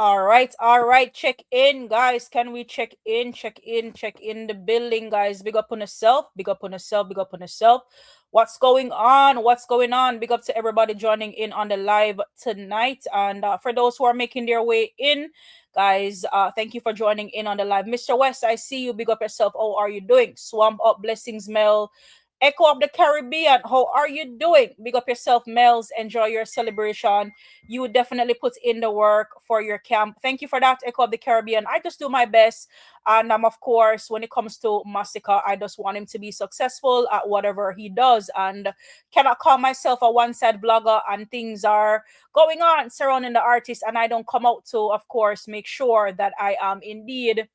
All right. Check in, guys. Can we check in? Check in the building, guys. Big up on yourself. Big up on yourself. Big up on yourself. What's going on? What's going on? Big up to everybody joining in on the live tonight. And for those who are making their way in, guys, thank you for joining in on the live. Mr. West, I see you. Big up yourself. How are you doing? Swamp up blessings, Mel. Echo of the Caribbean, how are you doing? Big up yourself, Mellz. Enjoy your celebration. You definitely put in the work for your camp. Thank you for that, Echo of the Caribbean. I just do my best. And of course, when it comes to Masicka, I just want him to be successful at whatever he does. And cannot call myself a one-side blogger and things are going on surrounding the artist. And I don't come out to, of course, make sure that I am indeed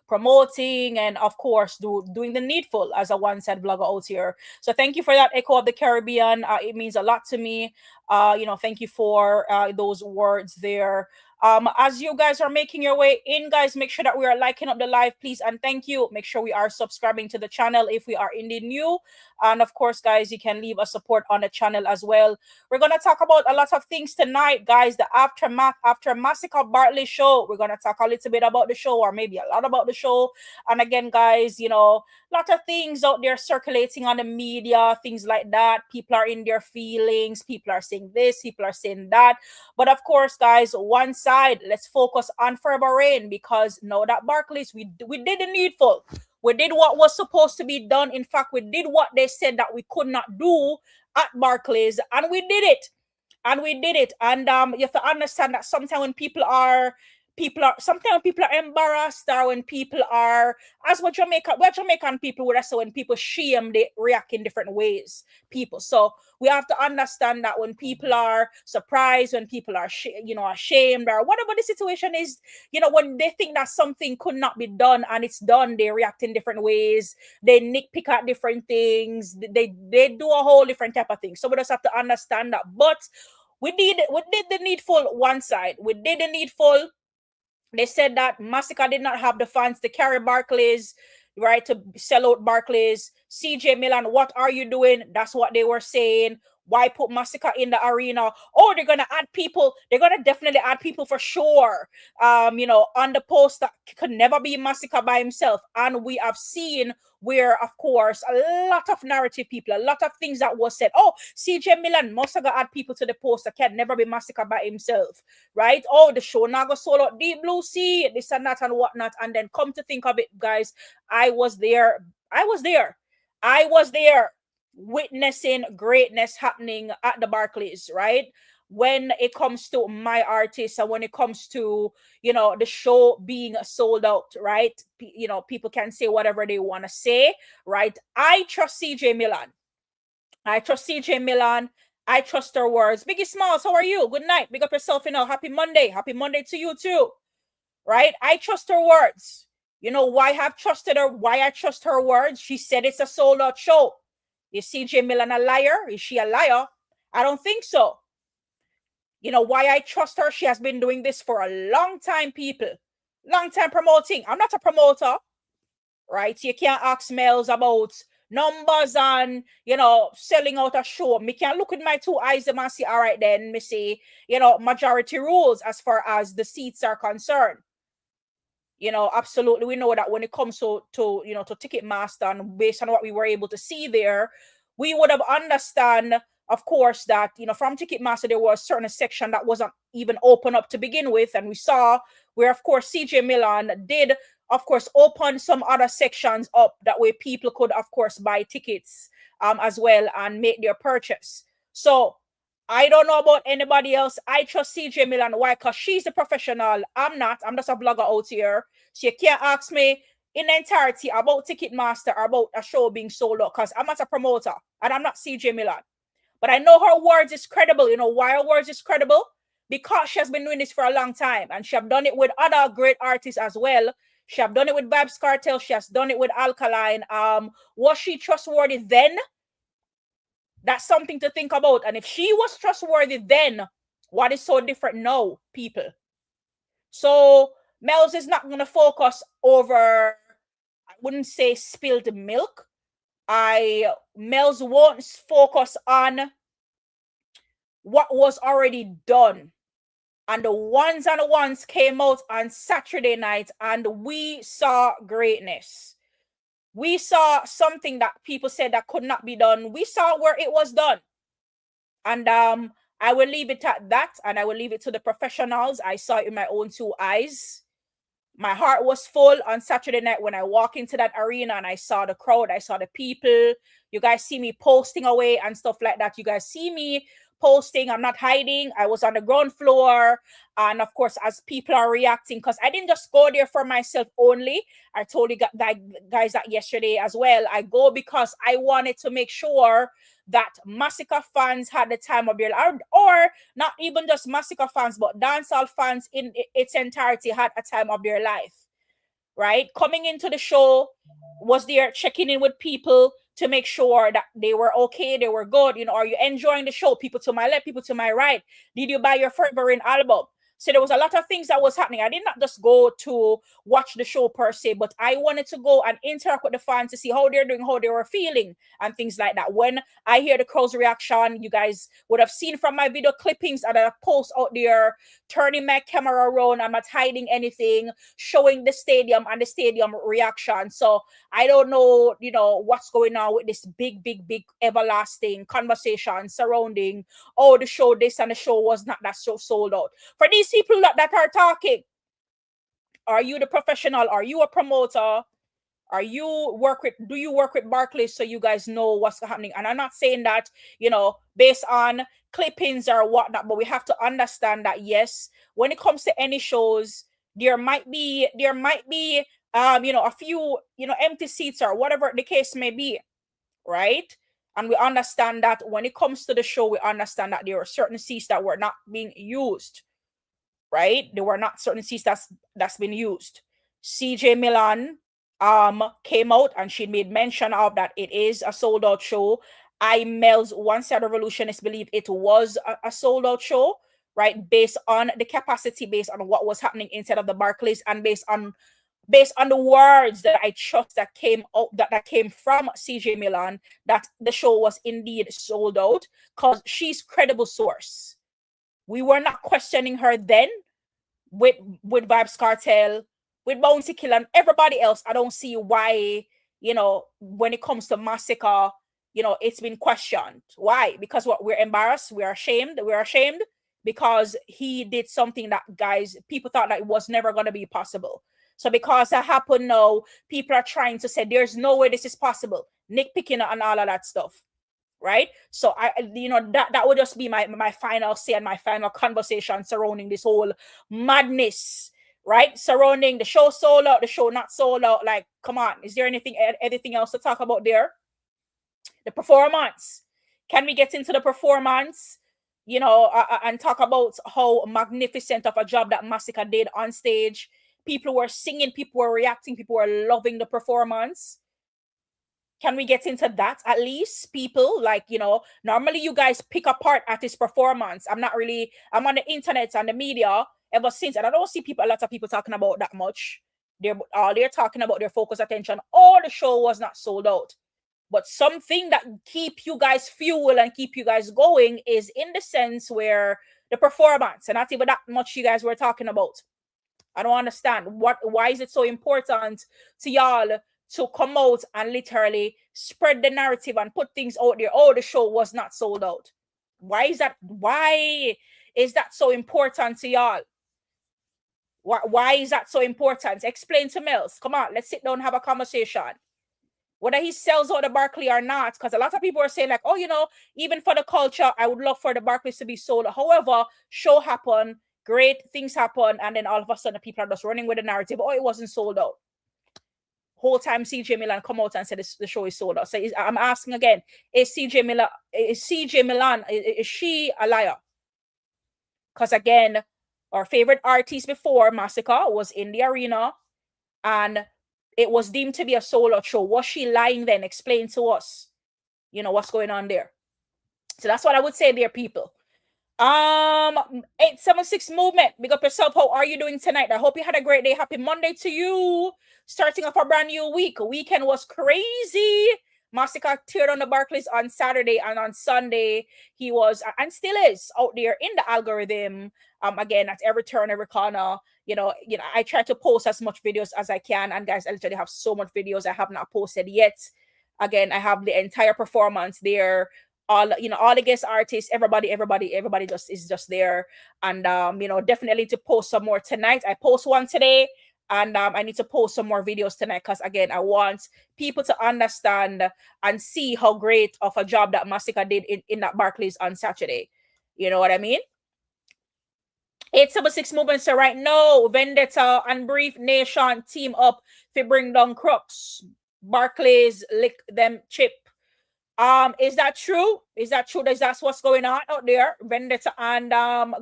promoting and of course doing the needful as a one-side blogger out here. So thank you for that, Echo of the Caribbean. It means a lot to me. Thank you for those words there. As you guys are making your way in, guys, make sure that we are liking up the live, please, and thank you. Make sure we are subscribing to the channel if we are indeed new, and of course, guys, you can leave a support on the channel as well. We're gonna talk about a lot of things tonight, guys. The aftermath after Masicka Barclays show. We're gonna talk a little bit about the show, or maybe a lot about the show. And again, guys, a lot of things out there circulating on the media, things like that. People are in their feelings. People are saying this. People are saying that. But of course, guys, one side, let's focus on Forever Rain, because now that Barclays, we did the needful. We did what was supposed to be done. In fact, we did what they said that we could not do at Barclays, and we did it. And you have to understand that sometimes when sometimes people are embarrassed, or when people are, as we're Jamaican people would say, when people shame, they react in different ways. So we have to understand that when people are surprised, when people are ashamed, or whatever the situation is, when they think that something could not be done and it's done, they react in different ways. They nitpick at different things. They do a whole different type of thing. So we just have to understand that. But we did the needful. One side, we did the needful. They said that Masicka did not have the funds to carry Barclays, right, to sell out Barclays. CJ Milan, what are you doing? That's what they were saying. Why put Masicka in the arena? Oh, they're gonna add people. They're gonna definitely add people for sure. On the post that could never be Masicka by himself. And we have seen where, of course, a lot of narrative people, a lot of things that was said. Oh, CJ Milan must have add people to the post that can never be Masicka by himself, right? Oh, the show now go sold out Deep Blue Sea, this and that and whatnot. And then come to think of it, guys, I was there witnessing greatness happening at the Barclays, right? When it comes to my artists and when it comes to, the show being sold out, right? People can say whatever they want to say, right? I trust CJ Milan. I trust her words. Biggie Smalls, how are you? Good night. Big up yourself, Happy Monday. Happy Monday to you too. Right? I trust her words. Why I have trusted her? Why I trust her words? She said it's a sold out show. Is CJ Milan a liar? Is she a liar? I don't think so. Why I trust her? She has been doing this for a long time, people. Long time promoting. I'm not a promoter, right? You can't ask Mellz about numbers and, selling out a show. Me can look with my two eyes and see, all right, then, me see, majority rules as far as the seats are concerned. Absolutely. We know that when it comes to Ticketmaster, and based on what we were able to see there, we would have understand, of course, that, from Ticketmaster, there was a certain section that wasn't even open up to begin with. And we saw where, of course, CJ Milan did, of course, open some other sections up. That way people could, of course, buy tickets as well and make their purchase. So I don't know about anybody else. I trust CJ Milan. Why? Because she's a professional. I'm not. I'm just a blogger out here. So you can't ask me in entirety about Ticketmaster or about a show being sold out, because I'm not a promoter and I'm not CJ Milan. But I know her words is credible. You know why her words is credible? Because she has been doing this for a long time, and she have done it with other great artists as well. She have done it with Vybz Kartel. She has done it with Alkaline. Was she trustworthy then? That's something to think about. And if she was trustworthy then, what is so different now, people? So Mellz is not going to focus over, I wouldn't say spilled milk. Mellz won't focus on what was already done. And the ones came out on Saturday night, and we saw greatness. We saw something that people said that could not be done. We saw where it was done. And I will leave it at that, and I will leave it to the professionals. I saw it in my own two eyes. My heart was full on Saturday night when I walked into that arena and I saw the crowd, I saw the people. You guys see me posting away and stuff like that. You guys see me posting. I'm not hiding. I was on the ground floor. And of course, as people are reacting, because I didn't just go there for myself only. I told you guys that yesterday as well. I go because I wanted to make sure that Masicka fans had the time of their life, or not even just Masicka fans, but dancehall fans in its entirety had a time of their life, right? Coming into the show, was there checking in with people to make sure that they were okay, they were good. You know, are you enjoying the show? People to my left, people to my right. Did you buy your favorite album? So there was a lot of things that was happening. I did not just go to watch the show per se, but I wanted to go and interact with the fans to see how they're doing, how they were feeling, and things like that. When I hear the crowd's reaction, you guys would have seen from my video clippings and I post out there, turning my camera around. I'm not hiding anything, showing the stadium and the stadium reaction. So I don't know, you know, what's going on with this big, everlasting conversation surrounding, oh, the show this and the show was not that so sold out. For these people that are talking, are you the professional? Are you a promoter? Do you work with Barclays so you guys know what's happening? And I'm not saying that, you know, based on clippings or whatnot, but we have to understand that, yes, when it comes to any shows, there might be you know, a few, you know, empty seats or whatever the case may be, right? And we understand that when it comes to the show, we understand that there are certain seats that were not being used, right? There were not certain seats that's been used. CJ Milan came out and she made mention of that it is a sold out show. Mellz, once a Revolutionist, believe it was a sold out show, right? Based on the capacity, based on what was happening inside of the Barclays, and based on the words that I trust that came out, that came from CJ Milan, that the show was indeed sold out, because she's credible source. We were not questioning her then with Vibes Cartel, with Bounty Killer and everybody else. I don't see why, you know, when it comes to Masicka, you know, it's been questioned. Why? Because what, we're embarrassed, we're ashamed because he did something that, guys, people thought that it was never going to be possible. So because that happened now, people are trying to say there's no way this is possible, nitpicking and all of that stuff, right? So I, you know, that would just be my final say and my final conversation surrounding this whole madness, right? Surrounding the show sold out, the show not sold out. Like, come on, is there anything else to talk about there? The performance. Can we get into the performance? You know, and talk about how magnificent of a job that Masicka did on stage. People were singing, people were reacting, people were loving the performance. Can we get into that at least? People, like, you know, normally you guys pick apart artist performance. I'm on the internet and the media ever since, and I don't see a lot of people talking about that much. They're talking about their focus attention. Oh, the show was not sold out. But something that keep you guys fuel and keep you guys going is in the sense where the performance, and not even that much you guys were talking about. I don't understand why is it so important to y'all to come out and literally spread the narrative and put things out there. Oh, the show was not sold out. Why is that so important to y'all? Why is that so important? Explain to Mellz. Come on, let's sit down and have a conversation. Whether he sells out the Barclay or not, because a lot of people are saying like, oh, you know, even for the culture, I would love for the Barclays to be sold. However, show happened, great things happen, and then all of a sudden people are just running with the narrative. Oh, it wasn't sold out. Whole time CJ Milan come out and said the show is sold out. So I'm asking again, is CJ Milan, is she a liar? Because again, our favorite artist before Masicka was in the arena and it was deemed to be a sold out show. Was she lying then? Explain to us, you know, what's going on there. So that's what I would say there, people. 876 movement, big up yourself. How are you doing tonight? I hope you had a great day. Happy Monday to you. Starting off a brand new week. Weekend was crazy. Masicka teared on the Barclays on Saturday, and on Sunday he was and still is out there in the algorithm. Again, at every turn, every corner. I try to post as much videos as I can, and guys, I literally have so much videos I have not posted yet. Again, I have the entire performance there. All the guest artists, everybody just is just there. And definitely to post some more tonight. I post one today, and I need to post some more videos tonight, because again, I want people to understand and see how great of a job that Masicka did in that Barclays on Saturday. You know what I mean? 876 movement. So right now, Vendetta and Brief Nation team up to bring down Crooks. Barclays lick them chip. Is that true? Is that true? Is that what's going on out there? Vendetta and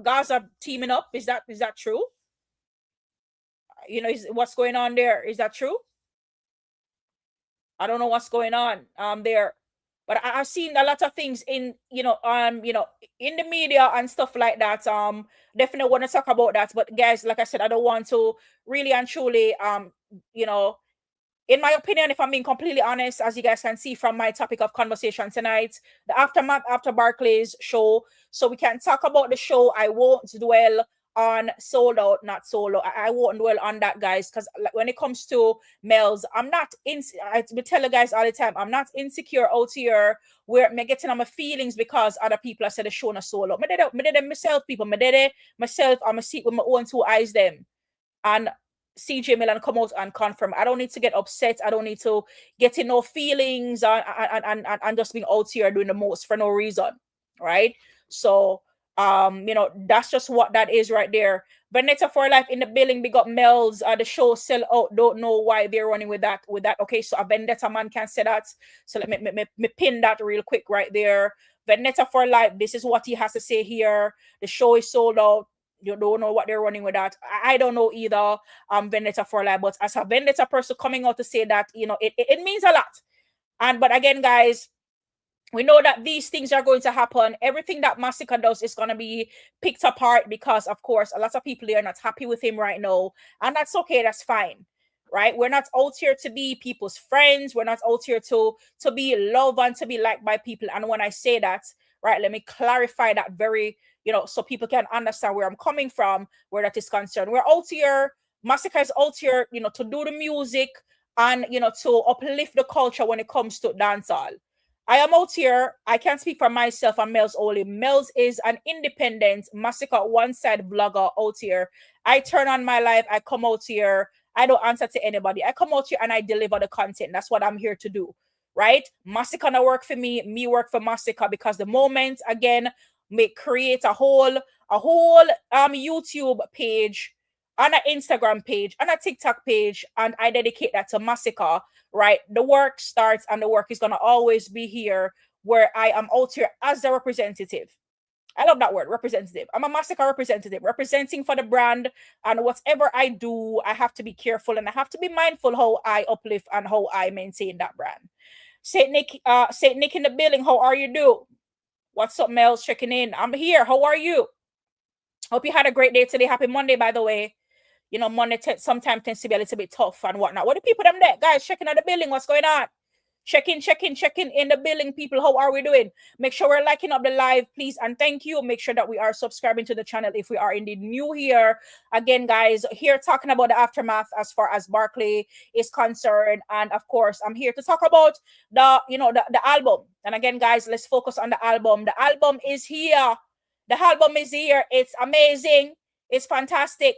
Gaza teaming up. Is that true? Is what's going on there? Is that true? I don't know what's going on there. But I've seen a lot of things in in the media and stuff like that. Definitely want to talk about that. But guys, like I said, I don't want to really and truly in my opinion, if I'm being completely honest, as you guys can see from my topic of conversation tonight, the aftermath after Barclays show. So we can talk about the show. I won't dwell on sold out, not solo. I won't dwell on that, guys, because when it comes to Mellz, I tell you guys all the time, I'm not insecure out here where me getting on my feelings because other people are said the show not solo. Me did them myself, people. Me did it myself. I'm a see it with my own two eyes them. And CJ Milan come out and confirm. I don't need to get upset. I don't need to get in no feelings and just being out here doing the most for no reason. Right? So that's just what that is right there. Vendetta for Life in the building, big up Mellz. The show sell out. Don't know why they're running with that. Okay, so a Vendetta man can say that. So let me pin that real quick right there. Vendetta for Life, this is what he has to say here. The show is sold out. You don't know what they're running with that. I don't know either. Vendetta for Life, but as a Vendetta person coming out to say that, it means a lot. But again, guys, we know that these things are going to happen. Everything that Masicka does is going to be picked apart because, of course, a lot of people are not happy with him right now. And that's okay. That's fine. Right? We're not out here to be people's friends. We're not out here to be loved and to be liked by people. And when I say that, right, let me clarify that very, so people can understand where I'm coming from, where that is concerned. We're out here, Masicka is out here, to do the music and, to uplift the culture when it comes to dancehall. I am out here. I can't speak for myself and Mellz only. Mellz is an independent Masicka one-side blogger out here. I turn on my live. I come out here. I don't answer to anybody. I come out here and I deliver the content. That's what I'm here to do. Right? Masicka no work for me work for Masicka, because the moment, again, may create a whole YouTube page, on an Instagram page, on a TikTok page, and I dedicate that to Masicka, right? The work starts, and the work is going to always be here where I am out here as the representative. I love that word, representative. I'm a Masicka representative, representing for the brand, and whatever I do, I have to be careful and I have to be mindful how I uplift and how I maintain that brand. Saint Nick in the building, how are you doing? What's up, Mellz? Checking in. I'm here. How are you? Hope you had a great day today. Happy Monday, by the way. Monday sometimes tends to be a little bit tough and whatnot. What are people them there? Guys, checking out the building. What's going on? Check in in the building, people. How are we doing? Make sure we're liking up the live, please. And thank you. Make sure that we are subscribing to the channel if we are indeed new here. Again, guys, here talking about the aftermath as far as Barclay is concerned. And of course, I'm here to talk about the album. And again, guys, let's focus on the album. The album is here. The album is here. It's amazing. It's fantastic.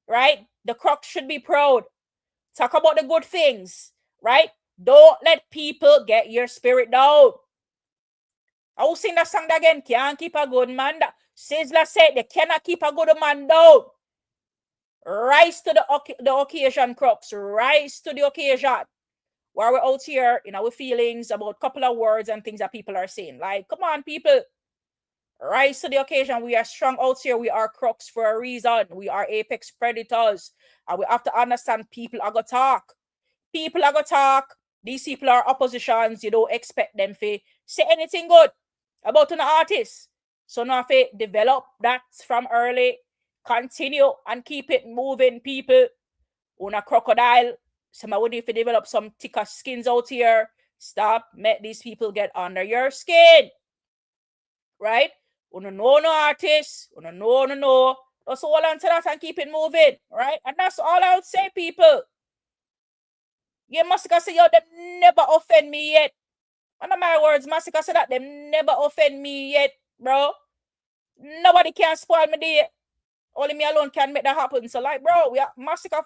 Right? The Crocs should be proud. Talk about the good things. Right? Don't let people get your spirit down. I will sing that song again. Can't keep a good man down. Sizzler said they cannot keep a good man down. Rise to the occasion, Crocs. Rise to the occasion. While we're out here in our feelings about a couple of words and things that people are saying. Like, come on, people. Rise to the occasion. We are strong out here. We are Crocs for a reason. We are apex predators. And we have to understand people are going to talk. People are going to talk. These people are oppositions. You don't expect them to say anything good about an artist. So now if they develop that from early, continue and keep it moving, people. On a crocodile. Somebody if they develop some thicker skins out here. Stop. Make these people get under your skin. Right? Uno know no artist. Uno know no. Just hold on to that and keep it moving. Right? And that's all I would say, people. Yeah, Masicka say, yo, them never offend me yet. One of my words, Masicka said that them never offend me yet, bro. Nobody can spoil me there. Only me alone can make that happen. So, like, bro, we are Masicka,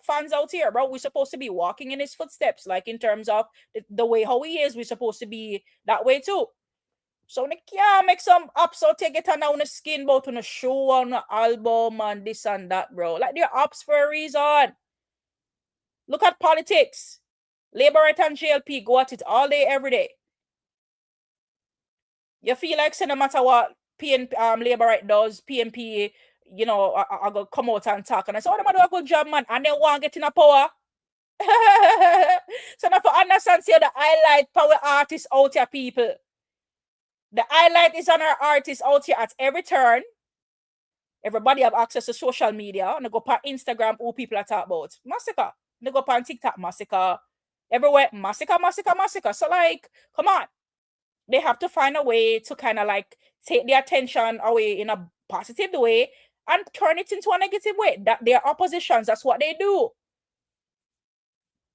fans out here, bro. We're supposed to be walking in his footsteps, like in terms of the way how he is. We're supposed to be that way too. So they can't make some ups or take it on the skin, both on a show, on the album, and this and that, bro. Like they're ups for a reason. Look at politics. Labour right and JLP go at it all day, every day. You feel like no matter what Labour right does, PMP, I go come out and talk and I say, oh, them do a good job, man, and they want to get in a power. So now for understand, say the highlight power artists out here, people. The highlight is on our artists out here at every turn. Everybody have access to social media. And they go on Instagram, who people are talking about. Masicka. They go on TikTok, Masicka. Everywhere, Masicka. So, like, come on. They have to find a way to kind of, like, take the attention away in a positive way and turn it into a negative way. That their oppositions, that's what they do.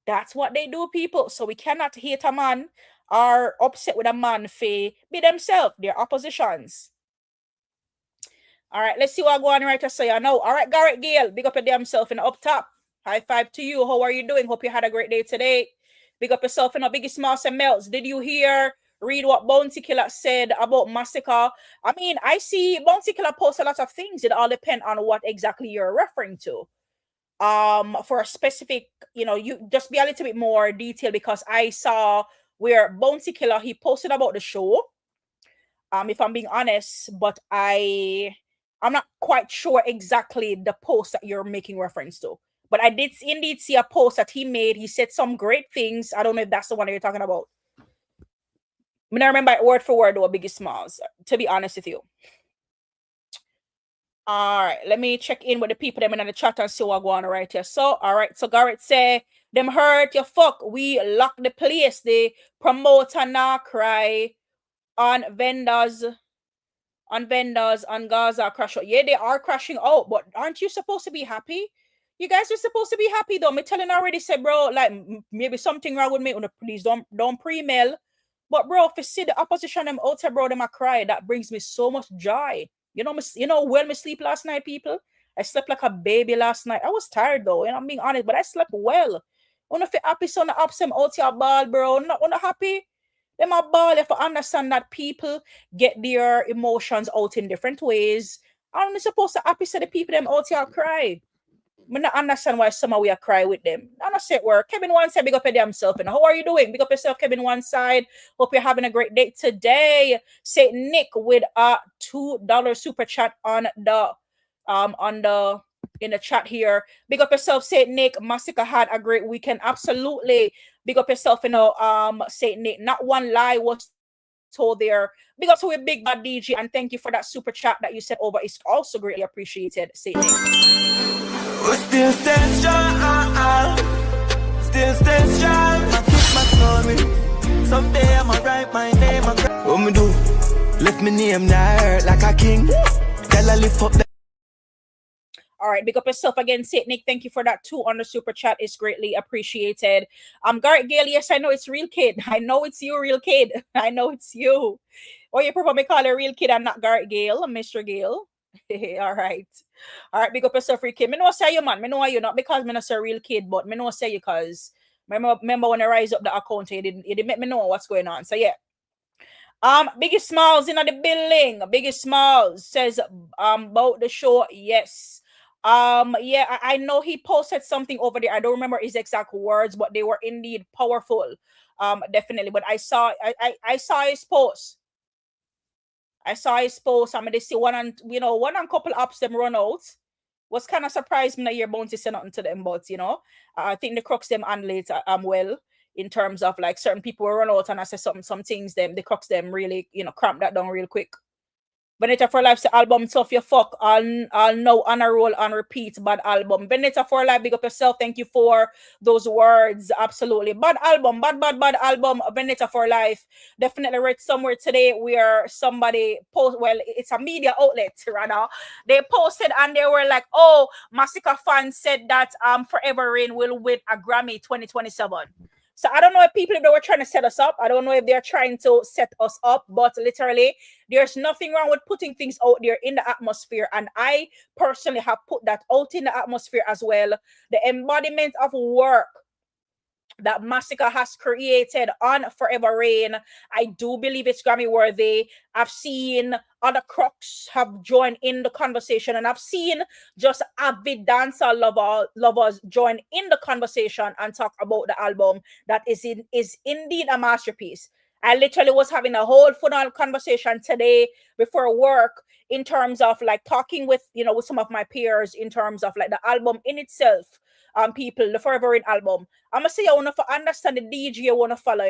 That's what they do, people. So we cannot hate a man or upset with a man for be themselves. They're oppositions. All right, let's see what I go on right to say. I know. All right, Garrett Gale, big up your damn self in the up top. High five to you. How are you doing? Hope you had a great day today. Big up yourself in the biggest mouse and Mellz. Did you read what Bounty Killer said about Masicka? I mean, I see Bounty Killer post a lot of things. It all depends on what exactly you're referring to. For a specific, you just be a little bit more detailed, because I saw where Bounty Killer, he posted about the show. If I'm being honest, but I'm not quite sure exactly the post that you're making reference to. But I did indeed see a post that he made. He said some great things. I don't know if that's the one that you're talking about. I don't remember it word for word though, Biggie Smalls, to be honest with you. All right, let me check in with the people them in the chat and see what go on right here. So, all right, so Garrett say, them hurt your fuck. We lock the place. The promoter now cry on vendors, on Gaza crash out. Yeah, they are crashing out, but aren't you supposed to be happy? You guys are supposed to be happy though. Me telling already said, bro, like maybe something wrong with me. Please don't pre-mail. But bro, if you see the opposition them out here, bro, them a cry, that brings me so much joy. You know well me sleep last night, people. I slept like a baby last night. I was tired though, I'm being honest, but I slept well. When if you happy son of them out here ball, bro, not happy. Them a ball if I understand that people get their emotions out in different ways. I'm not supposed to happy say the people them out here cry. I don't understand why some of we are cry with them. I don't say it work. Kevin one side, big up your damn self. And how are you doing? Big up yourself, Kevin one side. Hope you're having a great day today. Say Nick with a $2 super chat in the chat here. Big up yourself, Saint Nick. Masicka had a great weekend. Absolutely. Big up yourself, Saint Nick. Not one lie was told there. Big up to a big bad DJ, and thank you for that super chat that you sent over. It's also greatly appreciated, Saint Nick. Still stay strong, still stay strong. I keep my story. Someday I'ma write my name. What me do? Lift me name now hurt like a king. Tell I lift up. All right, big up yourself again, Saint Nick. Thank you for that too on the super chat. It's greatly appreciated. Garrett Gale, yes, I know it's real kid. I know it's you, real kid. I know it's you. Or you probably call a real kid and not Garrett Gale, Mr. Gale. All right, big up yourself, free kid. Me know say you, man. Me know you, not because me not say real kid, but me know say you because remember when I rise up the account, you didn't make me know what's going on. So yeah. Biggest Smalls in the building. Biggest Smalls says about the show. Yes. Yeah, I know he posted something over there. I don't remember his exact words, but they were indeed powerful. Definitely. But I saw his post. I saw his post. I mean, they see one and couple apps them run out. Was kind of surprised me that you're bound to say nothing to them, but I think the crux them and later well in terms of like certain people will run out and I say some things them the crux them really cramp that down real quick. Benita for Life's album Tough You Fuck. I'll know on a roll on repeat. Bad album. Benita for Life, big up yourself. Thank you for those words. Absolutely. Bad album. Bad album. Benita for Life. Definitely read somewhere today where somebody post, well, it's a media outlet rather. They posted and they were like, oh, Masicka fans said that Forever Rain will win a Grammy 2027. So I don't know if people, if they were trying to set us up. I don't know if they're trying to set us up, but literally there's nothing wrong with putting things out there in the atmosphere. And I personally have put that out in the atmosphere as well. The embodiment of work that Masicka has created on Forever Rain, I do believe it's Grammy worthy. I've seen other crooks have joined in the conversation, and I've seen just avid dancer lovers join in the conversation and talk about the album that is indeed a masterpiece. I literally was having a whole full-on conversation today before work in terms of like talking with with some of my peers in terms of like the album in itself. People, the Forever Rain album. I'ma say I wanna understand the DJ you wanna follow,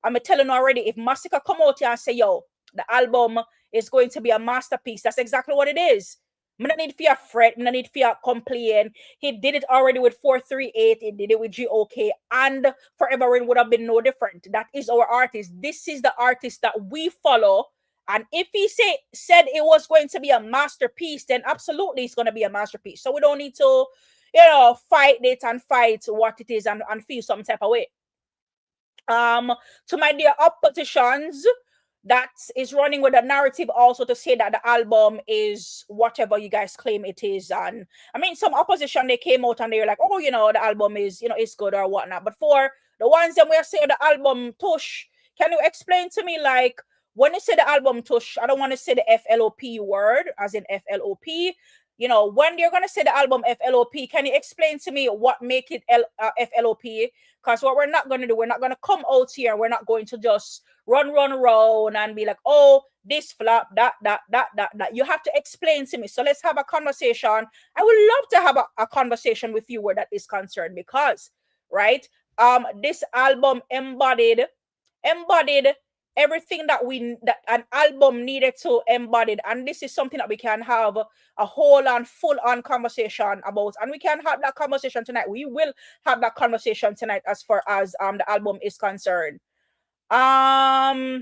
I'ma telling you already, if Masicka come out here and say, yo, the album is going to be a masterpiece, that's exactly what it is. I don't need fear fret, I don't need fear complain. He did it already with 438, he did it with GOK, and Forever Rain would have been no different. That is our artist. This is the artist that we follow. And if he said it was going to be a masterpiece, then absolutely it's going to be a masterpiece. So we don't need to fight it and fight what it is and feel some type of way. To my dear oppositions, that is running with a narrative also to say that the album is whatever you guys claim it is. And I mean, some opposition, they came out and they were like, oh, the album is, it's good or whatnot. But for the ones that we are saying the album tush, can you explain to me, like, when you say the album tush, I don't want to say the FLOP word, as in FLOP. When you're going to say the album FLOP, can you explain to me what make it FLOP? Because what we're not going to do, we're not going to come out here. We're not going to just run around and be like, oh, this flop, that. You have to explain to me. So let's have a conversation. I would love to have a conversation with you where that is concerned because, right, this album embodied everything that an album needed to embody, and this is something that we can have a whole and full-on conversation about, and we can have that conversation tonight. We will have that conversation tonight as far as the album is concerned. Yeah,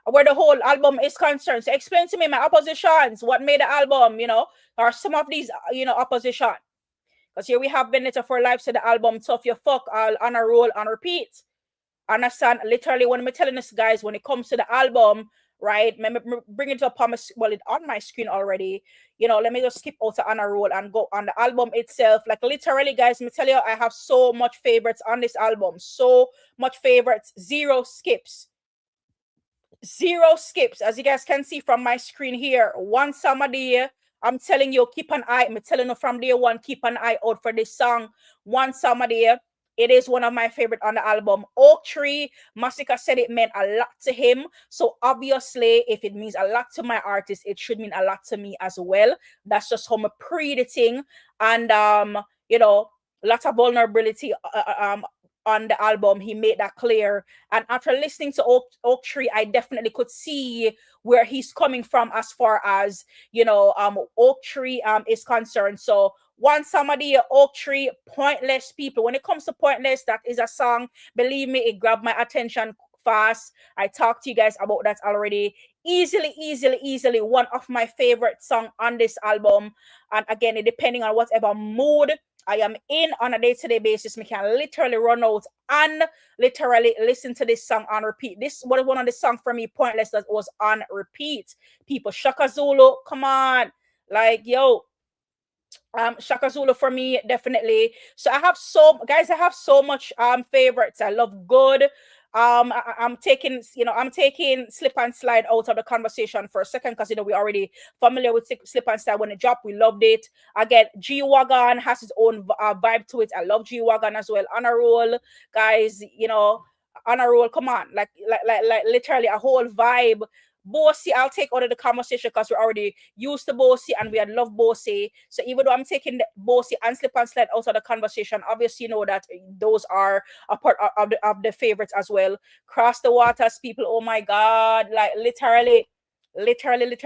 where the whole album is concerned. So explain to me, my oppositions, what made the album, or some of these, opposition. Because here we have Benita for Life, so the album Tough You Fuck, all on a roll, on repeat. Understand? Literally, when I'm telling this, guys, when it comes to the album, right? Bring it up on it's on my screen already. Let me just skip out to on a roll and go on the album itself. Like literally, guys, let me tell you, I have so much favorites on this album. So much favorites, zero skips. Zero skips, as you guys can see from my screen here. One summer day, I'm telling you, keep an eye. I'm telling you from day one, keep an eye out for this song. One summer day. It is one of my favorite on the album. Oak Tree, Masicka said it meant a lot to him. So obviously, if it means a lot to my artist, it should mean a lot to me as well. That's just how I'm pre-editing. And, lots of vulnerability on the album. He made that clear. And after listening to Oak Tree, I definitely could see where he's coming from as far as, Oak Tree is concerned. So one somebody, Oak Tree, Pointless people. When it comes to Pointless, that is a song. Believe me, it grabbed my attention fast. I talked to you guys about that already. Easily one of my favorite songs on this album. And again, depending on whatever mood I am in on a day-to-day basis, we can literally run out and literally listen to this song on repeat. This was one of the songs for me, Pointless, that was on repeat. People, Shaka Zulu, come on. Like, yo, Shaka Zulu for me, definitely. So I have so much favorites. I love Good. I'm taking Slip and Slide out of the conversation for a second because we already familiar with Slip and Slide when it dropped. We loved it. Again, G-Wagon has its own vibe to it. I love G-Wagon as well. On a roll, guys, on a roll. Come on, like literally a whole vibe. Bossy, I'll take out of the conversation because we're already used to Bossy and we had loved Bossy. So even though I'm taking the Bossy and Slip and Slide out of the conversation, obviously that those are a part of the favorites as well. Cross the Waters, people, oh my God, like literally literally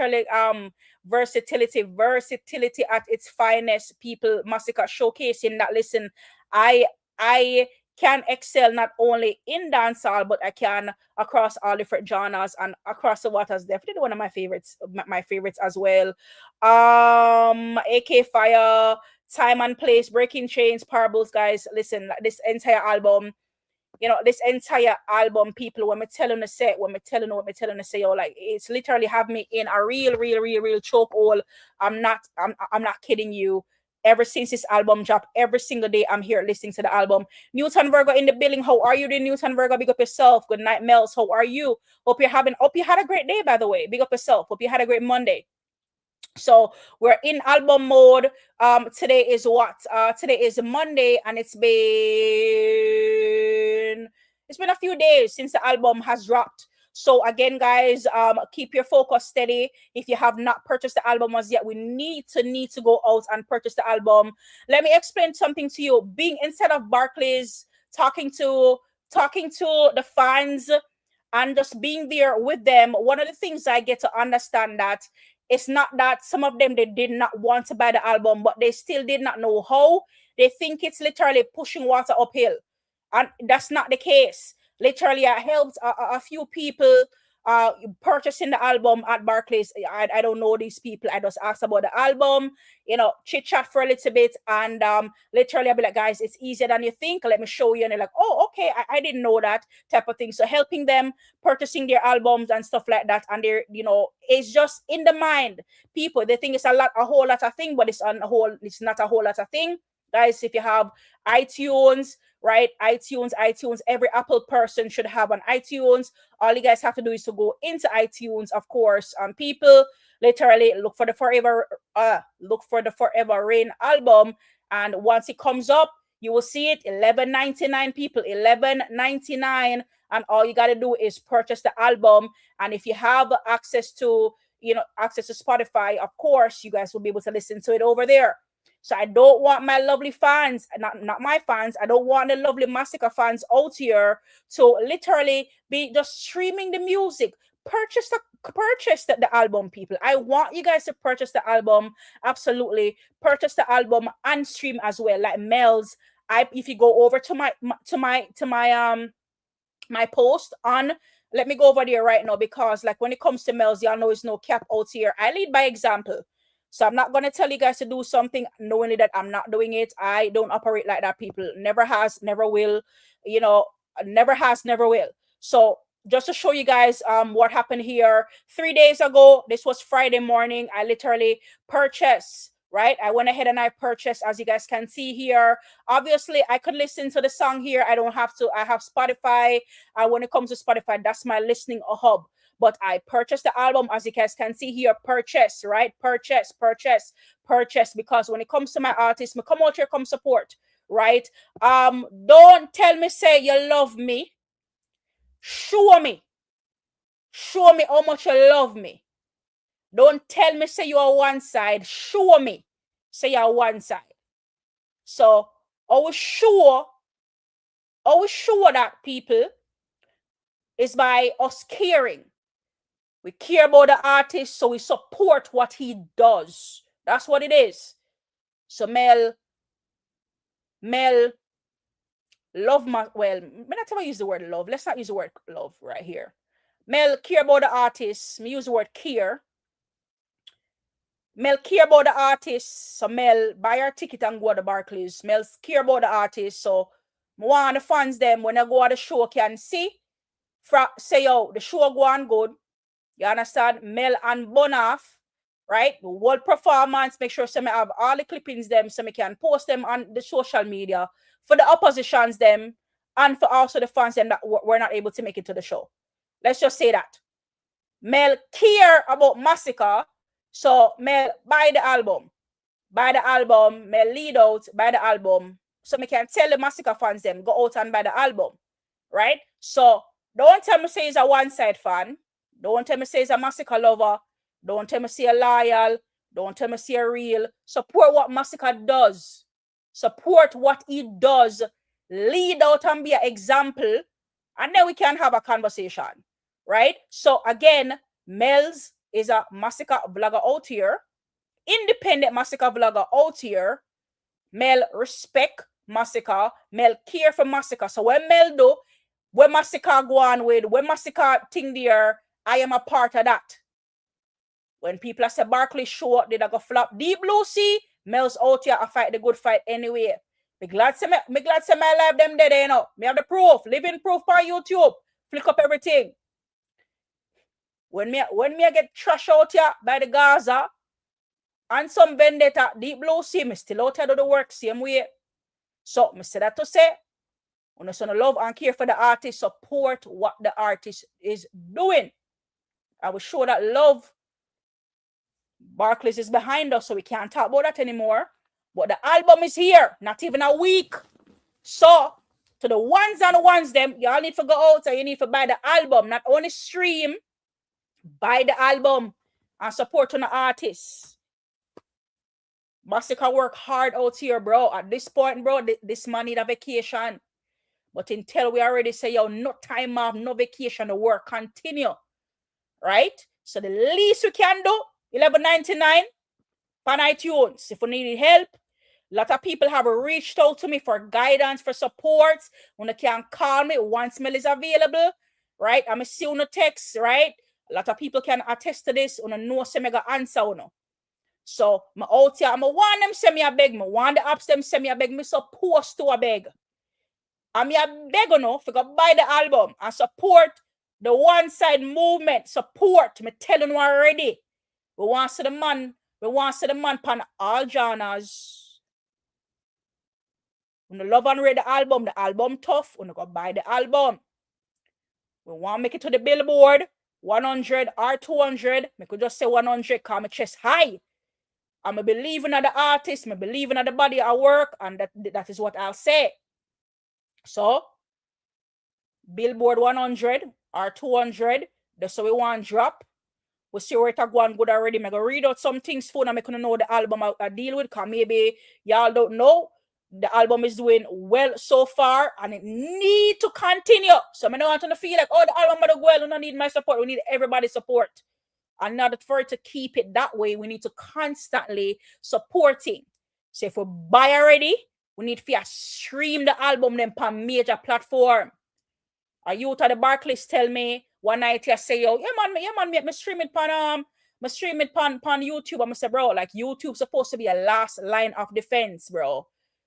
versatility at its finest, people. Masicka showcasing that, listen, I can excel not only in dancehall, but I can across all different genres and across the waters. Definitely one of my favorites, my favorites as well. AK Fire, Time and Place, Breaking Chains, Parables, guys. Listen, like this entire album, this entire album, people, when me telling the set, when me telling the say, yo, like, it's literally have me in a real choke hole. I'm not kidding you. Ever since this album dropped, every single day I'm here listening to the album. Newton Virgo in the building. How are you doing, Newton Virgo? Big up yourself. Good night, Mellz. How are you? Hope you had a great day, by the way. Big up yourself. Hope you had a great Monday. So we're in album mode. Today is what? Today is Monday, and it's been a few days since the album has dropped. So again, guys, keep your focus steady. If you have not purchased the album as yet, we need to go out and purchase the album. Let me explain something to you. Being instead of Barclays, talking to the fans and just being there with them, one of the things I get to understand that it's not that some of them, they did not want to buy the album, but they still did not know how. They think it's literally pushing water uphill, and that's not the case. Literally, I helped a few people purchasing the album at Barclays. I don't know these people. I just asked about the album, chit chat for a little bit, and literally I'll be like, guys, it's easier than you think. Let me show you. And they're like, oh, okay, I didn't know that type of thing. So helping them purchasing their albums and stuff like that, and they're, it's just in the mind. People, they think it's a whole lot of thing, but it's not a whole lot of thing. Guys, if you have iTunes, right? iTunes, every Apple person should have an iTunes. All you guys have to do is to go into iTunes, of course. People, literally look for the Forever Rain album, and once it comes up, you will see it $11.99, people, $11.99, and all you got to do is purchase the album. And if you have access to Spotify, of course, you guys will be able to listen to it over there. So I don't want my lovely fans, not my fans, I don't want the lovely Masicka fans out here to literally be just streaming the music. Purchase the album, people. I want you guys to purchase the album. Absolutely. Purchase the album and stream as well. Like Mellz, if you go over to my post on, let me go over there right now, because like when it comes to Mellz, y'all know it's no cap out here. I lead by example. So I'm not going to tell you guys to do something knowingly that I'm not doing it. I don't operate like that, people. Never has, never will. Never has, never will. So just to show you guys what happened here. 3 days ago, this was Friday morning, I literally purchased, right? I went ahead and I purchased, as you guys can see here. Obviously, I could listen to the song here. I don't have to. I have Spotify. When it comes to Spotify, that's my listening hub. But I purchased the album, as you guys can see here. Purchase, right? Purchase. Because when it comes to my artists, me come out here, come support, right? Don't tell me, say you love me. Show me how much you love me. Don't tell me, say you are one side. Show me, say you are one side. So, I will show that, people, is by us caring. We care about the artist, so we support what he does. That's what it is. So Mel, love my, well, I'm not ever use the word love. Let's not use the word love right here. Mel care about the artist. Me use the word care. Mel care about the artist. So Mel buy her ticket and go to Barclays. Mel care about the artist. So I want the fans them when I go to the show can see. Say, yo, the show go on good. You understand? Mel and Bonaf, right? The whole performance. Make sure some have all the clippings them so we can post them on the social media for the oppositions them and for also the fans them that were not able to make it to the show. Let's just say that. Mel care about Masicka, so Mel buy the album. Mel lead out, buy the album. So we can tell the Masicka fans them go out and buy the album. Right? So don't tell me say he's a one-side fan. Don't tell me say he's a Masicka lover. Don't tell me say a loyal. Don't tell me say a real. Support what Masicka does. Support what he does. Lead out and be an example. And then we can have a conversation. Right? So again, Mellz is a Masicka vlogger out here, independent Masicka vlogger out here. Mel respect Masicka, Mel care for Masicka. So when Mel do, when Masicka go on with, when Masicka thing there, I am a part of that. When people say Barclays show up, did I go flop? Deep Blue Sea, Mellz out here, I fight the good fight anyway. Me glad say my life them dead, you know. Me have the proof, living proof on YouTube. Flick up everything. When me get trash out here by the Gaza and some vendetta, Deep Blue Sea, me still out here do the work same way. So me say that to say, when you love and care for the artist, support what the artist is doing. I will show that love. Barclays is behind us, so we can't talk about that anymore. But the album is here, not even a week. So, to the ones and ones them, y'all need to go out and you need to buy the album. Not only stream, buy the album and support on the artists. Masicka work hard out here, bro. At this point, bro, this man need a vacation. But until we already say, yo, no time off, no vacation, the work continue. Right? So the least we can do, $11.99 on iTunes. If you need help, a lot of people have reached out to me for guidance, for support. When they can call me once mail is available, right? I'm see on the text, right? A lot of people can attest to this. On a no say me ga answer no. So my out here, I'm want them send me a beg. Me want the apps them send me a beg. Me supposed to a beg. I'm a beg no for go buy the album and support the one side movement. Support me telling you already. We want to see the man pan all genres. When you love and read the album tough, when you go buy the album. We want to make it to the billboard, 100 or 200. I could just say 100 because my chest high. I'm believing in the artist, I'm believing in the body of work, and that is what I'll say. So, billboard 100 or 200, that's what we want to drop. We see where it go on good already. I'm going to read out some things for them. I'm going to know the album I deal with, because maybe y'all don't know. The album is doing well so far, and it need to continue. So I don't want to feel like, oh, the album is doing well, we don't need my support. We need everybody's support. And now that for it to keep it that way, we need to constantly supporting. So if we buy already, we need to stream the album then on major platform. A youth at the Barclays tell me one night, you say, yo, yeah man, me stream it on YouTube. I'm say, bro, like YouTube supposed to be a last line of defense, bro.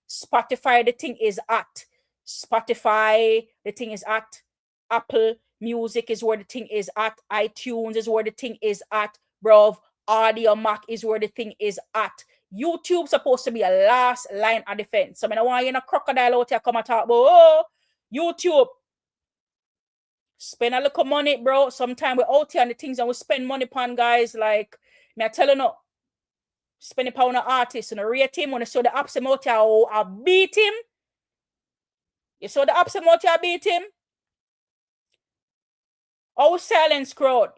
Spotify, the thing is at. Spotify, the thing is at. Apple Music is where the thing is at. iTunes is where the thing is at. Bro, Audio Mac is where the thing is at. YouTube supposed to be a last line of defense. So I don't want you in a crocodile out here come and talk about, oh, YouTube. Spend a little money, bro. Sometimes we're out here on the things and we spend money upon guys like, me I tell you no. Spend it on an artist and rate him. When you saw the apps out here, I beat him. You saw the apps out here, beat him. Our silence crowd.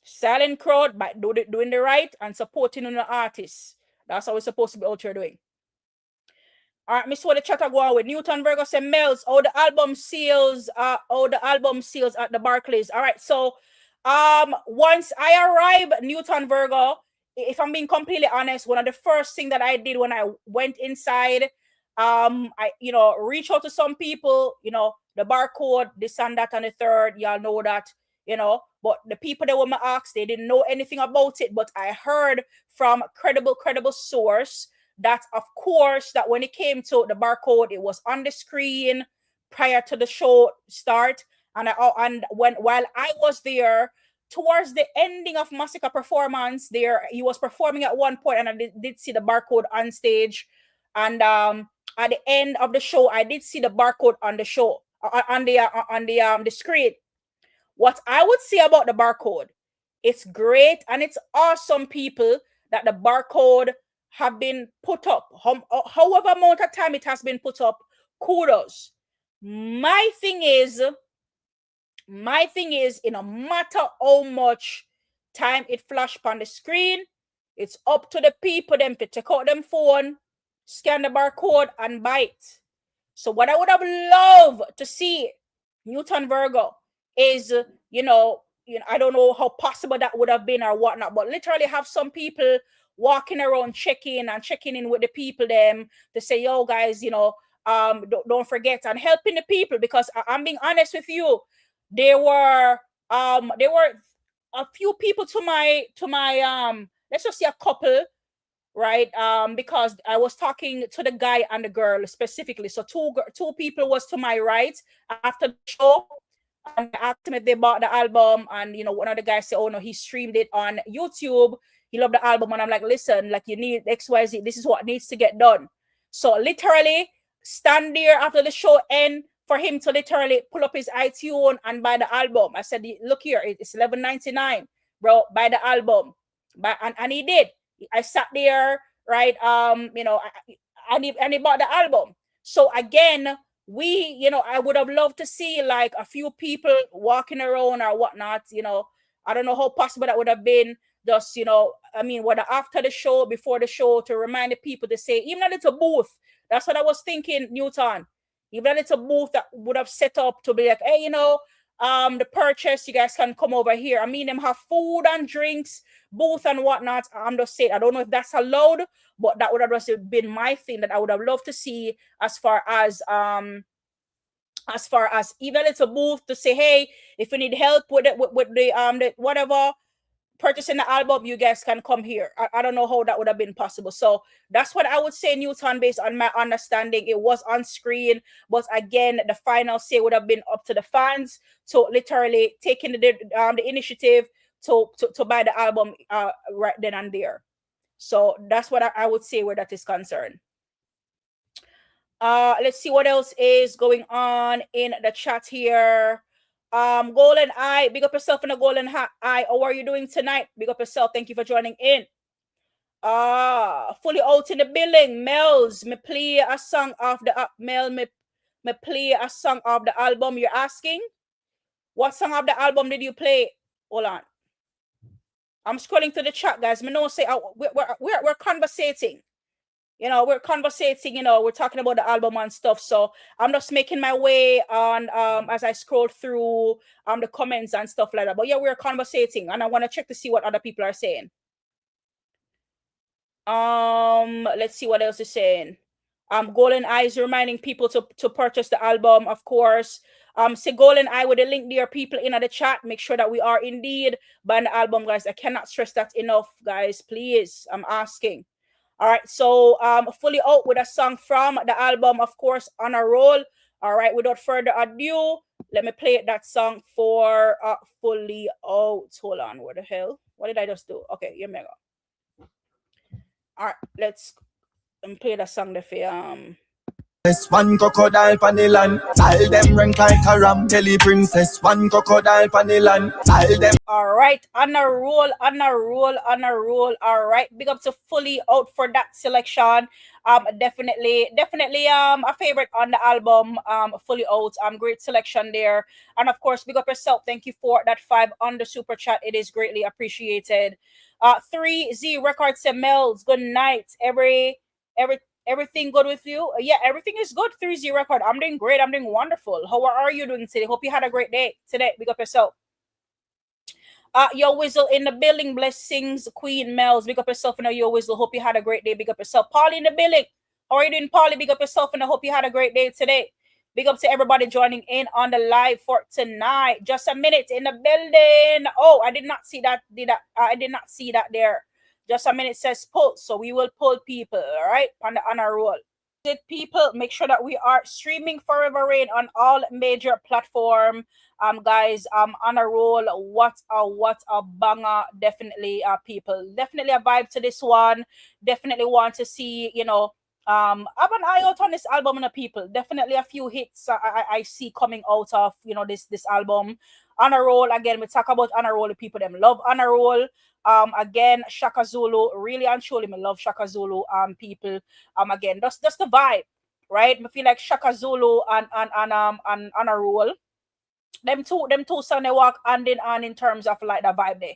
Silent crowd by doing the right and supporting on the artists. That's how we're supposed to be out here doing. All right, Miss what the chatter go on with Newton Virgo say Mellz. The album sales at the Barclays. All right, so once I arrive Newton Virgo, if I'm being completely honest, one of the first things that I did when I went inside, I reach out to some people, the barcode, this and that and the third, y'all know that, but the people that were my asked, they didn't know anything about it, but I heard from credible source that of course that when it came to the barcode, it was on the screen prior to the show start, while I was there towards the ending of Masicka performance there, he was performing at one point and I did see the barcode on stage, and at the end of the show I did see the barcode on the show on the screen. What I would say about the barcode, it's great and it's awesome, people, that the barcode have been put up. However amount of time it has been put up, kudos. My thing is, in no matter how much time it flashed on the screen, it's up to the people them to take out them phone, scan the barcode, and buy it. So what I would have loved to see, Newton Virgo, is, I don't know how possible that would have been or whatnot, but literally have some people walking around checking in with the people them to say, yo guys, don't forget, and helping the people, because I'm being honest with you, there were a few people to my let's just say a couple, right? Because I was talking to the guy and the girl specifically. So two people was to my right after the show, and I asked him if they bought the album, and one of the guys said, "Oh no, he streamed it on YouTube. He loved the album." And I'm like, "Listen, like you need XYZ. This is what needs to get done." So literally stand there after the show end for him to literally pull up his iTunes and buy the album. I said, "Look here, it's $11.99, bro. Buy the album." And he did. I sat there, right? And he bought the album. So again, I would have loved to see like a few people walking around or whatnot. I don't know how possible that would have been. Just, whether after the show, before the show, to remind the people to say, even a little booth. That's what I was thinking, Newton. Even a little booth that would have set up to be like, hey, the purchase, you guys can come over here. I mean, them have food and drinks, booth and whatnot. I'm just saying, I don't know if that's allowed, but that would have just been my thing that I would have loved to see, as far as even a little booth to say, hey, if you need help with it, with the whatever, purchasing the album, you guys can come here. I don't know how that would have been possible. So that's what I would say, Newton, based on my understanding. It was on screen, but again, the final say would have been up to the fans. So literally taking the initiative to buy the album right then and there. So that's what I would say where that is concerned. Let's see what else is going on in the chat here. Golden Eye, big up yourself in the Golden Eye. How are you doing tonight? Big up yourself. Thank you for joining in. Fully out in the building. Mellz, me play a song of the Mel, me play a song of the album. You're asking, what song of the album did you play? Hold on. I'm scrolling to the chat, guys. Me know say we're conversating. We're conversating, we're talking about the album and stuff. So I'm just making my way on as I scroll through the comments and stuff like that. But yeah, we're conversating, and I want to check to see what other people are saying. Let's see what else is saying. Golden Eye is reminding people to purchase the album, of course. Say Golden Eye with a link there, people in the chat. Make sure that we are indeed buying the album, guys. I cannot stress that enough, guys. Please, I'm asking. All right, so fully out with a song from the album, of course, On a Roll. All right, without further ado, let me play that song for fully out. Hold on, what the hell? What did I just do? Okay, here we go. All right, let's play that song there for one crocodile pan the land. Tell them rank like a ram. Telly princess, one crocodile pan the land. Tell them. All right, on a roll. All right, big up to fully out for that selection. Definitely a favorite on the album. Fully out. Great selection there. And of course, big up yourself. Thank you for that 5 on the super chat. It is greatly appreciated. 3Z Records and Mellz. Good night. Everything good with you? Yeah, everything is good. 3Z Record. I'm doing great. I'm doing wonderful. How are you doing today? Hope you had a great day today. Big up yourself. Your Whistle in the building. Blessings, Queen Mellz. Big up yourself and Your Whistle. Hope you had a great day. Big up yourself. Polly in the building. How are you doing, Polly? Big up yourself and I hope you had a great day today. Big up to everybody joining in on the live for tonight. Just a minute in the building. Oh, I did not see that. I did not see that there. Just a minute says pull, so we will pull people, all right, on a roll. People, make sure that we are streaming Forever Rain on all major platform. Guys, on a roll. What a banger! Definitely, people, definitely a vibe to this one. Definitely want to see, have an eye out on this album, and people. Definitely a few hits I see coming out of this album. On a roll again. We talk about on a roll. People them love on a roll. Again, Shaka Zulu, really and truly, me love Shaka Zulu. People, again, that's the vibe, right? I feel like Shaka Zulu and on a roll. Them two songs they walk hand in hand in terms of like the vibe there.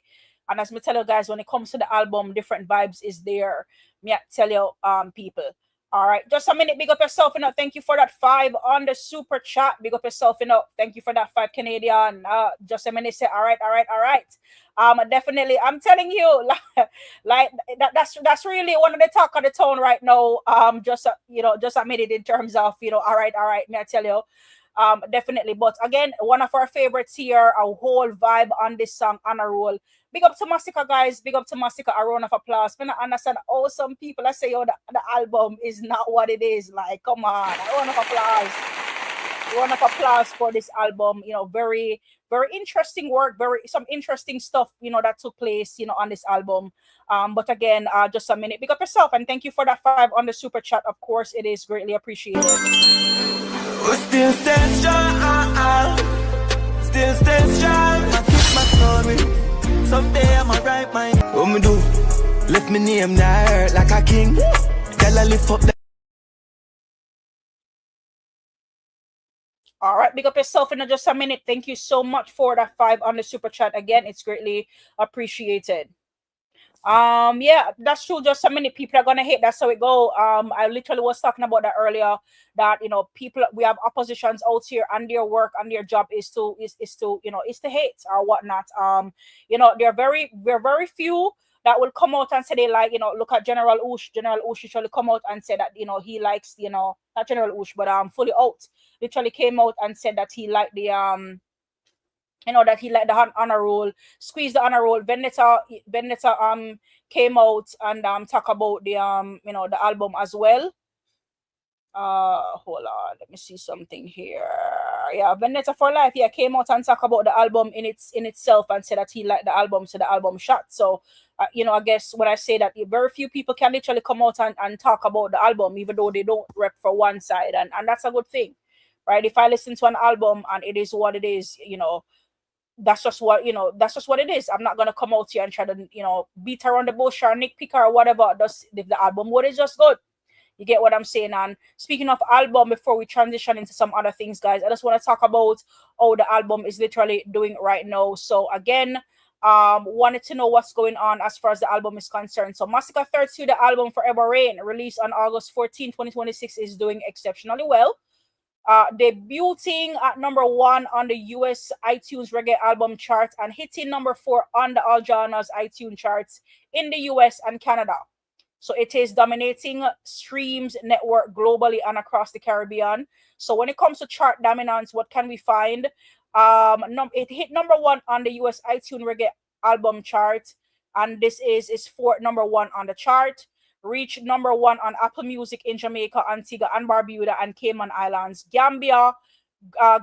And as me tell you guys, when it comes to the album, different vibes is there. Me I tell you, people. All right, just a minute. Big up yourself, Thank you for that 5 on the super chat. Big up yourself, Thank you for that 5 Canadian. Just a minute. Say, all right, all right, all right. Definitely. I'm telling you, like that's really one of the talk of the town right now. Just just a minute in terms of all right, all right. May I tell you, definitely. But again, one of our favorites here. A whole vibe on this song on a roll. Big up to Masicka, guys. Big up to Masicka. A round of applause. I understand. Oh, some people I say, the album is not what it is. Like, come on. A round of applause. A round of applause for this album. Very, very interesting work. Some interesting stuff, that took place, on this album. But again, just a minute. Big up yourself and thank you for that 5 on the super chat. Of course, it is greatly appreciated. We still stay strong. Still stay strong. I keep my story. Someday I'ma write mine. What me do? Left me name there like a king. Girl, I lift up the. All right, big up yourself in just a minute. Thank you so much for that 5 on the super chat. Again, it's greatly appreciated. Yeah, that's true. Just so many people are gonna hate. That's how it go. I literally was talking about that earlier. That people, we have oppositions out here, and their work and their job is to is to hate or whatnot. There are very few that will come out and say they like, look at General Ush. General Ush usually come out and say that he likes, not General Ush, but Fully Out literally came out and said that he liked the that he let the honor roll, squeeze the honor roll. Vendetta came out and talk about the the album as well. Hold on, let me see something here. Yeah, Vendetta for Life, yeah, came out and talk about the album in itself and said that he liked the album, so the album shot. So I guess when I say that, very few people can literally come out and talk about the album, even though they don't rep for one side, and that's a good thing, right? If I listen to an album and it is what it is, that's just what it is. I'm not gonna come out here and try to beat around the bush or nitpick or whatever. Just if the album what is just good, you get what I'm saying. And speaking of album, before we transition into some other things, guys, I just want to talk about how the album is literally doing right now. So again, wanted to know what's going on as far as the album is concerned. So Masicka 32, the album Forever Rain, released on August 14, 2026, is doing exceptionally well. Debuting at number 1 on the US iTunes reggae album chart and hitting number 4 on the All Genres iTunes charts in the US and Canada. So it is dominating streams network globally and across the Caribbean. So when it comes to chart dominance, what can we find? It hit number 1 on the US iTunes reggae album chart, and this is for number 1 on the chart. Reached number 1 on Apple Music in Jamaica, Antigua and Barbuda and Cayman Islands, Gambia,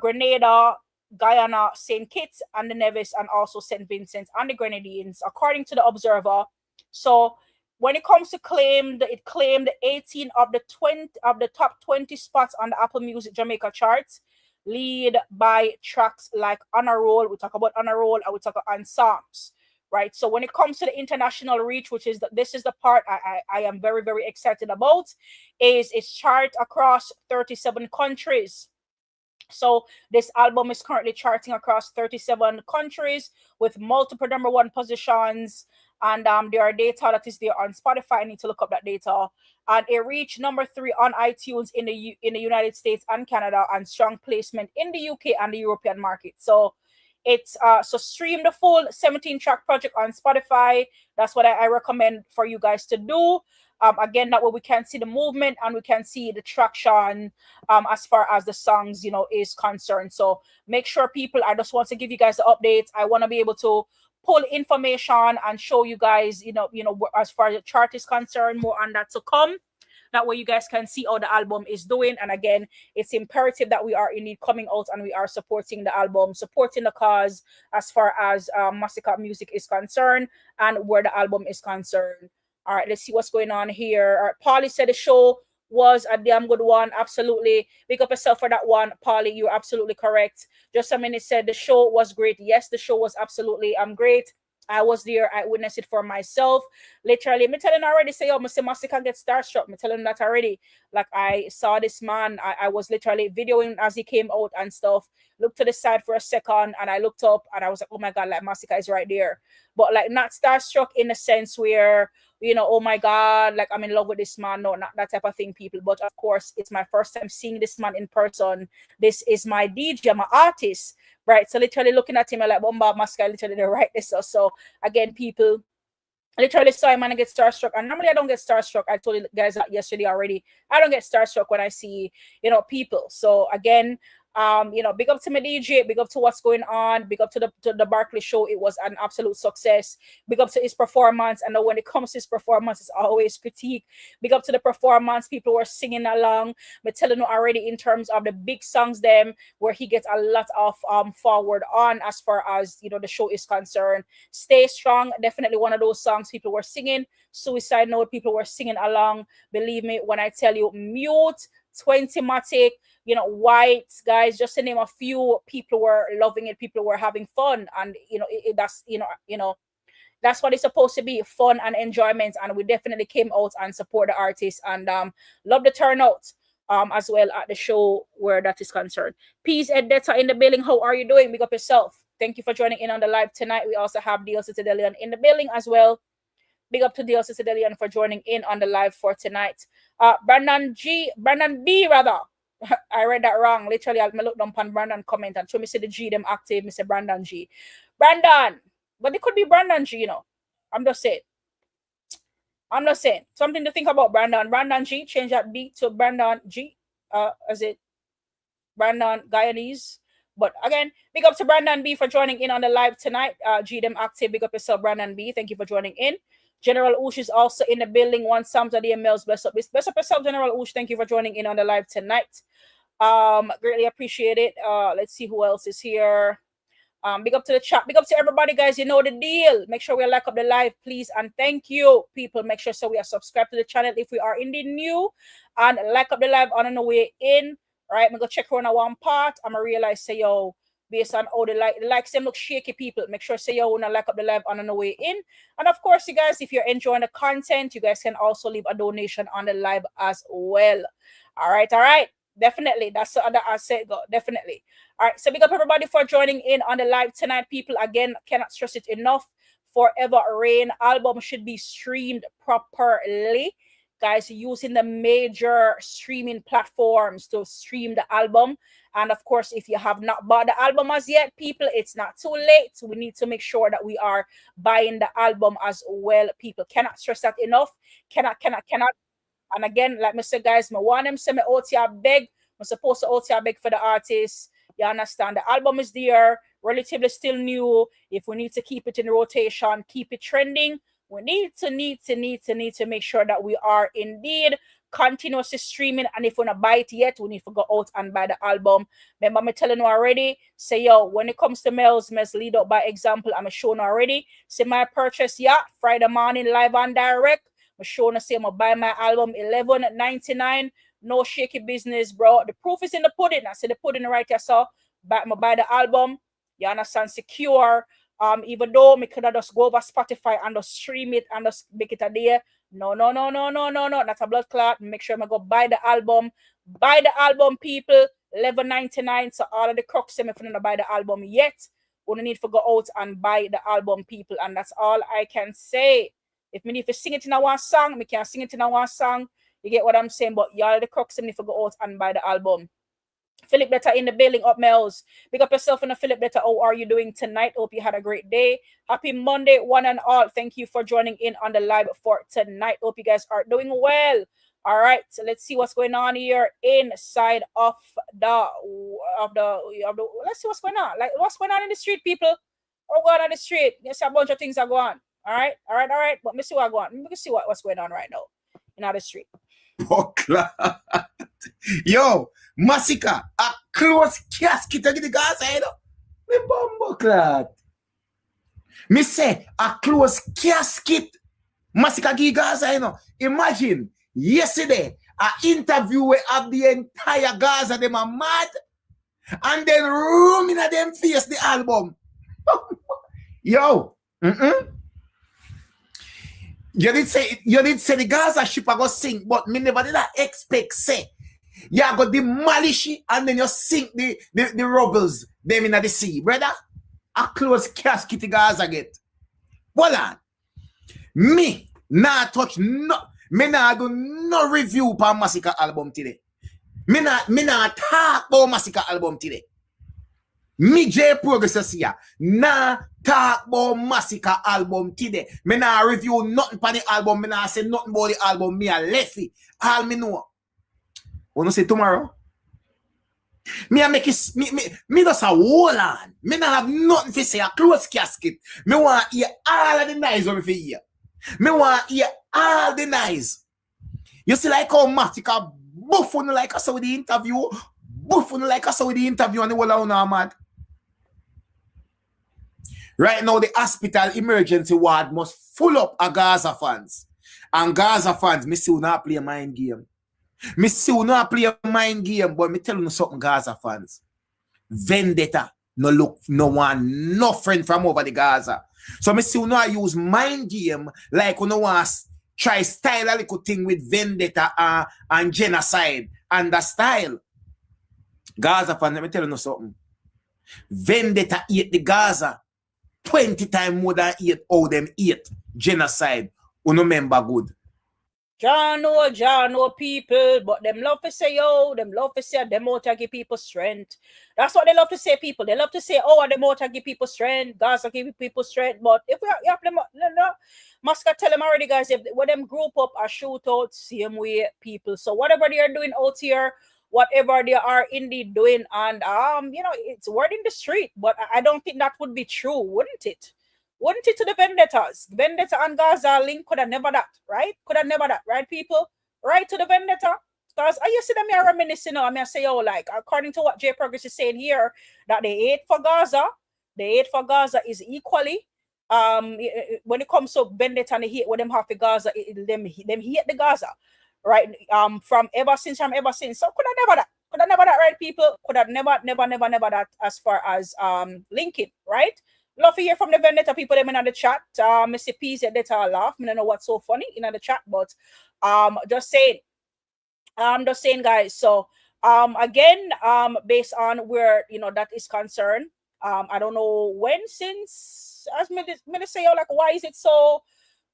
Grenada, Guyana, St. Kitts and the Nevis, and also St. Vincent and the Grenadines, according to the Observer. So when it comes to it claimed 18 of the top 20 spots on the Apple Music Jamaica charts, lead by tracks like On a Roll. We talk about On a Roll, and we talk about Psalms. Right, so when it comes to the international reach, which is this is the part I am very, very excited about, is it's chart across 37 countries. So this album is currently charting across 37 countries with multiple number 1 positions, and there are data that is there on Spotify. I need to look up that data, and it reached number 3 on iTunes in the United States and Canada, and strong placement in the UK and the European market. So it's so stream the full 17-track project on Spotify. That's what I recommend for you guys to do. Again, that way we can see the movement and we can see the traction as far as the songs, is concerned. So make sure, people, I just want to give you guys the updates. I want to be able to pull information and show you guys, as far as the chart is concerned, more on that to come. That way you guys can see how the album is doing. And again, it's imperative that we are indeed coming out and we are supporting the album, supporting the cause as far as Masicka music is concerned and where the album is concerned. All right, let's see what's going on here. All right, Polly said the show was a damn good one. Absolutely. Pick up yourself for that one, Polly. You're absolutely correct. Just a minute said the show was great. Yes, the show was absolutely great. I was there. I witnessed it for myself. Literally, me telling already, say, oh, Mr. Masicka get starstruck. Me telling that already. Like, I saw this man. I was literally videoing as he came out and stuff. looked to the side for a second, and I looked up, and I was like, oh my God, like Masicka is right there. But like not starstruck in a sense where, you know, oh my God, like I'm in love with this man. No, not that type of thing, people. But of course, it's my first time seeing this man in person. This is my DJ, my artist, right? So literally looking at him, I'm like, Bomba Masicka, literally the right this. So again, people, I literally saw him and I get starstruck. And normally I don't get starstruck. I told you guys that yesterday already. I don't get starstruck when I see, you know, people. So again, you know, big up to my DJ, big up to what's going on, big up to the Barclays show. It was an absolute success. Big up to his performance. I know when it comes to his performance, it's always critique. Big up to the performance. People were singing along. I'm telling you already in terms of the big songs, them where he gets a lot of forward on as far as, you know, the show is concerned. Stay Strong, definitely one of those songs people were singing. Suicide Note, people were singing along. Believe me when I tell you, Mute, 20matic, you know, White, guys, just to name a few, people were loving it, people were having fun, and you know, that's, you know, that's what it's supposed to be, fun and enjoyment. And we definitely came out and support the artists, and love the turnout as well at the show where that is concerned. Peace Edetta in the building, how are you doing? Big up yourself. Thank you for joining in on the live tonight. We also have DL Citadelian in the building as well. Big up to DL Citadelian for joining in on the live for tonight. Brandon B rather. I read that wrong. Literally, I looked down on Brandon comment and show me see the G them active. Me say Brandon G. Brandon. But it could be Brandon G, you know. I'm just saying. Something to think about, Brandon. Brandon G. Change that B to Brandon G. Is it Brandon Guyanese? But again, big up to Brandon B for joining in on the live tonight. G them active. Big up yourself, Brandon B. Thank you for joining in. General Oosh is also in the building. One Psalms of the Mellz. Bless up yourself, General Oosh. Thank you for joining in on the live tonight. Greatly appreciate it. Let's see who else is here. Big up to the chat. Big up to everybody, guys. You know the deal. Make sure we like up the live, please, and thank you, people. Make sure so we are subscribed to the channel if we are indeed new, and like up the live on the way in. All right, I'm gonna check around one part. I'm gonna realize, say yo, based on all the likes them look shaky, people. Make sure say yo wanna like up the live on the way in. And of course, you guys, if you're enjoying the content, you guys can also leave a donation on the live as well. All right. Definitely. That's the other I said, go. Definitely. All right. So big up everybody for joining in on the live tonight, people. Again, cannot stress it enough. Forever Rain album should be streamed properly. Guys, using the major streaming platforms to stream the album. And of course, if you have not bought the album as yet, people, it's not too late. We need to make sure that we are buying the album as well, people. Cannot stress that enough. Cannot. And again, like I said, guys, I want them to say me OTR beg. I'm supposed to OTR beg for the artists. You understand? The album is there, relatively still new. If we need to keep it in rotation, keep it trending, we need to make sure that we are indeed continuously streaming. And if we're not buy it yet, we need to go out and buy the album. Remember me telling you already, say yo, when it comes to Mellz lead up by example. I'm showing already. Say my purchase, yeah, Friday morning live and direct. I'm showing say I'm gonna buy my album $11.99. No shaky business, bro. The proof is in the pudding. I said the pudding right here, so I'm gonna buy the album. You understand? Secure. Even though me could have just go over Spotify and just stream it and just make it a day. No. That's a blood clot. Make sure I go buy the album. Buy the album, people. $11.99. So all of the crooks say if you don't buy the album yet, we need to go out and buy the album, people. And that's all I can say. If me need to sing it in a one song, me can sing it in a one song. You get what I'm saying? But y'all the crooks need to go out and buy the album. Philip Letter in the building, up Mellz. Big up yourself in the Philip Letter. How are you doing tonight? Hope you had a great day. Happy Monday, one and all. Thank you for joining in on the live for tonight. Hope you guys are doing well. All right, so let's see what's going on here inside of the let's see what's going on. Like what's going on in the street, people? What's going on in the street? Yes, a bunch of things are going on. All right. But let me see what's going on. Let me see what's going on right now in the street. Yo, Masicka, a close casket to the Gaza, you know? Me bumbo clot. Me say, a close casket. Masicka give Gaza, you know? Imagine, yesterday, an interview where have the entire Gaza, them are mad, and then rooming at them face the album. Yo, You did say the Gaza ship I go sing, but me never did expect say You go demolish it and then you sink the rubbles them in the sea, brother. A close casket to Gaza get. Hold on. Me nah touch no. Me nah do no review for Masicka album today. Me nah talk about Masicka album today. Me J Progress here. Nah talk about Masicka album today. Me nah review nothing for the album. Me nah say nothing about the album. Me a left it. All me know. Wanna say tomorrow? Me a make it. Me just a hold on. Me nah have nothing to say. A close casket. Me want hear all of the nice what me fi hear. Me want hear all the nice. You see like how Masicka buffon like us with the interview. Buffon like us with the interview and the whole of mad. Right now, the hospital emergency ward must full up of Gaza fans. And Gaza fans, me still not play a mind game. Me still not play a mind game, but me tell you something, Gaza fans. Vendetta, no look, no one, no friend from over the Gaza. So me still not use mind game like you know want try style a little thing with vendetta and genocide and the style. Gaza fans, let me tell you something. Vendetta eat the Gaza 20 times more than eat all them eat genocide. You remember good. John know people, but them love to say, yo, them love to say them out to give people strength. That's what they love to say, people. They love to say, oh, them out to give people strength. Gaza give people strength. But if we have them, Masicka tell them already, guys, if when them group up or shoot out, same way, people. So whatever they are doing out here, whatever they are indeed doing, and it's word in the street, but I don't think that would be true, wouldn't it? Wouldn't it to the vendettas? Vendetta and Gaza link could have never that, right? Could have never that, right, people? Right to the vendetta? Because I used to them reminiscing, I mean, I say, oh, like, according to what J Progress is saying here, that the hate for Gaza is equally, when it comes to vendetta and the hate what them have for Gaza, them hate the Gaza, right? From ever since. So could have never that, right, people? Could have never that as far as linking, right? Love to hear from the vendetta people them in the chat. Mr. P said that I laugh. I don't know what's so funny in the chat, but just saying, guys. So again, based on where that is concerned, I don't know when since as me say, like, why is it so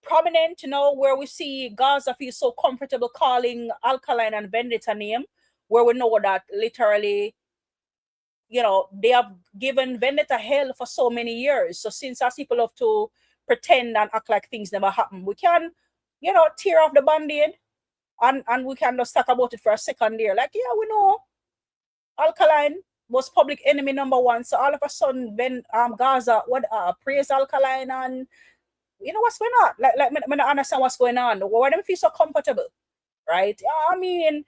prominent? Where we see Gaza feel so comfortable calling Alkaline and Vendetta name, where we know that literally. They have given Vendetta hell for so many years. So since us people love to pretend and act like things never happen, we can, tear off the band-aid and we can just talk about it for a second there. Like, yeah, we know Alkaline was public enemy number one. So all of a sudden, Gaza praise Alkaline and what's going on? Like I don't understand what's going on. Why them feel so comfortable, right? I mean,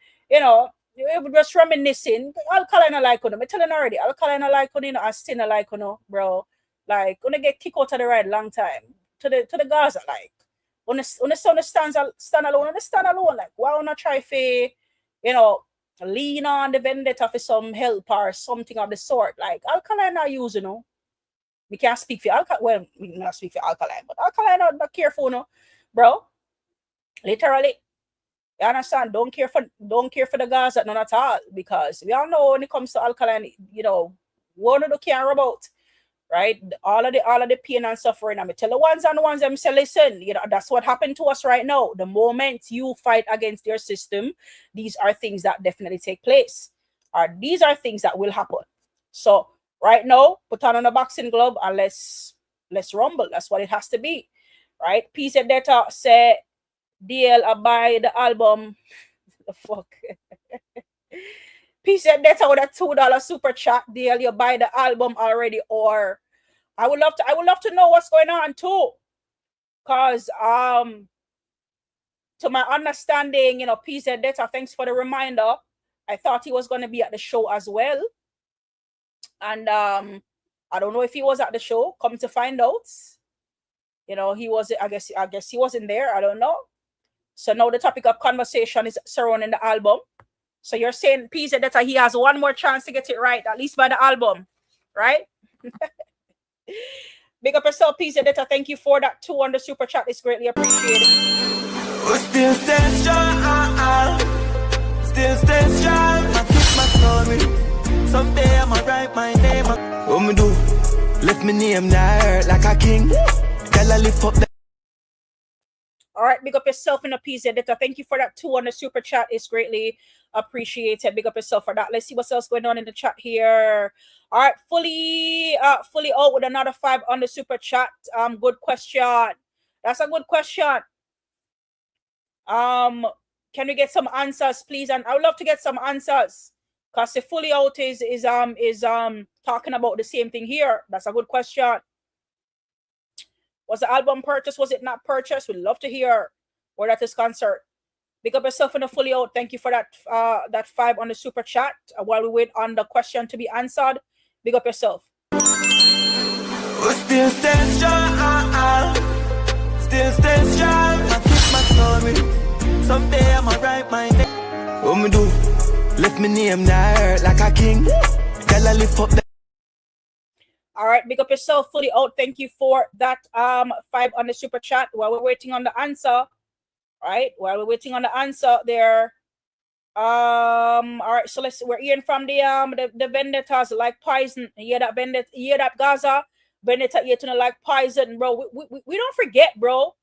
we're just reminiscing. Alkaline like I'm telling already. Alkaline like and Stin like bro. Like gonna get kicked out of the ride long time. To the Gaza, like on the stand alone. Like why not try for lean on the vendetta for some help or something of the sort. Like Alkaline are use, we can't speak for Alkaline. Well, we not speak for Alkaline, but Alkaline not careful, bro. Literally. You understand? Don't care for the Gaza none at all, because we all know when it comes to Alkaline, one of the care about, right? All of the pain and suffering. I tell the ones them say, listen, that's what happened to us right now. The moment you fight against your system, these are things that definitely take place. Or these are things that will happen. So right now, put on a boxing glove and let's rumble. That's what it has to be. Right? Peace and data say DL buy the album. The fuck. Peace and data with a $2 super chat. DL, you buy the album already, or I would love to know what's going on too. Cause to my understanding, Peace and data, thanks for the reminder. I thought he was gonna be at the show as well. And I don't know if he was at the show. Come to find out. He was, I guess he wasn't there. I don't know. So now the topic of conversation is surrounding the album. So you're saying, Peace, that he has one more chance to get it right, at least by the album, right? Big up yourself, Peace, that thank you for that 200 super chat. It's greatly appreciated. Still stay strong. Still stay strong. left me name now hurt like a king. Girl, I lift up the. All right, big up yourself in a piece editor. Thank you for that 2 on the super chat. It's greatly appreciated. Big up yourself for that. Let's see what else going on in the chat here. All right, fully out with another 5 on the super chat. Good question. That's a good question. Can we get some answers, please? And I would love to get some answers. Because the fully out is talking about the same thing here. That's a good question. Was the album purchased? Was it not purchased? We'd love to hear where that is concerned. Big up yourself in the fully out. Thank you for that that 5 on the super chat. While we wait on the question to be answered, big up yourself. Still stay strong. Still stay strong. I keep my story. Someday I'ma write my name. What me do? Left me name now hurt like a king. Girl, I lift up the. All right, big up yourself, fully out. Thank you for that 5 on the super chat. While we're waiting on the answer, right? While we're waiting on the answer there. All right, so we're hearing from the vendettas like poison. Yeah, that vendetta, yeah, that Gaza vendetta, yeah, to like poison, bro. We don't forget, bro.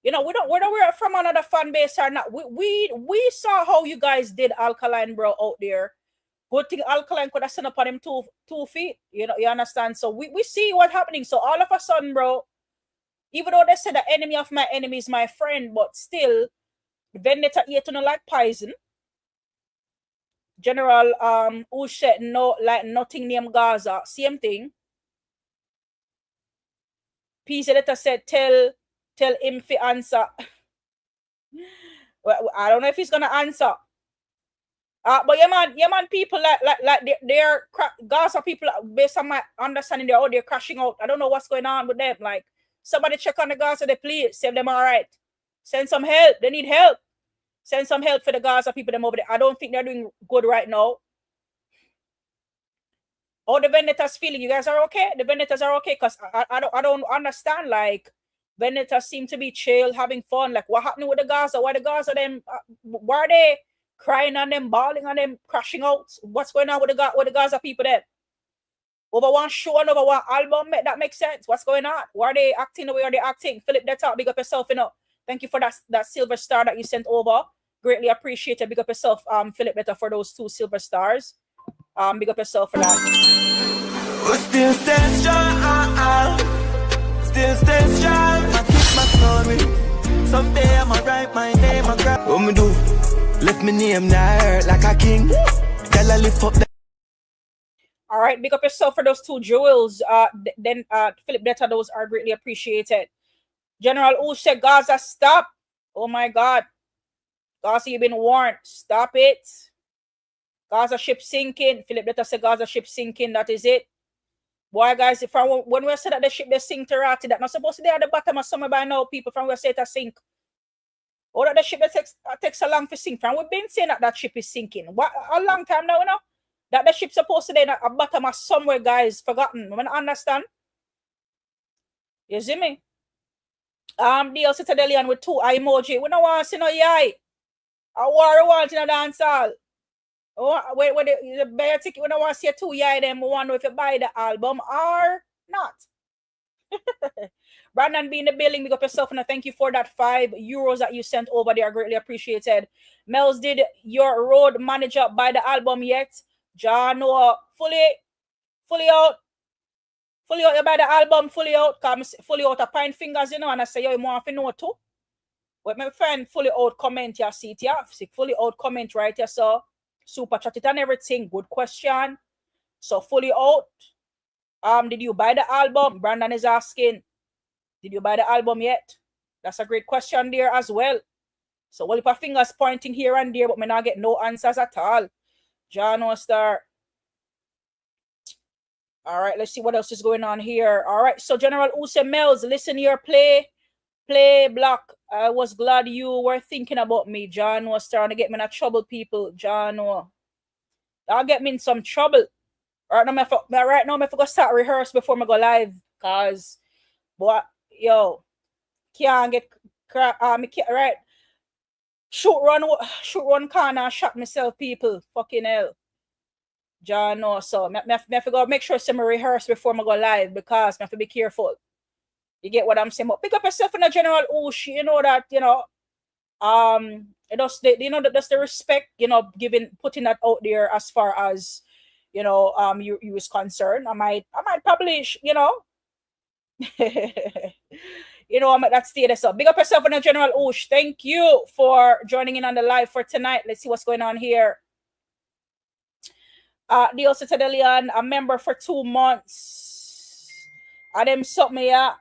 You know, we're from another fan base or not. We saw how you guys did Alkaline, bro, out there. Good thing Alkaline could have sent up on him 2 feet. You know, you understand? So we see what's happening. So all of a sudden, bro, even though they said the enemy of my enemy is my friend, but still, vendetta yet to like poison. General who said no, like nothing named Gaza. Same thing. Peace letter said tell him to answer. Well, I don't know if he's gonna answer. But yeah, man, people like they're Gaza people, based on my understanding, they're out there crashing out. I don't know what's going on with them. Like, somebody check on the Gaza, they please, save them all right. Send some help. They need help. Send some help for the Gaza people them over there. I don't think they're doing good right now. Oh, the vendettas feeling. You guys are okay? The vendettas are okay? Because I don't understand. Like, vendettas seem to be chill, having fun. Like, what happened with the Gaza? Why the Gaza them? Why are they crying on them, bawling on them, crashing out? What's going on with the Gaza people then? Over one show and over one album, that makes sense. What's going on? Why are they acting the way are they acting? Philip, that's out. Big up yourself, you know. Thank you for that silver star that you sent over. Greatly appreciated. Big up yourself, Philip, better for those 2 silver stars. Big up yourself for that. Still stay strong. Still stay strong. I keep my story. Someday I'ma write my name. What me do? Left me name now hurt like a king. Girl, I lift up the. All right, big up yourself for those 2 jewels. Then Philip Detta, those are greatly appreciated. General who said Gaza, stop. Oh my God. Gaza, you've been warned. Stop it. Gaza ship sinking. Philip Detta said Gaza ship sinking. That is it. Boy, guys, from when we said that the ship they sink to Rati, that not supposed to be at the bottom of somewhere by now, people from where say it sink. Or that the ship that takes a long to sink. From we've been saying that ship is sinking. What a long time now, you know? That the ship's supposed to be at the bottom of somewhere, guys. Forgotten. I understand. You see me? DL Citadelian with 2 eye emoji. We don't want to see no eye. A war want in a dance hall. Oh, wait, the buy a ticket, we don't want to see a 2 eye them. We want to know if you buy the album or not. Brandon be in the building, big up yourself, and I thank you for that €5 that you sent over. They are greatly appreciated. Mellz, did your road manager buy the album yet? John, no, fully out. Fully out, you buy the album fully out. Come fully out a pine fingers, you know, and I say, yo, you want to know too. But my friend fully out comment, you see it, yeah. Fully out comment right here, so super chat it and everything. Good question. So fully out. Did you buy the album? Brandon is asking. Did you buy the album yet? That's a great question there as well. So what if our fingers pointing here and there, but may not get no answers at all. John Oster. All right, let's see what else is going on here. All right, so General Use Mellz, listen your play block. I was glad you were thinking about me. John was trying to get me in trouble, people. John, that'll get me in some trouble. Right now, I forgot to start rehearse before I go live. Cause, boy, yo, can't get right. Shoot run corner, shot myself, people. Fucking hell. John, no. So me have to go make sure some rehearse before I go live because me have to be careful. You get what I'm saying? But pick up yourself in a general oosh, you know that, it does the, that's the respect, giving, putting that out there as far as, you is concerned. I might publish, I'm at that status. So big up yourself in a general oosh. Thank you for joining in on the live for tonight. Let's see what's going on here. Dio Citadelian, a member for 2 months. Them something yeah.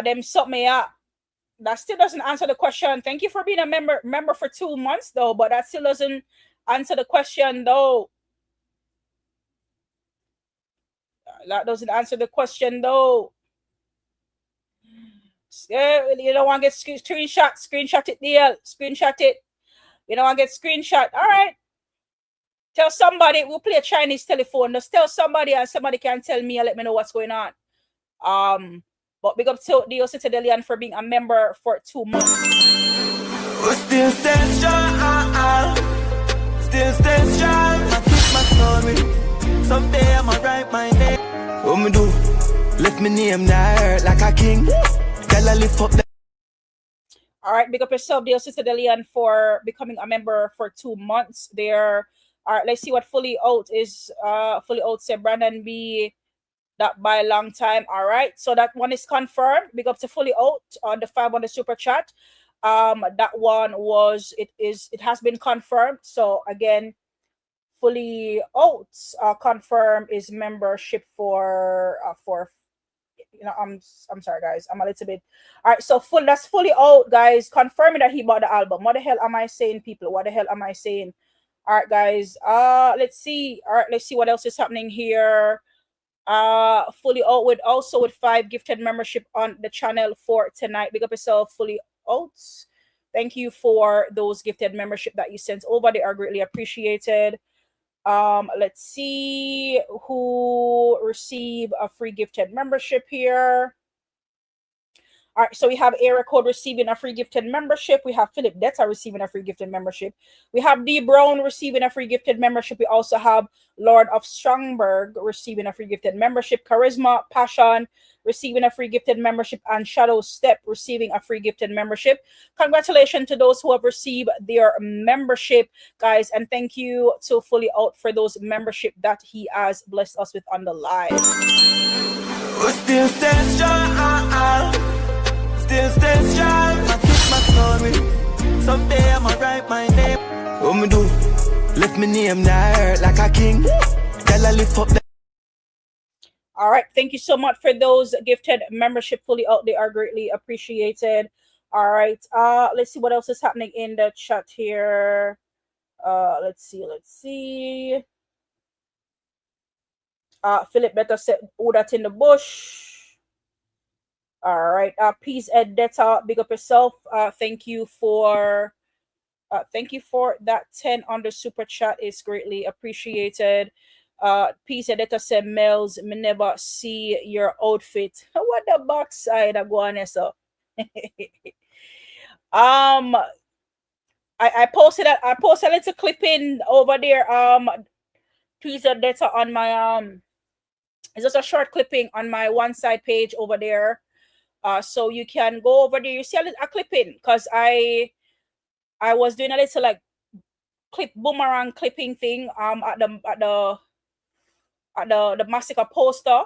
Them something yeah. That still doesn't answer the question. Thank you for being a member for 2 months though, but that still doesn't answer the question though. That doesn't answer the question though. Yeah, you don't want to get screenshot it, deal. Screenshot it. You don't want to get screenshot. All right. Tell somebody, we'll play a Chinese telephone. Just tell somebody and somebody can tell me and let me know what's going on. But big up to the Citadelian for being a member for 2 months. Still stay strong. Still stay strong. I keep my story. Someday I'ma write my name. What me do? Lift me name now like a king. Girl, I lift up the. All right, big up yourself, dear Citadelian, for becoming a member for 2 months there. All right, let's see what Fully Out is. Fully Out said Brandon B. That by a long time. All right, so that one is confirmed. Big up to Fully Out on the 5 on the super chat. That one it has been confirmed. So again, Fully Out confirmed is membership for I'm sorry guys, I'm a little bit. All right, so that's Fully Out, guys, confirming that he bought the album. What the hell am I saying, people? What the hell am I saying? All right, guys, let's see. All right, let's see what else is happening here. Fully Out with 5 gifted membership on the channel for tonight. Big up yourself, Fully Out. Thank you for those gifted membership that you sent over. They are greatly appreciated. Let's see who received a free gifted membership here. All right, so we have Area Code receiving a free gifted membership. We have Philip Detta receiving a free gifted membership. We have D Brown receiving a free gifted membership. We also have Lord of Strongberg receiving a free gifted membership. Charisma Passion receiving a free gifted membership, and Shadow Step receiving a free gifted membership. Congratulations to those who have received their membership, guys, and thank you to Fully Out for those membership that he has blessed us with on the live. Still stay strong. Still stay strong. I keep my story. Someday I'ma write my name. What me do? Lift me name now like a king. Girl, I lift up the. All right, thank you so much for those gifted membership. Fully Out, they are greatly appreciated. All right, let's see what else is happening in the chat here. Let's see. Philip Better said, "Oh, that's in the bush." All right, peace Ed Detta, big up yourself. Thank you for that 10 on the super chat, is greatly appreciated. Peace Ed Detta said, Mellz, me never see your outfit. What the backside I go on so. I posted a little clipping over there. Peace Ed Detta on my it's just a short clipping on my one side page over there. So you can go over there. You see a clipping because I was doing a little like boomerang clipping thing at the Masicka poster.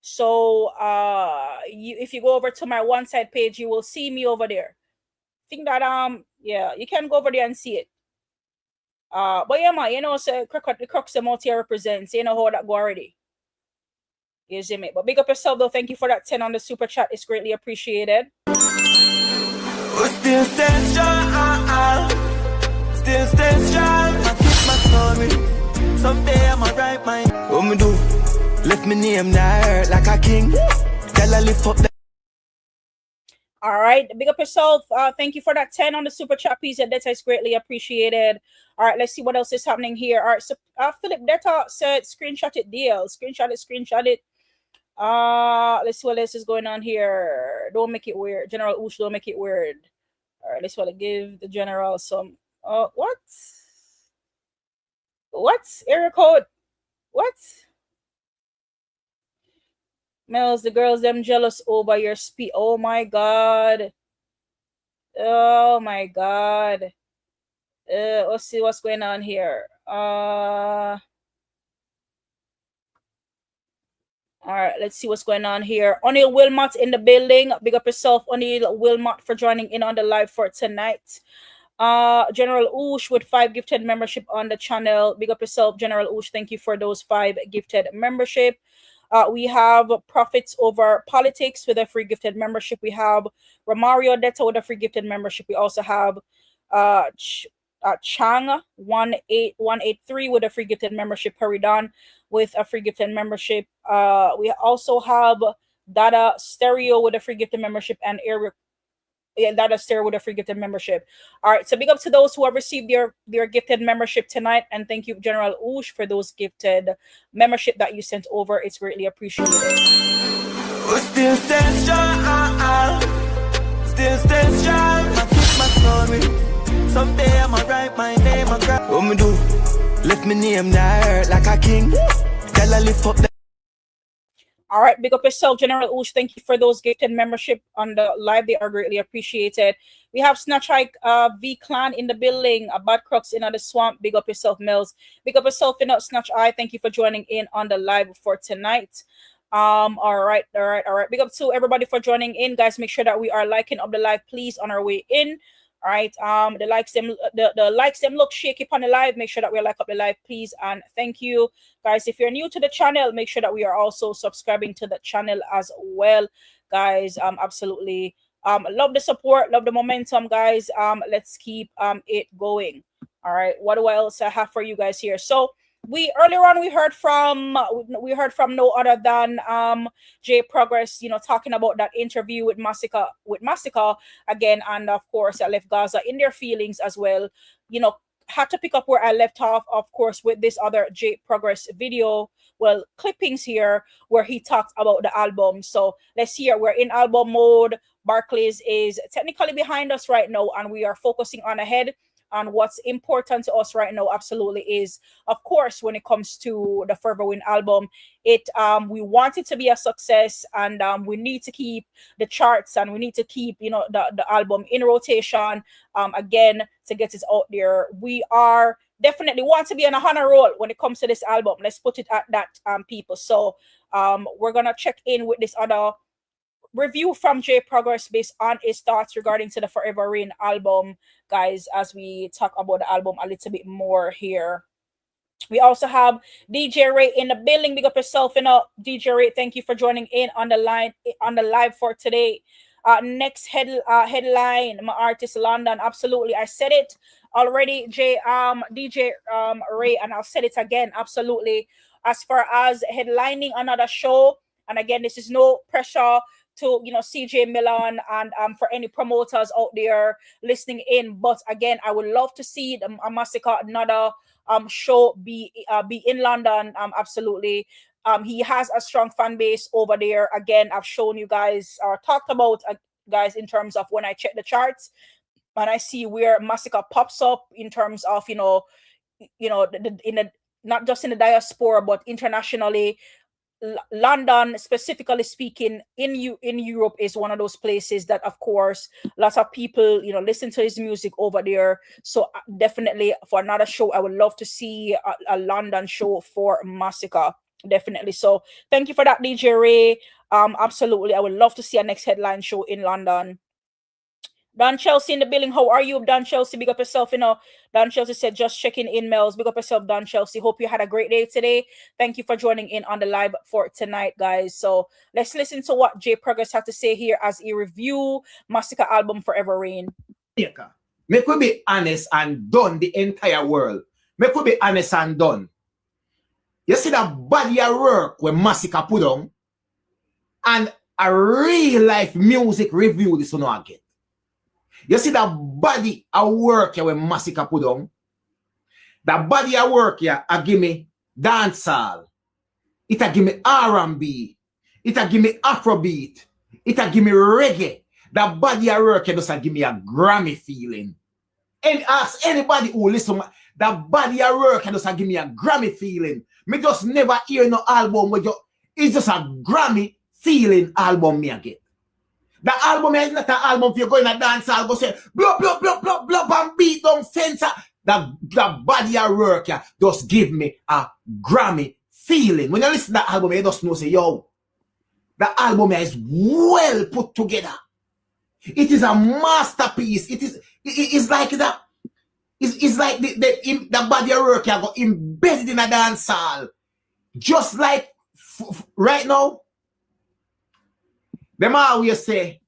So if you go over to my one side page, you will see me over there. I think that yeah, you can go over there and see it. But yeah, man, so the crux the multi represents, you know how that go already. You see me? But big up yourself though. Thank you for that 10 on the super chat. It's greatly appreciated. Still stay strong. Still stay strong. I keep my story. Someday I'ma write my. What me do? Lift me name now like a king. Girl, I lift up the. All right, big up yourself. Thank you for that 10 on the super chat piece. That is greatly appreciated. All right, let's see what else is happening here. All right, so Philip Detta said, "Screenshot it, deal. Screenshot it." Let's see what else is going on here. Don't make it weird. General Ush, don't make it weird. All right, let's want to give the general some. What? What? Area code? What? Mellz, the girls them jealous over your speed. Oh my god. Oh my god. Let's see what's going on here. All right, let's see what's going on here. O'Neill Wilmot in the building. Big up yourself, O'Neill Wilmot, for joining in on the live for tonight. General Oosh with 5 gifted membership on the channel. Big up yourself, General Oosh. Thank you for those 5 gifted membership. We have Profits Over Politics with a free gifted membership. We have Romario Detta with a free gifted membership. We also have Chang 18183 with a free gifted membership. Peridon with a free gifted membership. We also have Dada Stereo with a free gifted membership, and Eric. Yeah, Dada Stereo with a free gifted membership. All right, so big up to those who have received their gifted membership tonight, and thank you, General Oosh, for those gifted membership that you sent over. It's greatly appreciated. Still stay strong, still stay strong. I keep my story. Someday I'ma write my name. What me do? Lift me name now hurt like a king. Tell I lift up the. All right, big up yourself, General Oosh. Thank you for those gifted membership on the live. They are greatly appreciated. We have Snatch Hike V Clan in the building. A Bad Crux in the swamp. Big up yourself, Mellz. Big up yourself, Snatch Eye. Thank you for joining in on the live for tonight. All right. Big up to everybody for joining in, guys. Make sure that we are liking up the live, please, on our way in. All right. The likes them look shaky on the live. Make sure that we like up the live, please, and thank you, guys. If you're new to the channel, make sure that we are also subscribing to the channel as well, guys. Absolutely. Love the support, love the momentum, guys. Let's keep it going. All right. What do I else have for you guys here? So earlier on we heard from no other than J Progress, talking about that interview with Masicka again, and of course I left Gaza in their feelings as well. Had to pick up where I left off, of course, with this other J Progress video, clippings here where he talked about the album. So let's hear. We're in album mode. Barclays is technically behind us right now, and we are focusing on ahead. And what's important to us right now absolutely is, of course, when it comes to the Forever Win album, we want it to be a success, and we need to keep the charts, and we need to keep the album in rotation again to get it out there. We are definitely want to be on a honor roll when it comes to this album. Let's put it at that, people. So we're gonna check in with this other review from J Progress based on his thoughts regarding to the Forever Rain album, guys, as we talk about the album a little bit more here. We also have DJ Ray in the building. Big up yourself, DJ Ray. Thank you for joining in on the live for today. Next headline, my artist London. Absolutely, I said it already, DJ Ray, and I'll say it again. Absolutely, as far as headlining another show, and again, this is no pressure to CJ Milan and for any promoters out there listening in, but again, I would love to see the Masicka another show be in London. Absolutely. He has a strong fan base over there. Again, I've shown you guys or talked about guys in terms of when I check the charts and I see where Masicka pops up in terms of not just in the diaspora but internationally. London, specifically speaking, in Europe is one of those places that, of course, lots of people listen to his music over there. So definitely for another show, I would love to see a London show for Masicka. Definitely. So thank you for that, DJ Ray. Absolutely, I would love to see a next headline show in London. Don Chelsea in the building. How are you, Don Chelsea? Big up yourself. Don Chelsea said, just checking in, Mellz. Big up yourself, Don Chelsea. Hope you had a great day today. Thank you for joining in on the live for tonight, guys. So let's listen to what J Progress had to say here as he review Masicka album Forever Rain. Make we be honest and done the entire world. Make we be honest and done. You see that body of work when Masicka put on and a real life music review this one I get. You see that body of work here when Masicka put on? That body of work here, I give me dancehall. It a give me R&B. It a give me Afrobeat. It a give me reggae. That body of work just give me a Grammy feeling. And ask anybody who listen, that body of work just give me a Grammy feeling. Me just never hear no album where it's just a Grammy feeling album me I get. The album is not an album for you going to dance hall go say blah blah blah blah blah and beat down fence. The body of work just give me a Grammy feeling. When you listen to that album, you just know say yo, the album is well put together. It is a masterpiece. It's like that. It's like the body of work got embedded in a dance hall. Just like right now, them always say,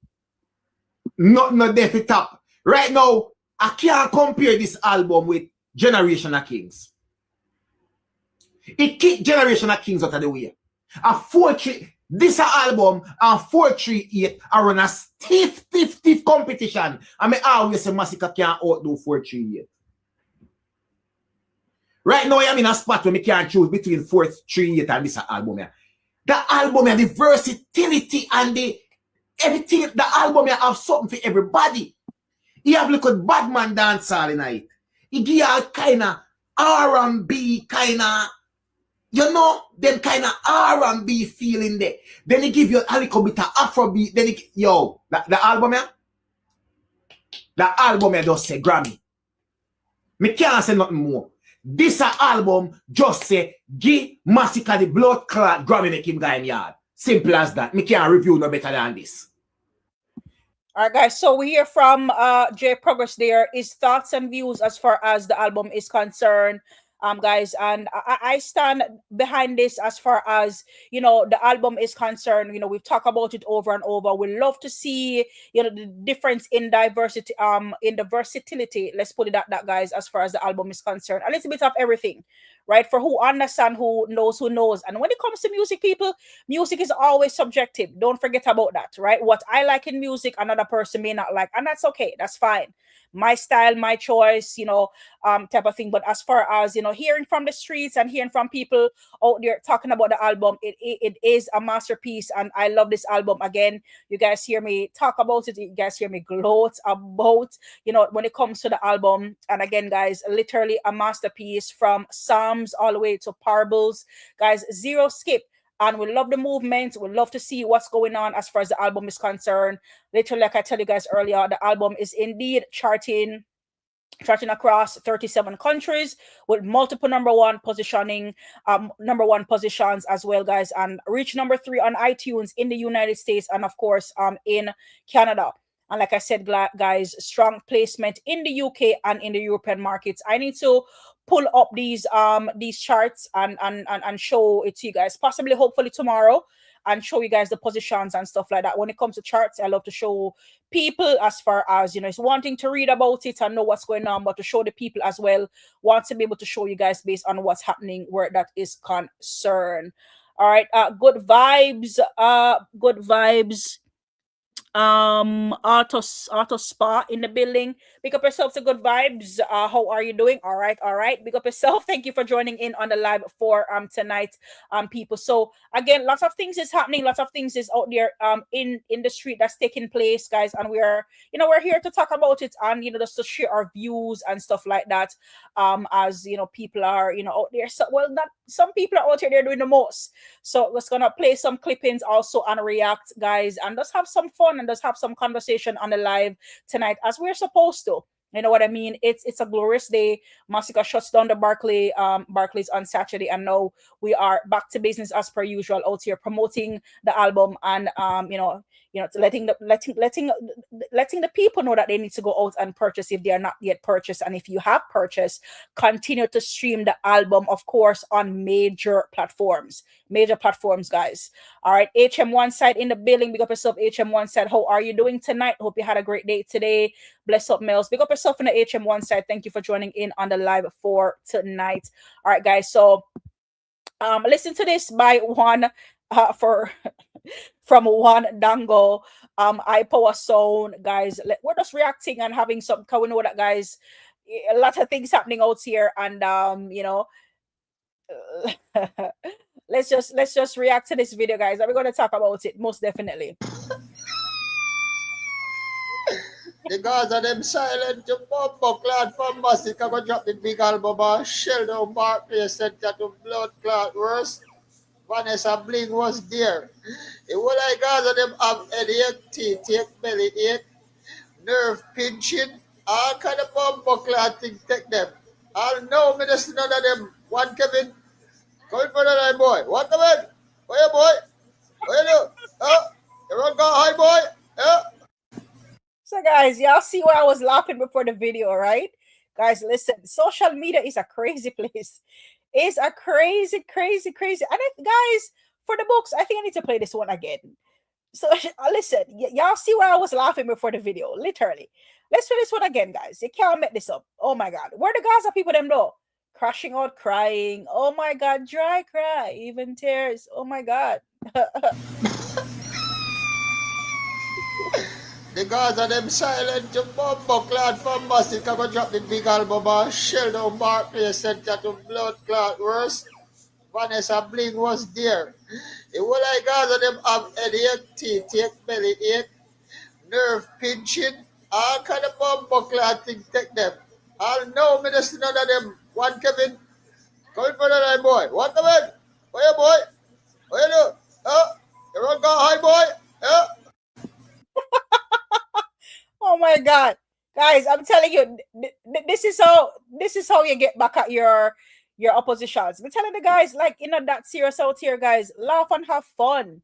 nothing no defi top. Right now, I can't compare this album with Generation of Kings. It kicked Generation of Kings out of the way. A 4-3, this album and 438 are on a stiff competition. I mean, I always say Masicka can't outdo 438. Right now, I'm in a spot where I can't choose between 438 and this album. The album, the versatility and the everything, the album have something for everybody. He have look at Badman dancehall in it. He give a kind of R&B kind of, you know, them kind of R&B feeling there. Then he give you a little bit of Afrobeat. Then he, yo, the album just say Grammy. Me can't say nothing more. This album just say give Masicka the blood clot Grammy make him guy in yard. Simple as that. Me can't review no better than this. All right, guys. So we hear from J Progress there. His thoughts and views as far as the album is concerned, guys. And I stand behind this as far as, you know, the album is concerned. You know, we've talked about it over and over. We love to see, you know, the difference in diversity, in the versatility. Let's put it at that, guys, as far as the album is concerned. A little bit of everything. Right? For who understand, who knows. And when it comes to music, people, music is always subjective. Don't forget about that, right? What I like in music, another person may not like, and that's okay. That's fine. My style, my choice, you know, type of thing. But as far as, you know, hearing from the streets and hearing from people out there talking about the album, it is a masterpiece, and I love this album. Again, you guys hear me talk about it. You guys hear me gloat about, you know, when it comes to the album. And again, guys, literally a masterpiece from Psalms all the way to Parables. Guys, zero skip. And we love the movement. We love to see what's going on as far as the album is concerned. Literally, like I tell you guys earlier, the album is indeed charting across 37 countries with multiple number one positions as well, guys, and reach number 3 on iTunes in the United States and of course in Canada. And like I said, guys, strong placement in the UK and in the European markets. I need to pull up these charts and show it to you guys, possibly hopefully tomorrow, and show you guys the positions and stuff like that. When it comes to charts, I love to show people as far as, you know, it's wanting to read about it and know what's going on, but to show the people as well, want to be able to show you guys based on what's happening where that is concerned. All right, good vibes. Auto Spa in the building. Pick up yourself to good vibes. How are you doing? All right. Pick up yourself. Thank you for joining in on the live for tonight, people. So again, lots of things is happening, lots of things is out there in the street that's taking place, guys, and we're here to talk about it and, you know, just to share our views and stuff like that, as you know, people are, you know, out there. So, well, not some people are out here, they're doing the most. So we're gonna play some clippings also and react, guys, and just have some fun and just have some conversation on the live tonight as we're supposed to. You know what I mean? It's a glorious day. Masicka shuts down the Barclays on Saturday, and now we are back to business as per usual out here promoting the album and letting the people know that they need to go out and purchase if they are not yet purchased. And if you have purchased, continue to stream the album, of course, on major platforms, guys. All right, HM1 side in the building. Big up yourself, HM1 side. How are you doing tonight? Hope you had a great day today. Bless up, Mellz. Big up yourself in the HM1 side. Thank you for joining in on the live for tonight. All right, guys. So listen to this by one from one Dango, I Power Sound, guys. We're just reacting and having some, because we know that, guys, a lot of things happening out here, and you know, let's just react to this video, guys. We're going to talk about it most definitely. The guys are them silent to bumbo clad from Masicka go drop the big album and shell down Barclays center to blood clot worse. Vanessa Bling was there. The whole of guys of them have headache, teeth ache, belly ache, nerve pinching, all kind of bumbo clad thing take them. I'll know me just none of them. One Kevin, come in front of that boy. What Kevin? Where you boy? Where you do? Oh, you run go high boy? Yeah. So guys, y'all see why I was laughing before the video, right? Guys, listen, social media is a crazy place. It's a crazy. And guys, for the books, I think I need to play this one again. So listen, y'all see why I was laughing before the video, literally. Let's play this one again, guys. You can't make this up. Oh my God. Where the Gaza people them though? Crashing out, crying. Oh my God, dry cry, even tears. Oh my God. The guys are them silent to bumbo clad from Masicka go drop the big album and shell down Barclays center to blood clot worse. Vanessa Bling was there. The whole of guys of them have headache, teeth ache, belly ache, nerve pinching, all kind of bumbo clad thing take them. I'll know me just none of them. One Kevin, come in front of that boy. What Kevin? Where you boy? Where you do? Oh, you run go high boy? Yeah. Oh my God, guys! I'm telling you, this is how you get back at your oppositions. I'm telling the guys, like, that serious out here, guys. Laugh and have fun.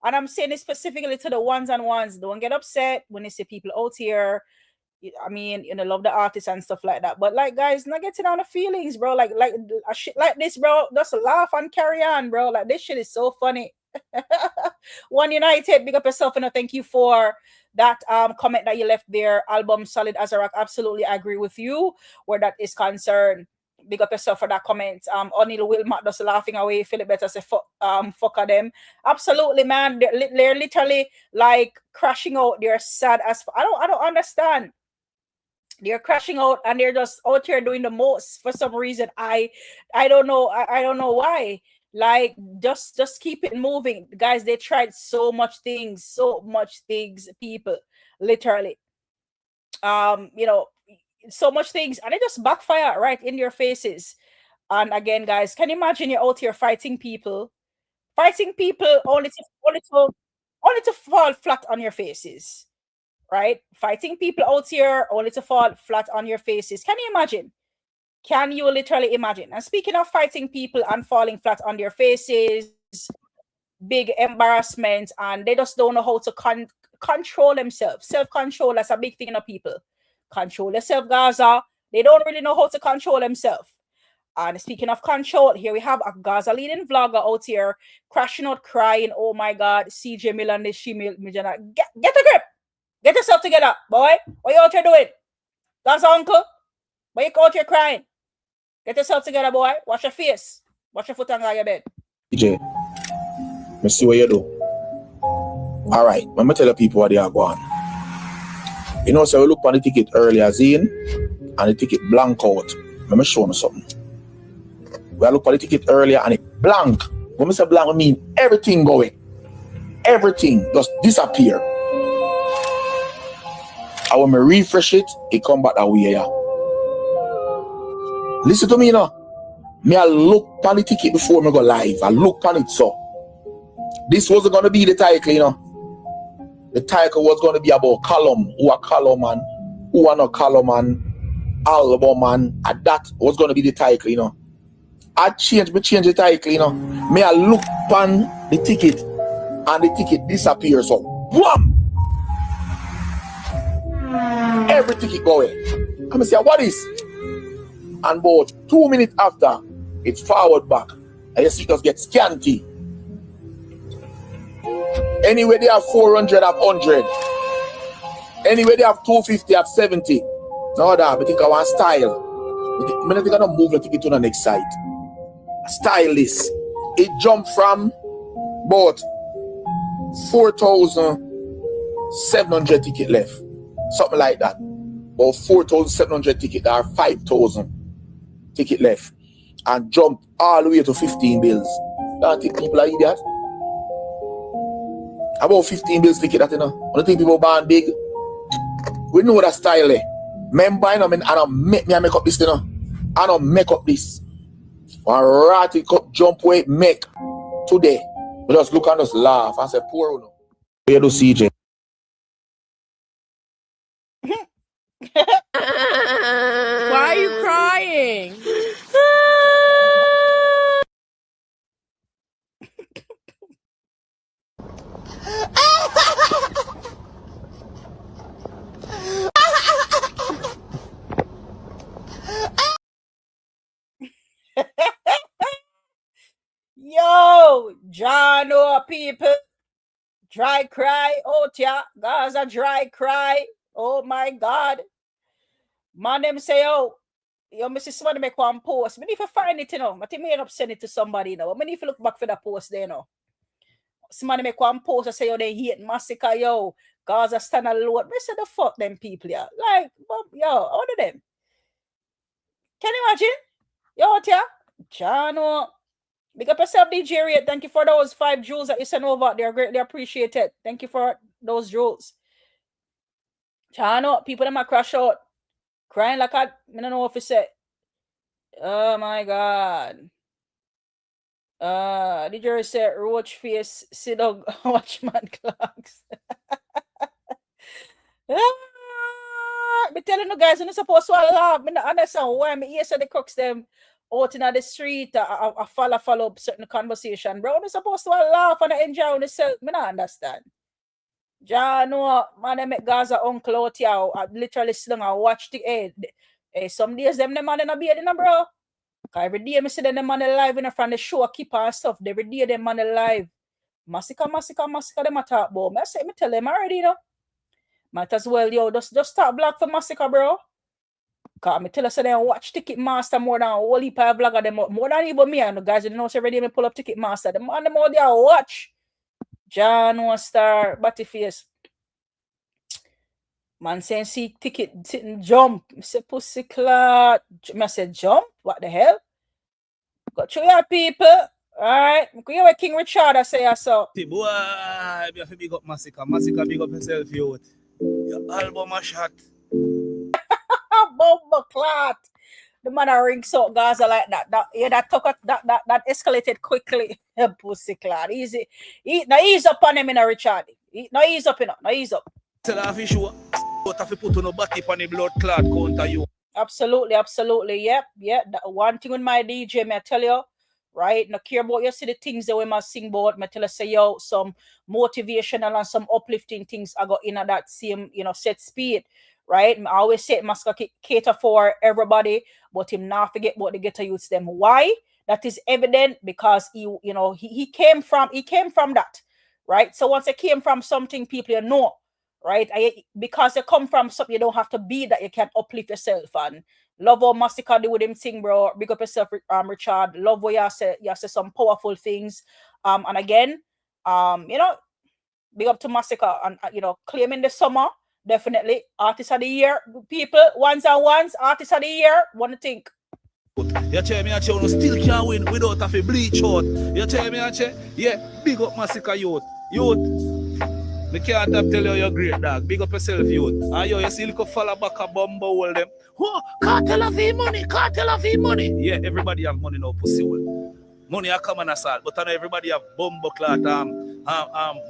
And I'm saying it specifically to the ones and ones. Don't get upset when you see people out here. I mean, love the artists and stuff like that. But like, guys, not getting on the feelings, bro. Like a shit like this, bro. Just laugh and carry on, bro. Like, this shit is so funny. One United, big up yourself, and thank you for that comment that you left there. Album solid as a rock. Absolutely agree with you where that is concerned. Big up yourself for that comment. O'Neil Wilmot just laughing away. Philip better say fuck at them. Absolutely, man. They're literally like crashing out. They're sad as I don't understand. They're crashing out and they're just out here doing the most for some reason. I don't know. I don't know why. Like, just keep it moving, guys. They tried so much things, people, literally. So much things, and they just backfire right in your faces. And again, guys, can you imagine you're out here fighting people only to fall flat on your faces, right? Fighting people out here only to fall flat on your faces. Can you imagine? Can you literally imagine? And speaking of fighting people and falling flat on their faces, big embarrassment, and they just don't know how to control themselves. Self-control, that's a big thing in people. Control yourself, Gaza. They don't really know how to control themselves. And speaking of control, here we have a Gaza leading vlogger out here crashing out, crying. Oh my God, CJ Milan, this she get a grip. Get yourself together, boy. What you out here doing? Gaza uncle? Why you out here crying? Get yourself together, boy. Wash your face. Wash your foot and go your bed. DJ, me see what you do. All right, let me tell the people what they are going. So we look on the ticket earlier, Zine, and the ticket blank out. Let me show you something. We look on the ticket earlier and it blank. When we say blank, I mean everything going. Everything just disappear. And when we refresh it, it come back that way here. Listen to me now. Me, I look on the ticket before me go live. I look on it, so. This wasn't going to be the title, The title was going to be about column, who are column man, who are not column man, album man, and that was going to be the title, I change the title, Me, I look on the ticket, and the ticket disappears, so wham! Every ticket going. I'm going to say, what is? And about 2 minutes after, it's forward back. And you see it just get scanty. Anyway, they have 400 of 100. Anyway, they have 250 of 70. No, that, I think I want style. I think I'm going to move the ticket to the next site. Style this. It jumped from about 4,700 ticket left. Something like that. About 4,700 ticket. There are 5,000 ticket left. And jump all the way to 15 bills. Don't think people are idiots. About 15 bills ticket that, I don't think people buy big. We know that style. Remember, I don't make up this, you know. I don't make up this. One ratty cup jump way make today. We just look and just laugh and say, poor you know. Where do CJ? Why are you crying? Yo, Jano people, dry cry. Oh, tia, Gaza dry cry. Oh my God. Man, them say, yo, Mrs. Somebody make one post. Me need to find it, you know. I think me end up sending it to somebody, you know. Me need to look back for that post there, you know. Somebody make one post and say, yo, they hate Masicka, yo. Gaza stand alone. Me say, the fuck them people, yeah. Like, yo, all of them. Can you imagine? Yo, tia, Jano. Big up yourself, DJ Rate. Thank you for those 5 jewels that you sent over. They're greatly appreciated. Thank you for those jewels. Chano, people that might crash out. Crying like I don't know if it's it. Oh my God. DJ said roach face, sit down, watchman clocks. Me telling you guys, I'm not supposed to laugh. I don't understand why me hear the crooks them out in the street. I follow up certain conversation, bro. I'm supposed to laugh and enjoy myself. I don't understand. John, no, man, I make Gaza uncle out here. I literally sit down and watch the some days them man in a bed, bro. Every day I see them man alive in from the show keeper and stuff. Every day them man alive. Masicka, them talk about. Me tell them already, you know. Might as well, yo, just start vlog for Masicka, bro. Cause me tell us they watch Ticketmaster more than all heap of vlogger them more than even me and the guys you know so every day me pull up Ticketmaster. The man them all there watch. John one star, Battyface. Man saying see ticket sitting jump. I say pussy clot. I said jump? What the hell? Got through your people. Alright. I hear what King Richard I say I saw. Boy, you have to big up Masicka. Masicka big up yourself, youth. Your album a shot. Bomba clot. The man rings out Gaza like that. That escalated quickly. Pussy clot. Easy. Now ease up on him in a Richard. Now ease up, Now ease up. Tell her if you have to put on a body on the blood clot counter you. Absolutely. Yep. That one thing with my DJ, may I tell you, right? No care about you see the things that we must sing about. Me tell you say yo, some motivational and some uplifting things I got in at that same, set speed. Right? I always say it must cater for everybody, but him not forget about the ghetto youths them. Why? That is evident because he came from that, right? So once it came from something, people know, right? Because they come from something, you don't have to be that. You can uplift yourself and love what Masicka do with him thing, bro. Big up yourself, Richard. Love what you say some powerful things. And again, big up to Masicka and claiming the summer. Definitely. Artist of the year. People, ones, artist of the year. Want to think. You tell me, you still can't win without a bleach out. You tell me, yeah, big up Masicka youth. Me can't tell you you're great, dog. Big up yourself, youth. And you still can follow back a bumble all them. Oh, cartel of money. Yeah, everybody have money now, pussy hole. Money are common assault, but I know everybody have bumble clot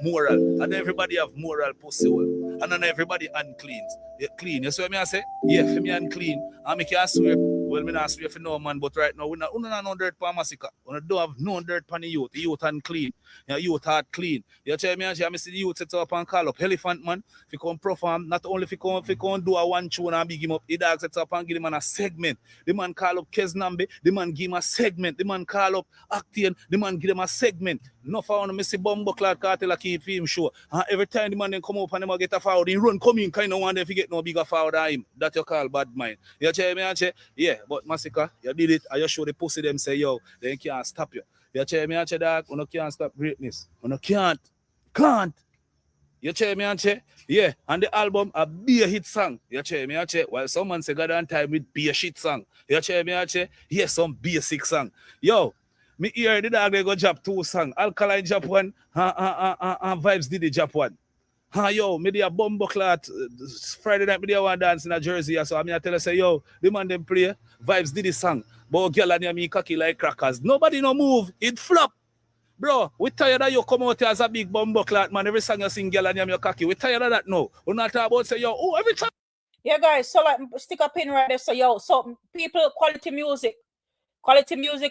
moral. And everybody have moral pussy hole. And then everybody unclean. Clean. You see what I say? Yeah, for me unclean. And I can't swear. Well, I not swear for no man, but right now, we don't have no dirt for Masicka. We don't have no dirt for the youth. The youth unclean. The youth heart clean. You tell me, I see the youth set up and call up Elephant Man. If you come perform, not only if you come do a one tune and big him up, the dog set up and give him a segment. The man call up Keznambe, the man give him a segment. The man call up Actian, the man give him a segment. No for one, I see Bumbo Cloud Cartel keep him show. And every time the man then come up and them get a foul, he run come in, kind of want them to get no bigger foul than him. That you call bad mind. You tell me, yeah, but Masicka, you did it, and you show the pussy them say, yo, they can't stop you. You tell me, dog, you can't stop greatness. You can't. You tell me, yeah, and the album a be a hit song. You tell me, while someone say God on time with be a shit song. You tell me, yeah, some basic song. Yo, me hear the dog they go drop 2 songs. Alkaline drop 1, Vibes did the drop 1. Yo, me a bumbo clat Friday night, me there one dance in a Jersey, so I mean I tell her say, yo, the man them play, Vibes did the song, but girl and me cocky like crackers. Nobody no move, it flop. Bro, we tired of you come out here as a big bumbo clat, man. Every song you sing, girl and you cocky. We tired of that now. We're not talking about say, yo, oh, every time. Yeah, guys, so like stick a pin right there. So yo, so people, quality music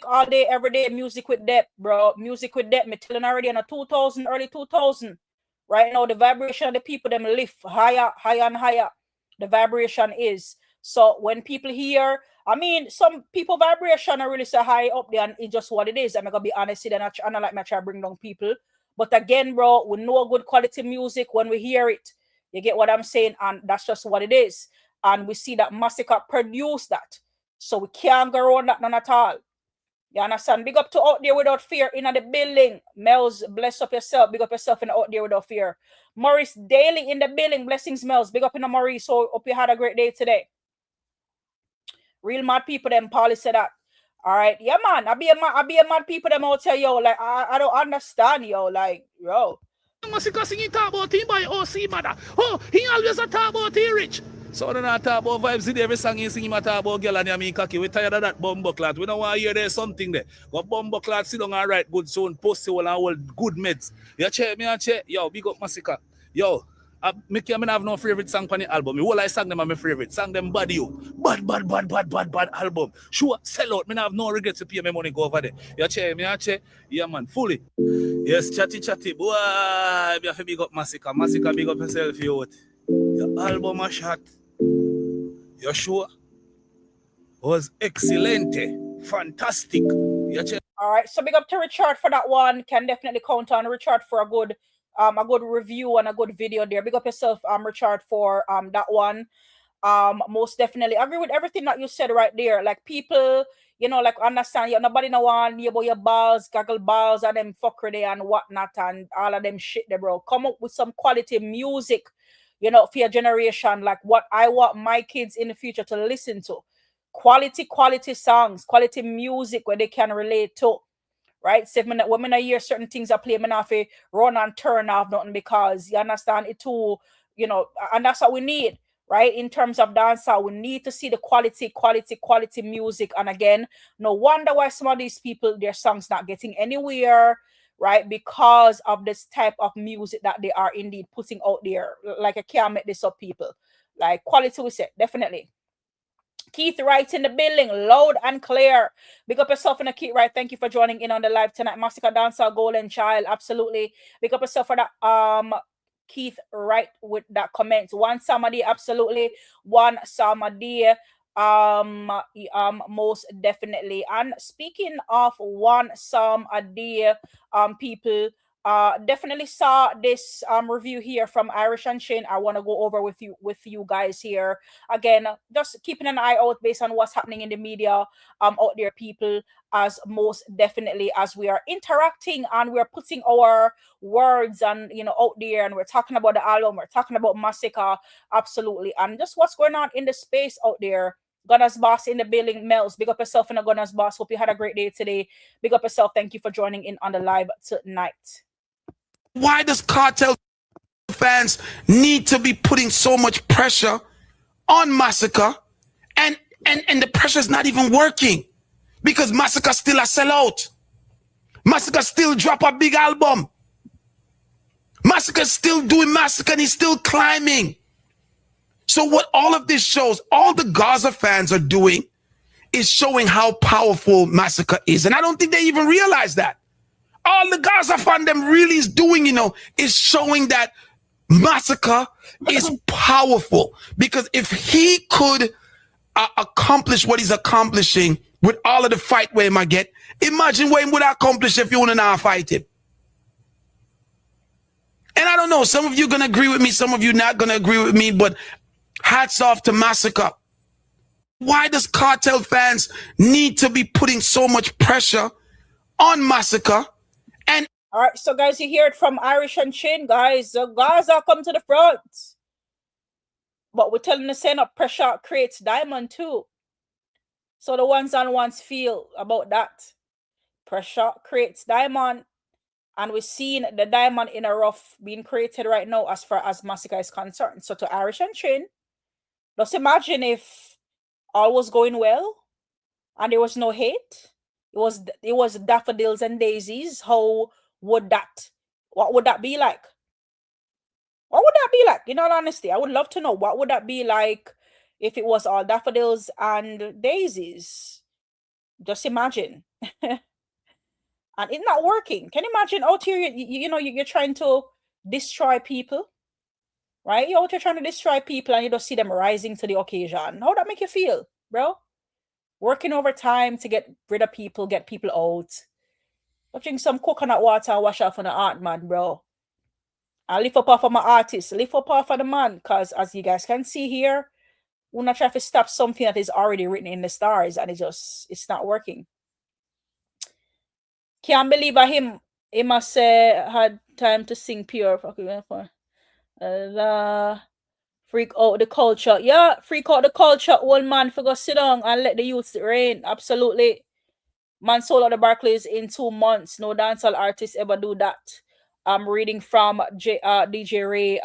all day, every day, music with depth, bro. Music with depth. Me telling already in a 2000, early 2000. Right now, the vibration of the people them lift higher and higher. The vibration is. So when people hear, I mean, some people vibration are really so high up there, and it's just what it is. I'm gonna be honest, and I not like me try to bring down people. But again, bro, we know good quality music when we hear it. You get what I'm saying? And that's just what it is. And we see that Masicka produced that. So we can't go around that none at all. You understand? Big up to Out There Without Fear in the building. Mellz, bless up yourself. Big up yourself in Out There Without Fear. Maurice Daly in the building. Blessings, Mellz. Big up in the Maurice. So hope you had a great day today. Real mad people, them Paulie said that. All right. Yeah, man. I be a mad people, them out here, yo. Like, I don't understand, yo. Like, yo. Masicka singing talk about him by OC mother. Oh, he always a talk about he rich. So when I talk about Vibes in every song he sing, him a talk about girl and me cocky. We tired of that bumbo clat. We don't want to hear there's something there. But bumbo clat sit down and write good sound, post all and all good meds. You check me and check. Yo, big up Masicka. Yo, I have no favorite song on the album. All I sang them are my favorite. Sang them bad you. Bad album. Sure, sell out. I have no regrets to pay my money go over there. You check me and check. Yeah, man, fully. Yes, chatty. Boy, I have to big up Masicka. Masicka, big up yourself, yo. Your album a shot. You sure? Was excellent. Fantastic. All right, so big up to Richard for that one. Can definitely count on Richard for a good review and a good video there. Big up yourself, Richard, for that one. Most definitely agree with everything that you said right there. Like people, you know, like understand you nobody no want you about your balls, gaggle balls and them fuckery there and whatnot and all of them shit there, bro. Come up with some quality music, you know, for your generation, like what I want my kids in the future to listen to. Quality songs, quality music where they can relate to. Right? So when I hear certain things I play, I'm not run and turn off nothing because you understand it too, you know, and that's what we need, right? In terms of dancehall, we need to see the quality music. And again, no wonder why some of these people, their songs not getting anywhere, right? Because of this type of music that they are indeed putting out there. Like I can't make this up, people. Like quality we say, definitely. Keith Wright in the building, loud and clear. Big up yourself in the Keith Wright. Thank you for joining in on the live tonight. Masicka Dancer, Golden Child, absolutely. Big up yourself for that. Keith Wright with that comment. One Samadhi, absolutely. One Samadhi. Most definitely. And speaking of one Samadhi, people. Definitely saw this review here from Irish and Shane. I want to go over with you guys here again, just keeping an eye out based on what's happening in the media out there, people, as most definitely as we are interacting and we're putting our words and you know out there and we're talking about the album, we're talking about Masicka, absolutely, and just what's going on in the space out there. Gunner's Boss in the building, Mellz. Big up yourself in the Gunner's Boss. Hope you had a great day today. Big up yourself. Thank you for joining in on the live tonight. Why does Cartel fans need to be putting so much pressure on Masicka? And the pressure is not even working because Masicka still a sellout. Masicka still drop a big album. Masicka still doing Masicka and he's still climbing. So what all of this shows, all the Gaza fans are doing is showing how powerful Masicka is. And I don't think they even realize that. All the Gaza fan them really is doing, you know, is showing that Masicka is powerful. Because if he could accomplish what he's accomplishing with all of the fight where him I get, imagine what he would accomplish if you want to now fight him. And I don't know, some of you going to agree with me, some of you not going to agree with me, but hats off to Masicka. Why does Cartel fans need to be putting so much pressure on Masicka? And all right, so guys, you hear it from Irish and Chin, guys. The guys are coming to the front. But we're telling the saying that pressure creates diamond too. So the ones on ones feel about that. Pressure creates diamond. And we're seeing the diamond in a rough being created right now as far as Masicka is concerned. So to Irish and Chin, just imagine if all was going well and there was no hate. It was daffodils and daisies. How would that what would that be like? What would that be like? In all honesty, I would love to know what would that be like if it was all daffodils and daisies. Just imagine. And it's not working. Can you imagine out here, you're trying to destroy people, right? You're out here trying to destroy people and you just see them rising to the occasion. How that make you feel, bro? Working overtime to get rid of people, get people out. Watching some coconut water and wash off on the art, man, bro. I lift up off of my artist, lift up off of the man, because as you guys can see here, we're not trying to stop something that is already written in the stars and it's not working. Can't believe he must say had time to sing pure freak out the culture. Yeah, freak out the culture, old man, for go sit down and let the youths reign. Absolutely. Man sold out the Barclays in 2 months. No dancehall artist ever do that. I'm reading from DJ Ray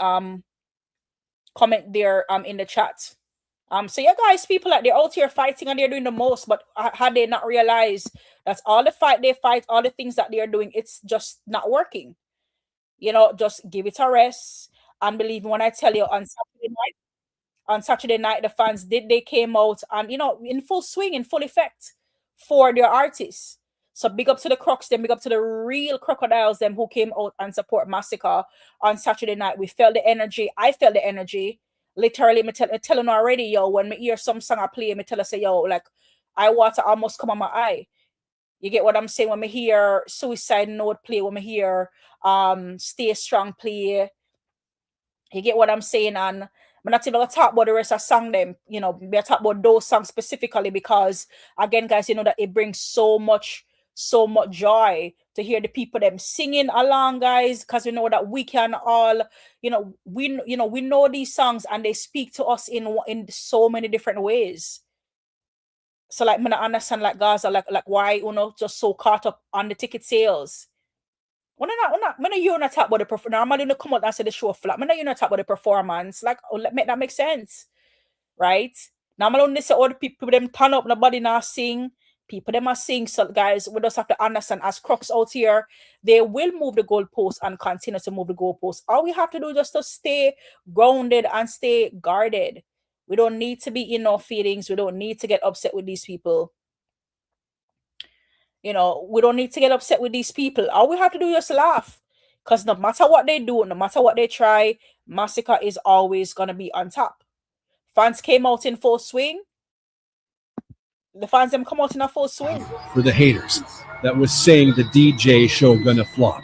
comment there in the chat. So yeah, guys, people like they're out here fighting and they're doing the most, but had they not realized that's all the fight they fight, all the things that they're doing, it's just not working. Just give it a rest. And believe me when I tell you, on Saturday night, the fans they came out and in full swing, in full effect for their artists. So big up to the Crocs, them big up to the real crocodiles, them who came out and support Masicka on Saturday night. We felt the energy. I felt the energy. Literally, me telling already, yo, when me hear some song I play, me tell her say, yo, like I water almost come on my eye. You get what I'm saying? When me hear Suicide Note play, when me hear Stay Strong play, you get what I'm saying? And I'm not even gonna talk about the rest of song them, we talk about those songs specifically because again, guys, you know that it brings so much joy to hear the people them singing along, guys, because we know that we can all, we know these songs and they speak to us in so many different ways. So like, I understand like Gaza, like why just so caught up on the ticket sales. When you not talk about the performance, normally you come out and say the show flat. When you not talk about the performance, like make that make sense, right? Normally when they say all the people them turn up, nobody not sing. People them are sing. So guys, we just have to understand as Crocs out here, they will move the goalposts and continue to move the goalposts. All we have to do is just to stay grounded and stay guarded. We don't need to be in our feelings. We don't need to get upset with these people. We don't need to get upset with these people. All we have to do is just laugh. Because no matter what they do, no matter what they try, Masicka is always going to be on top. Fans came out in full swing. The fans them come out in a full swing. For the haters that was saying the DJ show gonna flop.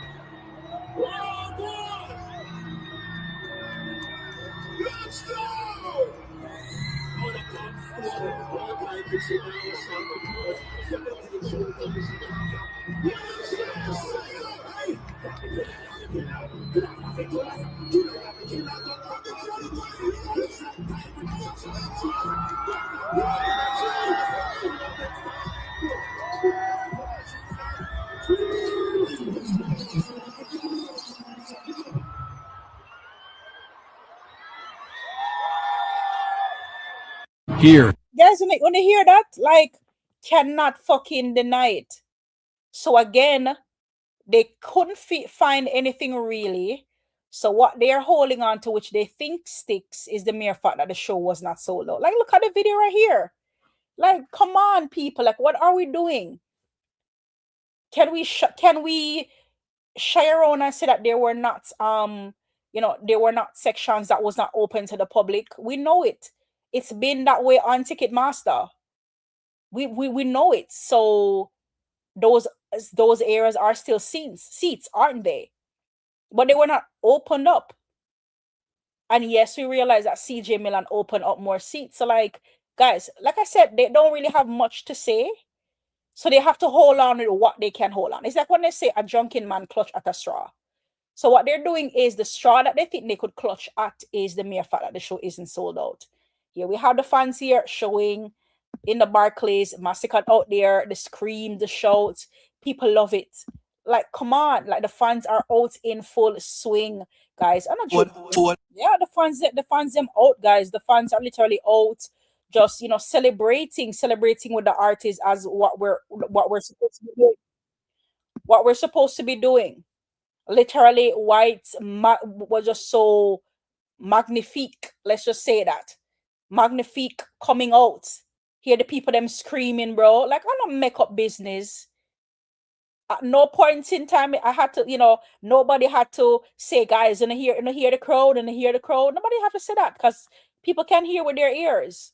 Here. Guys, when they hear that, like, cannot fucking deny it. So again, they couldn't find anything really. So what they're holding on to, which they think sticks, is the mere fact that the show was not sold out. Like, look at the video right here. Like, come on, people. Like, what are we doing? Can we shy around and say that there were not there were not sections that was not open to the public? We know it. It's been that way on Ticketmaster. We know it. So those areas are still seats, aren't they? But they were not opened up. And yes, we realize that CJ Milan opened up more seats. So like, guys, like I said, they don't really have much to say. So they have to hold on to what they can hold on. It's like when they say a drunken man clutch at a straw. So what they're doing is the straw that they think they could clutch at is the mere fact that the show isn't sold out. Here we have the fans here showing in the Barclays, Masicka out there, the scream, the shouts. People love it. Like, come on, like the fans are out in full swing, guys. I'm not yeah, the fans them out, guys. The fans are literally out, just celebrating with the artists as what we're supposed to be doing. What we're supposed to be doing. Literally, White was just so magnifique. Let's just say that magnifique coming out. Hear the people them screaming, bro. Like, I don't make up business. At no point in time I had to, nobody had to say, guys, and hear the crowd and hear the crowd. Nobody had to say that because people can hear with their ears.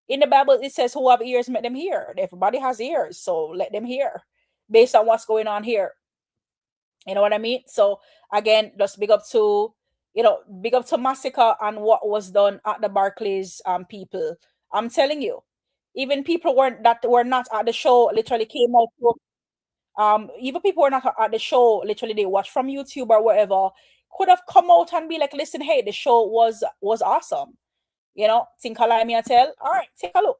In the Bible, it says, "Who have ears, make them hear." Everybody has ears, so let them hear based on what's going on here. You know what I mean? So again, just big up to Masicka and what was done at the Barclays people. I'm telling you, even people were not at the show literally came out to, even people who are not at the show, literally they watch from YouTube or whatever, could have come out and be like, listen, hey, the show was awesome. Think allow me I tell. All right, take a look.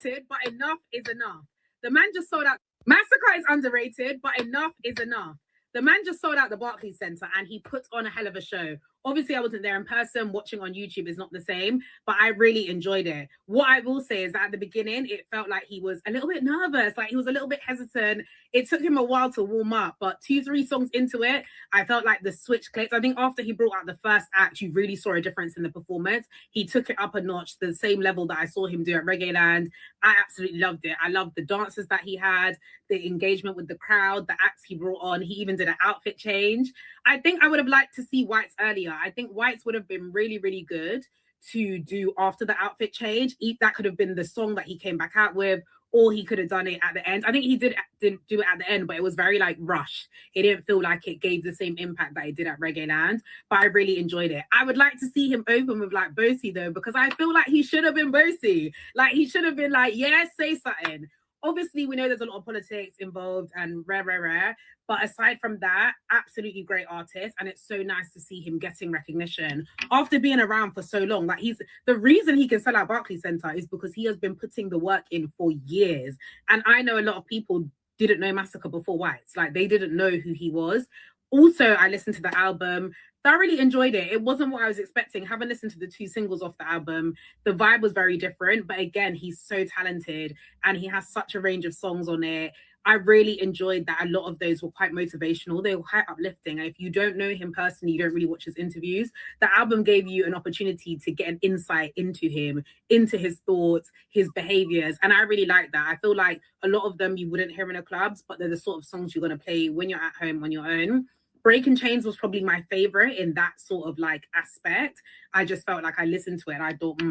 But enough is enough. The man just sold out. Masicka is underrated, but enough is enough. The man just sold out the Barclays Center and he put on a hell of a show. Obviously, I wasn't there in person. Watching on YouTube is not the same, but I really enjoyed it. What I will say is that at the beginning, it felt like he was a little bit nervous, like he was a little bit hesitant. It took him a while to warm up, but 2-3 songs into it, I felt like the switch clicked. I think after he brought out the first act, you really saw a difference in the performance. He took it up a notch, the same level that I saw him do at Reggae Land. I absolutely loved it. I loved the dances that he had, the engagement with the crowd, the acts he brought on. He even did an outfit change. I think I would have liked to see Whites earlier. I think Whites would have been really, really good to do after the outfit change. That could have been the song that he came back out with, or he could have done it at the end. I think he didn't do it at the end, but it was very like rushed. It didn't feel like it gave the same impact that it did at Reggae Land, but I really enjoyed it. I would like to see him open with like Bossy though, because I feel like he should have been Bossy. Like he should have been like, yeah, say something. Obviously, we know there's a lot of politics involved and rare. But aside from that, absolutely great artist. And it's so nice to see him getting recognition after being around for so long. Like the reason he can sell out Barclays Center is because he has been putting the work in for years. And I know a lot of people didn't know Masicka before Whites. Like they didn't know who he was. Also, I listened to the album. Thoroughly enjoyed it. It wasn't what I was expecting. Having listened to the 2 singles off the album, the vibe was very different. But again, he's so talented and he has such a range of songs on it. I really enjoyed that. A lot of those were quite motivational. They were quite uplifting. And if you don't know him personally, you don't really watch his interviews, the album gave you an opportunity to get an insight into him, into his thoughts, his behaviors. And I really like that. I feel like a lot of them you wouldn't hear in the clubs, but they're the sort of songs you're going to play when you're at home on your own. Breaking Chains was probably my favorite in that sort of like aspect. I just felt like I listened to it and I thought,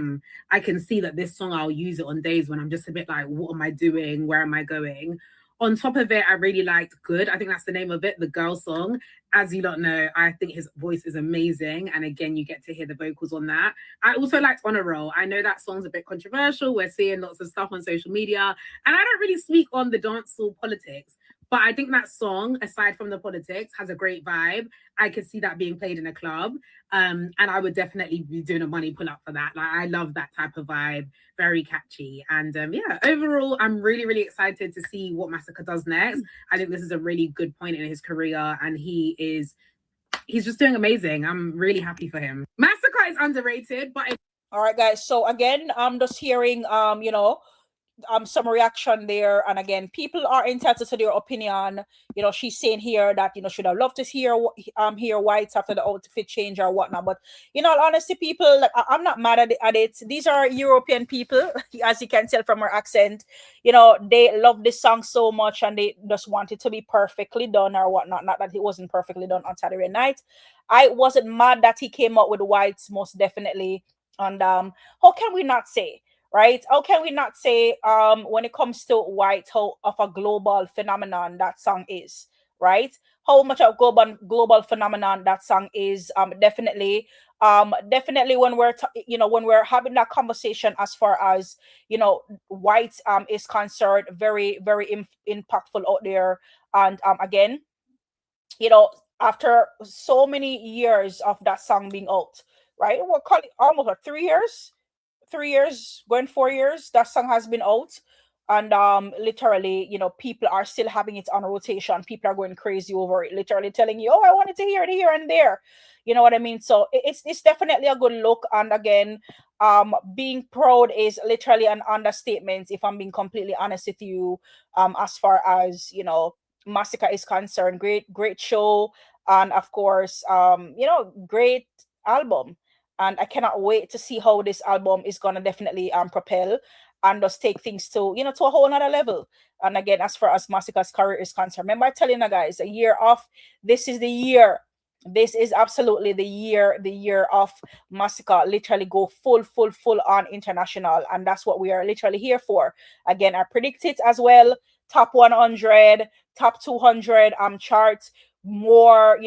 I can see that this song, I'll use it on days when I'm just a bit like, what am I doing? Where am I going? On top of it, I really liked Good. I think that's the name of it, the girl song. As you lot know, I think his voice is amazing. And again, you get to hear the vocals on that. I also liked Honor Roll. I know that song's a bit controversial. We're seeing lots of stuff on social media. And I don't really speak on the dancehall politics. But I think that song, aside from the politics, has a great vibe. I could see that being played in a club. And I would definitely be doing a money pull up for that. Like, I love that type of vibe. Very catchy. And yeah, overall, I'm really, really excited to see what Masicka does next. I think this is a really good point in his career. And he's just doing amazing. I'm really happy for him. Masicka is underrated, but... All right, guys. So again, I'm just hearing, some reaction there, and again, people are entitled to their opinion. She's saying here that should have loved to hear Whites after the outfit change or whatnot. But honestly, people, like, I'm not mad at it. These are European people, as you can tell from her accent. They love this song so much and they just want it to be perfectly done or whatnot. Not that it wasn't perfectly done on Saturday night. I wasn't mad that he came up with Whites, most definitely. And how can we not say? Right? How can we not say when it comes to White, how of a global phenomenon that song is, right? How much of global phenomenon that song is. Definitely when we're having that conversation as far as White is concerned, very, very impactful out there. And again, after so many years of that song being out, right? We'll call it almost 3 years. 3 years, going 4 years, that song has been out. and literally, people are still having it on rotation. People are going crazy over it, literally telling you, oh, I wanted to hear it here and there. You know what I mean? So it's definitely a good look. And again, being proud is literally an understatement, if I'm being completely honest with you. As far as Masicka is concerned, great show. And of course, great album. And I cannot wait to see how this album is gonna definitely propel and just take things to a whole nother level. And again, as far as Masicka's career is concerned, remember telling you guys, a year off, this is the year. This is absolutely the year of Masicka. Literally go full on international, and that's what we are literally here for. Again, I predict it as well. Top 100, top 200 charts, more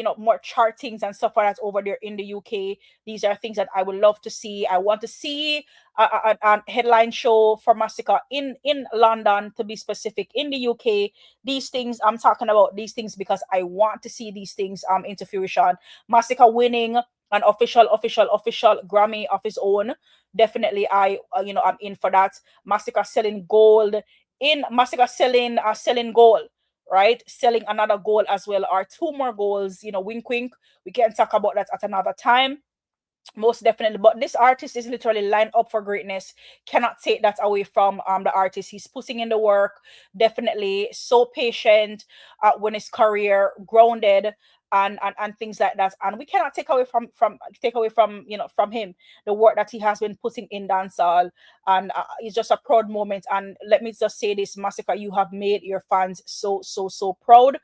chartings and stuff like that over there in the UK. These are things that I would love to see. I want to see a headline show for Masicka in London, to be specific, in the UK. These things I'm talking about, these things, because I want to see these things into fruition. Masicka winning an official Grammy of his own. Definitely, I'm in for that. Masicka selling gold, in Masicka selling gold, right? Selling another goal as well, or two more goals, wink wink. We can talk about that at another time, most definitely. But this artist is literally lined up for greatness. Cannot take that away from the artist. He's putting in the work, definitely. So patient when his career, grounded, and things like that. And we cannot take away from him the work that he has been putting in dancehall. And it's just a proud moment. And let me just say this, Masicka, you have made your fans so proud,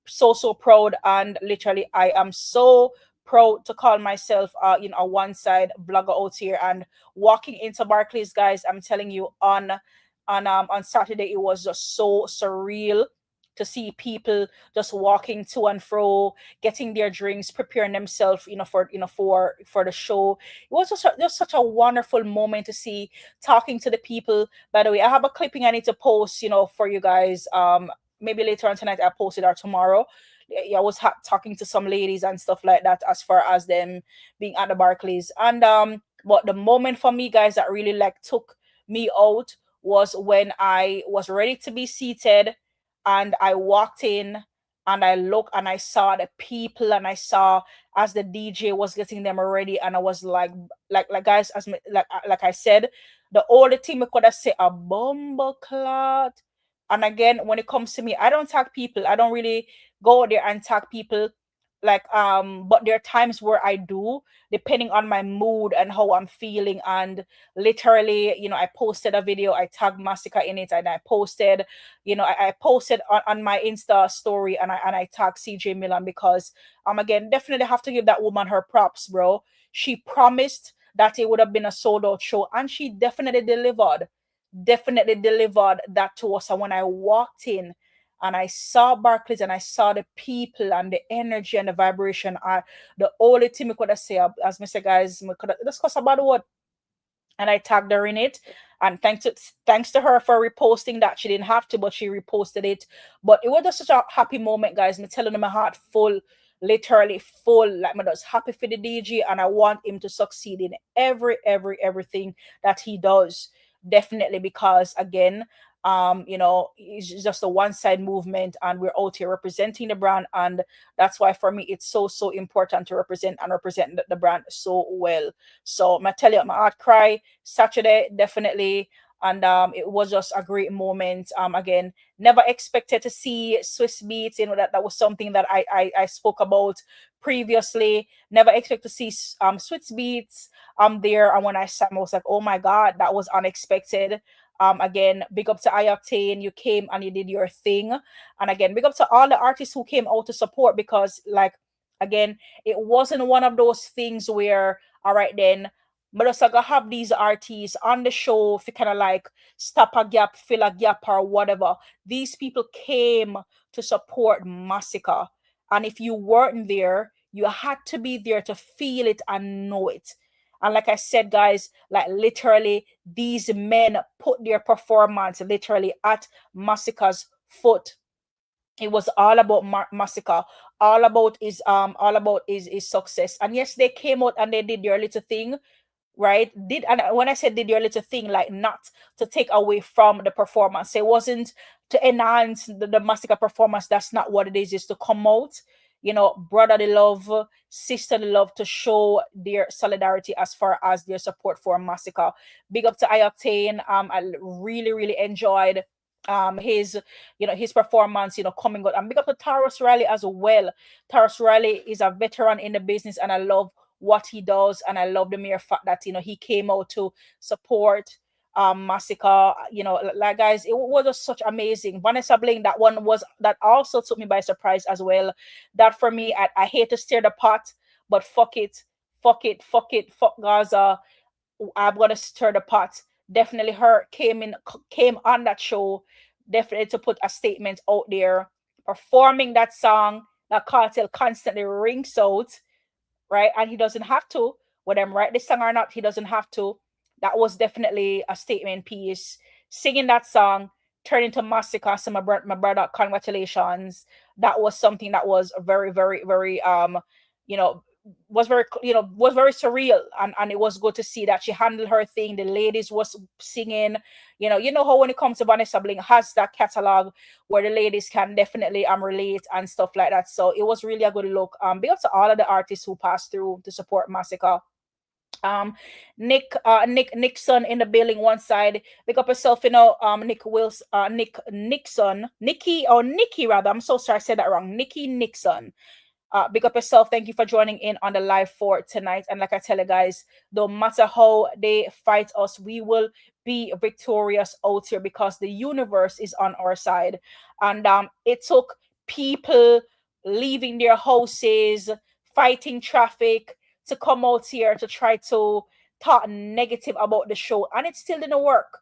so proud. And literally, I am so proud to call myself a one side vlogger out here. And walking into Barclays, guys, I'm telling you, on Saturday, it was just so surreal to see people just walking to and fro, getting their drinks, preparing themselves, for the show. It was just such a wonderful moment to see, talking to the people. By the way, I have a clipping I need to post, for you guys. Maybe later on tonight, I'll post it, or tomorrow. Yeah, I was talking to some ladies and stuff like that, as far as them being at the Barclays. And but the moment for me, guys, that really like took me out was when I was ready to be seated, and I walked in, and I looked, and I saw the people, and I saw as the DJ was getting them ready. And I was like guys, like I said, the only thing we could have said, a bumble clot. And again, when it comes to me, I don't tag people. I don't really go out there and tag people, but there are times where I do, depending on my mood and how I'm feeling. And literally, I posted a video, I tagged Masicka in it, and I posted, I posted on my Insta story, and I tagged CJ Milan, because again, definitely have to give that woman her props, bro. She promised that it would have been a sold out show, and she definitely delivered that to us. And when I walked in and I saw Barclays, and I saw the people and the energy and the vibration, the only thing we could have say, as Mr. Guys, we could have discussed about what. And I tagged her in it. And thanks to her for reposting that. She didn't have to, but she reposted it. But it was just such a happy moment, guys. Me telling my heart full, literally full. Like, I'm just happy for the DJ, and I want him to succeed in everything that he does. Definitely, because again, it's just a one-side movement, and we're out here representing the brand. And that's why for me it's so important to represent the brand so well. So I tell you, my heart cry Saturday, definitely. And it was just a great moment. Again, never expected to see Swiss Beats. That was something that I spoke about previously. Never expect to see Swiss Beats there. And when I saw him, I was like, oh my god, that was unexpected. Again, big up to iOctane. You came and you did your thing. And again, big up to all the artists who came out to support, because again, it wasn't one of those things where, all right then, but just gonna have these artists on the show if you kind of stop a gap, fill a gap, or whatever. These people came to support Masicka. And if you weren't there, you had to be there to feel it and know it. And like I said, guys, literally, these men put their performance literally at Masicka's foot. It was all about Masicka, all about his success. And yes, they came out and they did their little thing, right? Did, and when I said did your little thing, like not to take away from the performance. It wasn't to enhance the Masicka performance. That's not what it is. It's to come out, you know, brotherly love, sisterly love, to show their solidarity as far as their support for Masicka. Big up to Ioctane. I really, really enjoyed his, you know, his performance, you know, coming out. And big up to Taurus Riley as well. Taurus Riley is a veteran in the business, and I love what he does, and I love the mere fact that, you know, he came out to support Masicka. You know, like guys, it was just such amazing. Vanessa Bling, that one was, that also took me by surprise as well. That for me, I hate to stir the pot, but fuck it, fuck it, fuck it, fuck Gaza, I'm gonna stir the pot. Definitely her came on that show, definitely to put a statement out there, performing that song that Cartel constantly rings out, right? And he doesn't have to, whether I'm write this song or not, he doesn't have to. That was definitely a statement piece. Singing that song, turning to Masicka, so my brother, congratulations. That was something that was very, very, very you know, was very, you know, was very surreal, and it was good to see that she handled her thing. The ladies was singing, you know how when it comes to Vanessa Bling has that catalog where the ladies can definitely relate and stuff like that. So it was really a good look. Big up to all of the artists who passed through to support Masicka. Nick Nixon in the building one side. Pick up yourself, you know, Nick Wills, Nick Nixon, Nikki rather. I'm so sorry I said that wrong. Nikki Nixon. Big up yourself. Thank you for joining in on the live for tonight. And like I tell you guys, no matter how they fight us, we will be victorious out here because the universe is on our side. And it took people leaving their houses, fighting traffic, to come out here to try to talk negative about the show, and it still didn't work.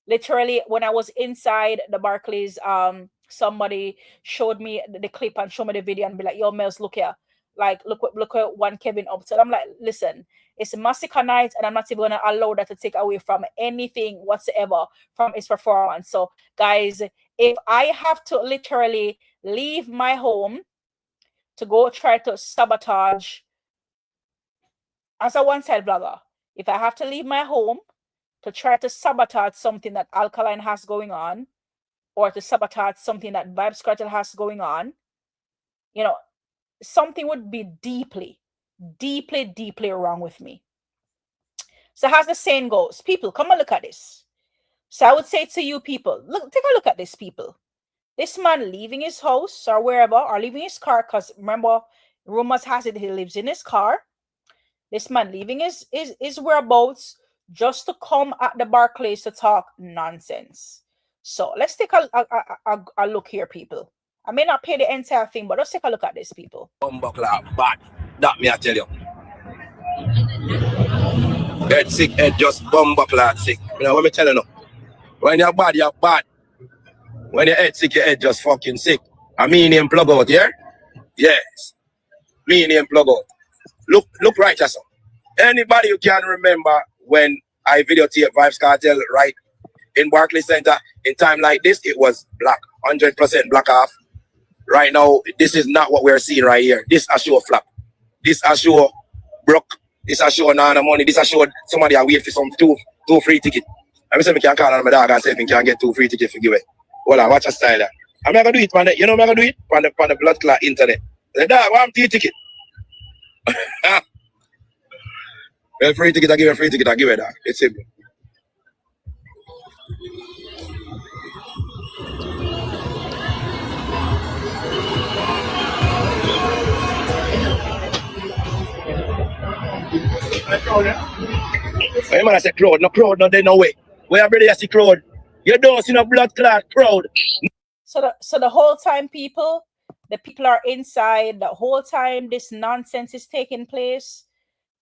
Literally, when I was inside the Barclays, somebody showed me the clip and showed me the video and be like, "Yo, Mellz, look here, like look what one Kevin up to." I'm like, listen, it's a Masicka night, and I'm not even gonna allow that to take away from anything whatsoever from his performance. So, guys, if I have to literally leave my home to go try to sabotage, as a one-side vlogger, if I have to leave my home to try to sabotage something that Alkaline has going on, or to sabotage something that Vibes Cartel has going on, you know, something would be deeply, deeply, deeply wrong with me. So as the saying goes, people, come and look at this. So I would say to you people, look, take a look at this, people. This man leaving his house or wherever, or leaving his car, because remember, rumors has it he lives in his car. This man leaving his whereabouts just to come at the Barclays to talk nonsense. So let's take a look here, people. I may not pay the entire thing, but let's take a look at this, people. Bad. That me I tell you. Head sick, head just bumbuckler sick. You know what me tell you now? When you're bad, you're bad. When your head sick, your head just fucking sick. I mean him plug out, yeah? Yes. Me name plug out. Look right, just anybody who can remember when I videotape Vibes Cartel right in Barclays Center in time like this, it was black, 100% black off. Right now, this is not what we're seeing right here. This a show flap. This a show broke. This a show none money. This a show somebody a wait for some two free ticket. I say me can call on my dog and say me can get 2 free tickets for give it. Hold on, watch a style there. I'm not gonna do it on the, you know I'm gonna do it on the blood clot internet. The dog want 3 ticket. Well, free ticket, I give a free ticket, I give it that. It's simple. Hey man, I say crowd, no, there no way. Where everybody I see crowd. You don't see no blood clot crowd. So the whole time, people, the people are inside. The whole time this nonsense is taking place,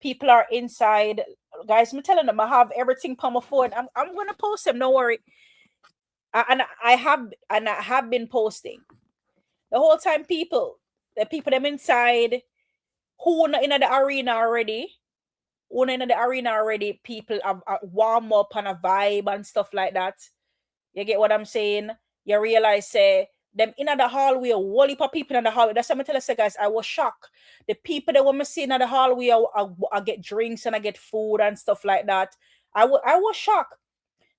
people are inside. Guys, I'm telling them I have everything on my phone. I'm gonna post them. Don't worry. And I have been posting the whole time. People, the people them inside, who in the arena already. Who in the arena already. People are warm up on a vibe and stuff like that. You get what I'm saying? You realize, say, them in the hallway, a whole heap of people in the hallway. That's what I tell you, guys. I was shocked. The people that when me see in the hallway, I get drinks and I get food and stuff like that. I was shocked.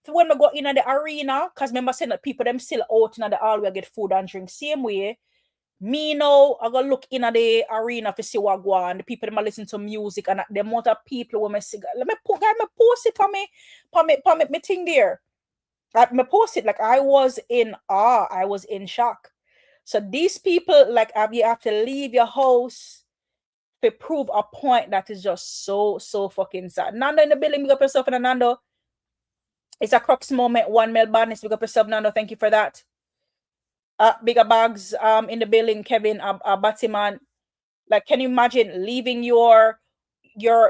So when I go in the arena, because remember saying that people them still out in the hallway get food and drink. Same way, me now, I go look in the arena to see what go on. The people them listen to music and the amount of people when me see. Let me post it for me thing there. Me post it like I was in awe. I was in shock. So these people, like, you have to leave your house to prove a point that is just so fucking sad. Nando in the building, big up yourself, and Nando. It's a crux moment. One Melbourne, big up yourself, Nando. Thank you for that. Bigger bags in the building, Kevin, Batiman. Like, can you imagine leaving your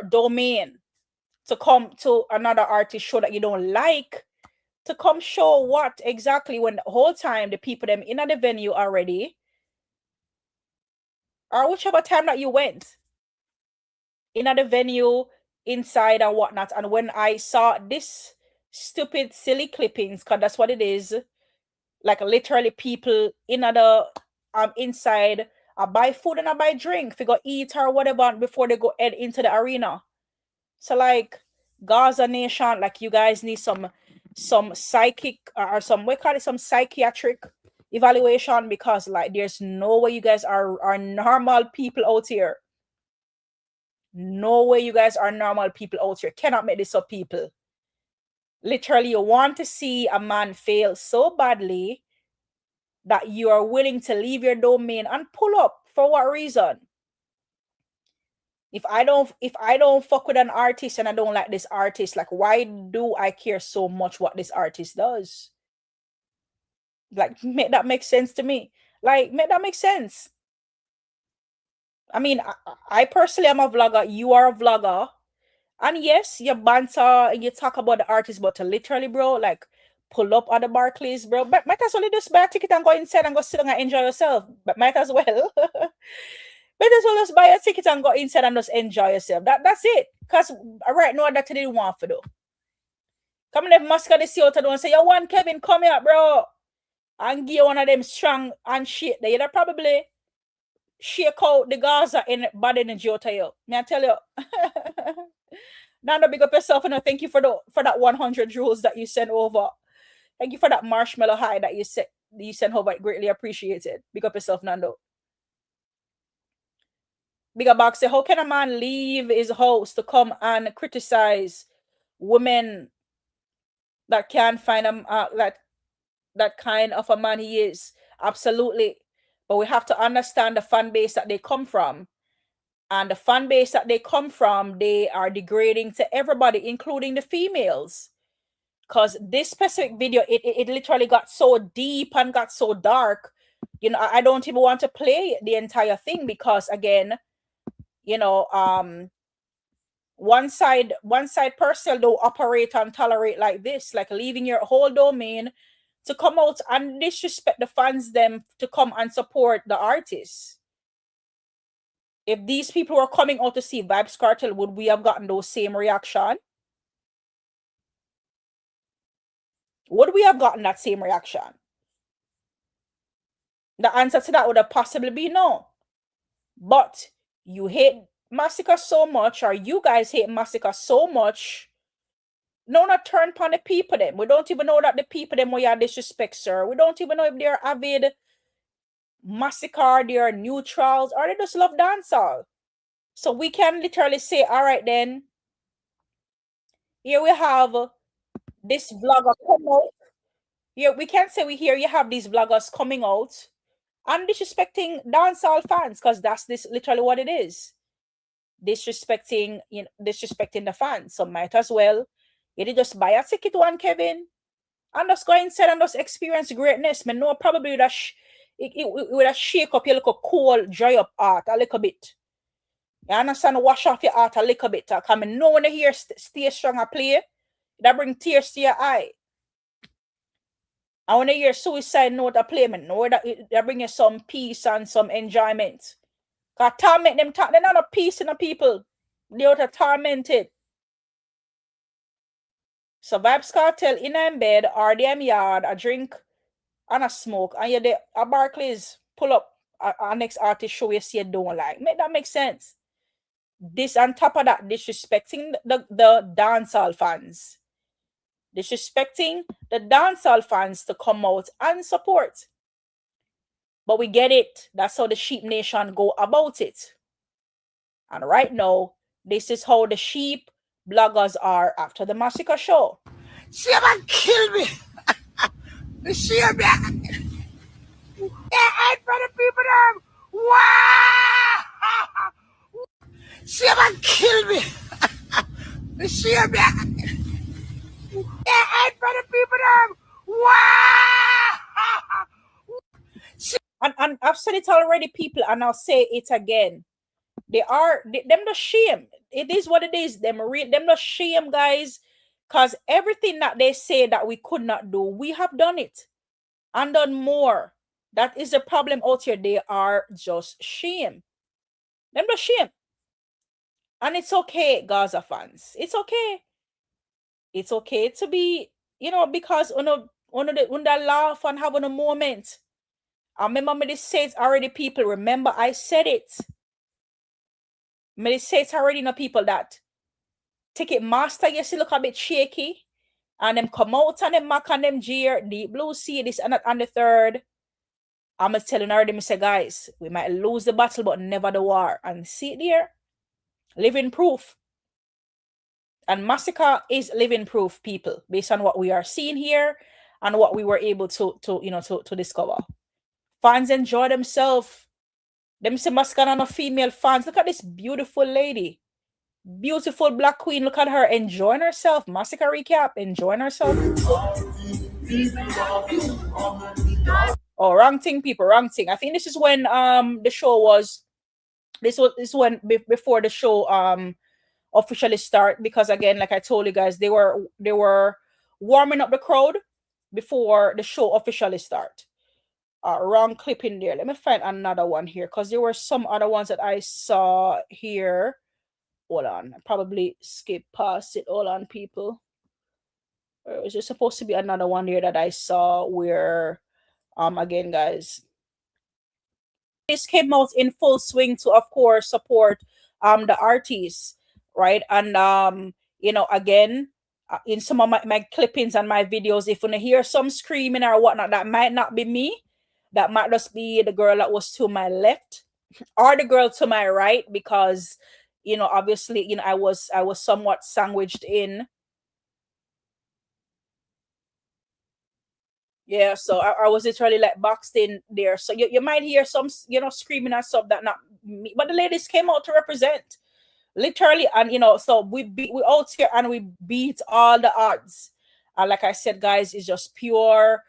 domain to come to another artist show that you don't like, to come show what exactly, when the whole time the people them in the venue already, or whichever time that you went in the venue, inside and whatnot. And when I saw this stupid silly clippings, because that's what it is, like literally people in the inside, I buy food and I buy drink, if you go eat or whatever before they go head into the arena. So like, Gaza Nation, like, you guys need some psychic or some, we call it, some psychiatric evaluation, because like there's no way you guys are normal people out here. No way you guys are normal people out here. Cannot make this up, people. Literally, you want to see a man fail so badly that you are willing to leave your domain and pull up. For what reason? If I don't fuck with an artist and I don't like this artist, like, why do I care so much what this artist does? Like, make that make sense to me. Like, make that make sense. I mean, I personally am a vlogger. You are a vlogger. And yes, you banter and you talk about the artist, but to literally, bro, like, pull up at the Barclays, bro. But might as well just buy a ticket and go inside and go sit down and enjoy yourself. But might as well. Might as well just buy a ticket and go inside and just enjoy yourself. That's it. Because right now, that didn't want to do. Come in, Masicka, the CEO to do and say, yo, one Kevin, come here, bro. And give one of them strong and shit. They'd probably shake out the Gaza in body in the Jota. May I tell you? Nando, big up yourself, and thank you for that 100 jewels that you sent over. Thank you for that marshmallow high that you sent over. Greatly appreciated. Big up yourself, Nando. Bigger back say, how can a man leave his house to come and criticize women that can't find that kind of a man he is? Absolutely. But we have to understand the fan base that they come from. And the fan base that they come from, they are degrading to everybody, including the females. Because this specific video, it literally got so deep and got so dark. You know, I don't even want to play the entire thing because, again, you know, one side person don't operate and tolerate like this, like leaving your whole domain to come out and disrespect the fans them to come and support the artists. If these people were coming out to see Vybz Kartel, would we have gotten those same reaction? Would we have gotten that same reaction? The answer to that would have possibly been no. But you hate Masicka so much, or you guys hate Masicka so much, no, not turn upon the people them. We don't even know that the people them we are disrespect, sir. We don't even know if they're avid Masicka, they are neutrals, or they just love dancehall. So we can literally say, all right then, here we have this vlogger come out. Here we can say here you have these vloggers coming out and disrespecting dancehall fans, because that's literally what it is. Disrespecting the fans. So might as well you just buy a ticket, one Kevin, and just go inside and just experience greatness. Man, no, probably it would have shake up your little cool, dry up art a little bit. You understand? Wash off your art a little bit. Because I know when you hear Stay Strong play, that bring tears to your eye. And when you hear Suicide Note play, man, know that bring you some peace and some enjoyment. Because torment them, they're not a peace in the people. They're tormented. So Vybz Kartel in them bed or them yard, a drink and a smoke, and you're there at Barclays, pull up our next artist show you see you don't like. Make that make sense. This on top of that, disrespecting the dancehall fans. Disrespecting the dancehall fans to come out and support. But we get it. That's how the sheep nation go about it. And right now, this is how the sheep bloggers are after the Masicka show. She ever kill me. She ever. Yeah, and for the people them. Wow. She ever kill me. She ever. Yeah, and for the people them. Wow. And I've said it already, people, and I'll say it again. Them the shame. It is what it is. Them the shame, guys. Because everything that they say that we could not do, we have done it. And done more. That is the problem out here. They are just shame. Them the shame. And it's okay, Gaza fans. It's okay. It's okay to be, because on the laugh and have a moment. I remember me this says already, people. Remember, I said it. Me this says already, people that Ticket Master, you see, look a bit shaky. And them come out and them mac and them jeer, Deep Blue Sea, this and that and the third. I'm telling already, me say, guys, we might lose the battle, but never the war. And see it there. Living proof. And Masicka is living proof, people, based on what we are seeing here and what we were able to discover. Fans enjoy themselves. Them say Masicka and no female fans. Look at this beautiful lady. Beautiful black queen. Look at her enjoying herself. Masicka recap, enjoying herself. Oh, wrong thing, people, wrong thing. I think this is when the show was. This is when before the show officially start, because again, like I told you guys, they were warming up the crowd before the show officially start. Wrong clip in there. Let me find another one here, because there were some other ones that I saw here. Hold on, I probably skip past it. Hold on, people. Is there supposed to be another one here that I saw where again, guys, this came out in full swing to, of course, support the artists, right? And again, in some of my clippings and my videos, if you hear some screaming or whatnot, that might not be me. That might just be the girl that was to my left or the girl to my right, because obviously, I was somewhat sandwiched in. Yeah, so I was literally like boxed in there. So you might hear some, screaming and stuff that not me, but the ladies came out to represent, literally, and so we out here and we beat all the odds. And like I said, guys, it's just pure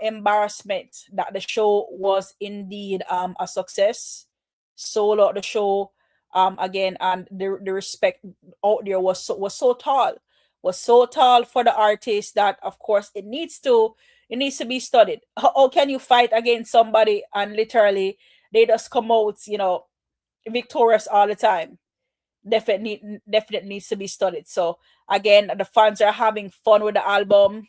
embarrassment that the show was indeed a success. Sold out the show again, and the respect out there was so tall, for the artist that, of course, it needs to be studied. How can you fight against somebody and literally they just come out, victorious all the time? Definitely needs to be studied. So again, the fans are having fun with the album.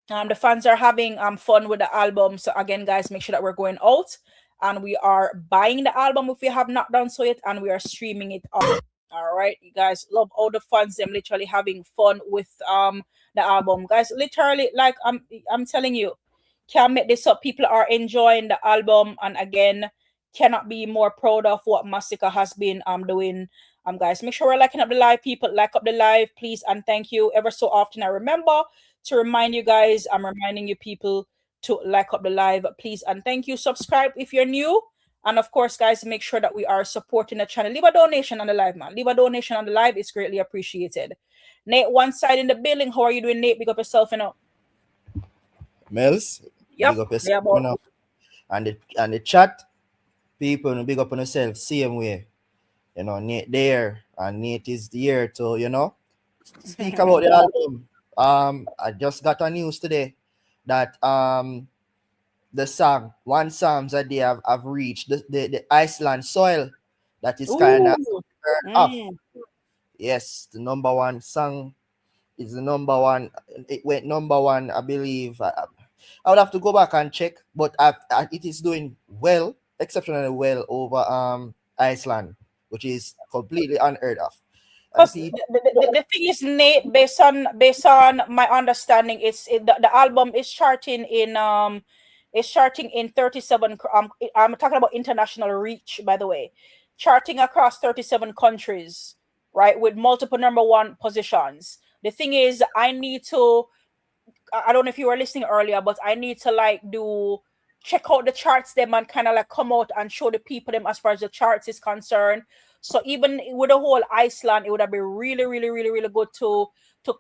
The fans are having fun with the album. So again, guys, make sure that we're going out and we are buying the album if we have not done so yet, and we are streaming it up. All right, you guys, love all the fans, them literally having fun with the album, guys. Literally, like I'm telling you, can't make this up. People are enjoying the album, and again, cannot be more proud of what Masicka has been doing. Guys, make sure we're liking up the live, people. Like up the live, please, and thank you ever so often. I remember to remind you guys, I'm reminding you people to like up the live, please, and thank you. Subscribe if you're new. And of course, guys, make sure that we are supporting the channel. Leave a donation on the live, man. Leave a donation on the live. It's greatly appreciated. Nate, one side in the building. How are you doing, Nate? Big up yourself, Mellz, Yep. big up yourself, and the chat, people, big up on yourself, same way. Nate there, and Nate is here to, speak about the album. I just got a news today that the song, one Psalms that they have reached the Iceland soil. That is kind of off. Yes, the number one song It's the number one. It went number one, I believe. I would have to go back and check, but it is doing well, exceptionally well over Iceland, which is completely unheard of. And Because people, the thing is, Nate, based on my understanding, the album is charting in 37 I'm talking about international reach, by the way, charting across 37 countries, right, with multiple number one positions. The thing is, I don't know if you were listening earlier, but I need to like do check out the charts them and kind of like come out and show the people them as far as the charts is concerned. So even with the whole Iceland, it would have been really, really, really, really good to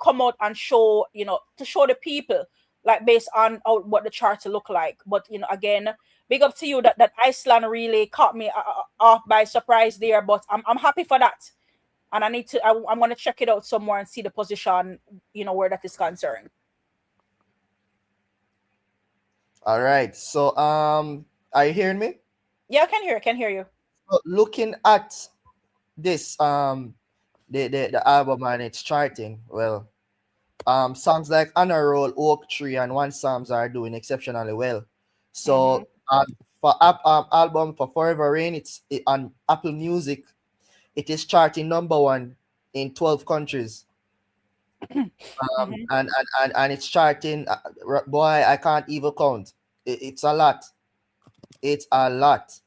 come out and show, to show the people like based on what the charts look like. But again, big up to you that Iceland really caught me off by surprise there. But I'm happy for that, and I'm gonna check it out some more and see the position, where that is concerned. all right. So are you hearing me? Yeah, I can hear you. So looking at this the album and its charting, well, songs like Honor Roll, Oak Tree, and One Psalms are doing exceptionally well. So for album for Forever Rain, on Apple Music, it is charting number one in 12 countries. And it's charting, boy, I can't even count. It's a lot. It's a lot.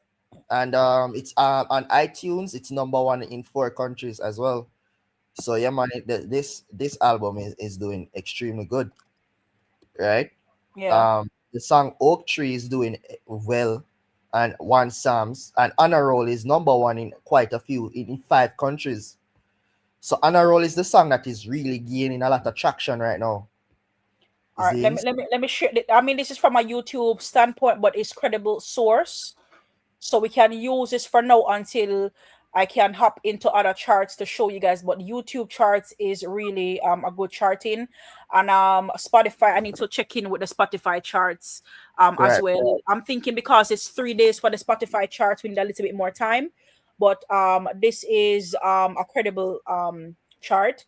And it's on iTunes, it's number one in 4 countries as well. So yeah, man, this album is doing extremely good, right? Yeah. The song Oak Tree is doing well, and One Psalms and Honor Roll is number one in quite a few in 5 countries. So Honor Roll is the song that is really gaining a lot of traction right now. All right, let me share. I mean, this is from a YouTube standpoint, but it's credible source, so we can use this for now until I can hop into other charts to show you guys. But YouTube charts is really a good charting, and Spotify. I need to check in with the Spotify charts as well. I'm thinking because it's 3 days for the Spotify charts, we need a little bit more time. But this is a credible chart.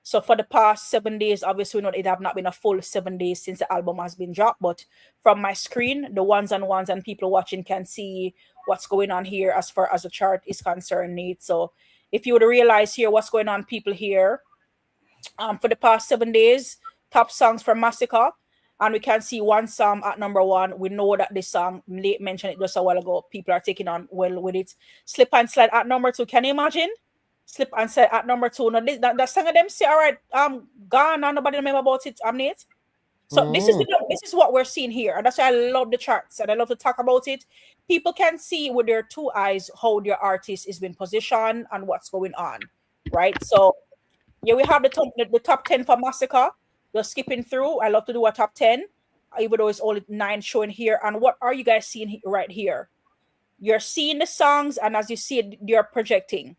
So for the past 7 days, obviously, it have not been a full 7 days since the album has been dropped. But from my screen, the ones and people watching can see what's going on here as far as the chart is concerned, Nate. So if you would realize here what's going on, people here, for the past 7 days, top songs from Masicka, and we can see One Psalm at number one. We know that this song, Nate mentioned it just a while ago, people are taking on well with it. Slip and Slide at number 2. Can you imagine? Slip and Slide at number 2. Now that song of them say, all right, gone, and nobody remember about it, Nate. So this is what we're seeing here, and that's why I love the charts and I love to talk about it. People can see with their 2 eyes how their artist is being positioned and what's going on, right? So yeah, we have the top 10 for Masicka. Just skipping through. I love to do a top 10, even though it's only 9 showing here. And what are you guys seeing right here? You're seeing the songs, and as you see it, you're projecting.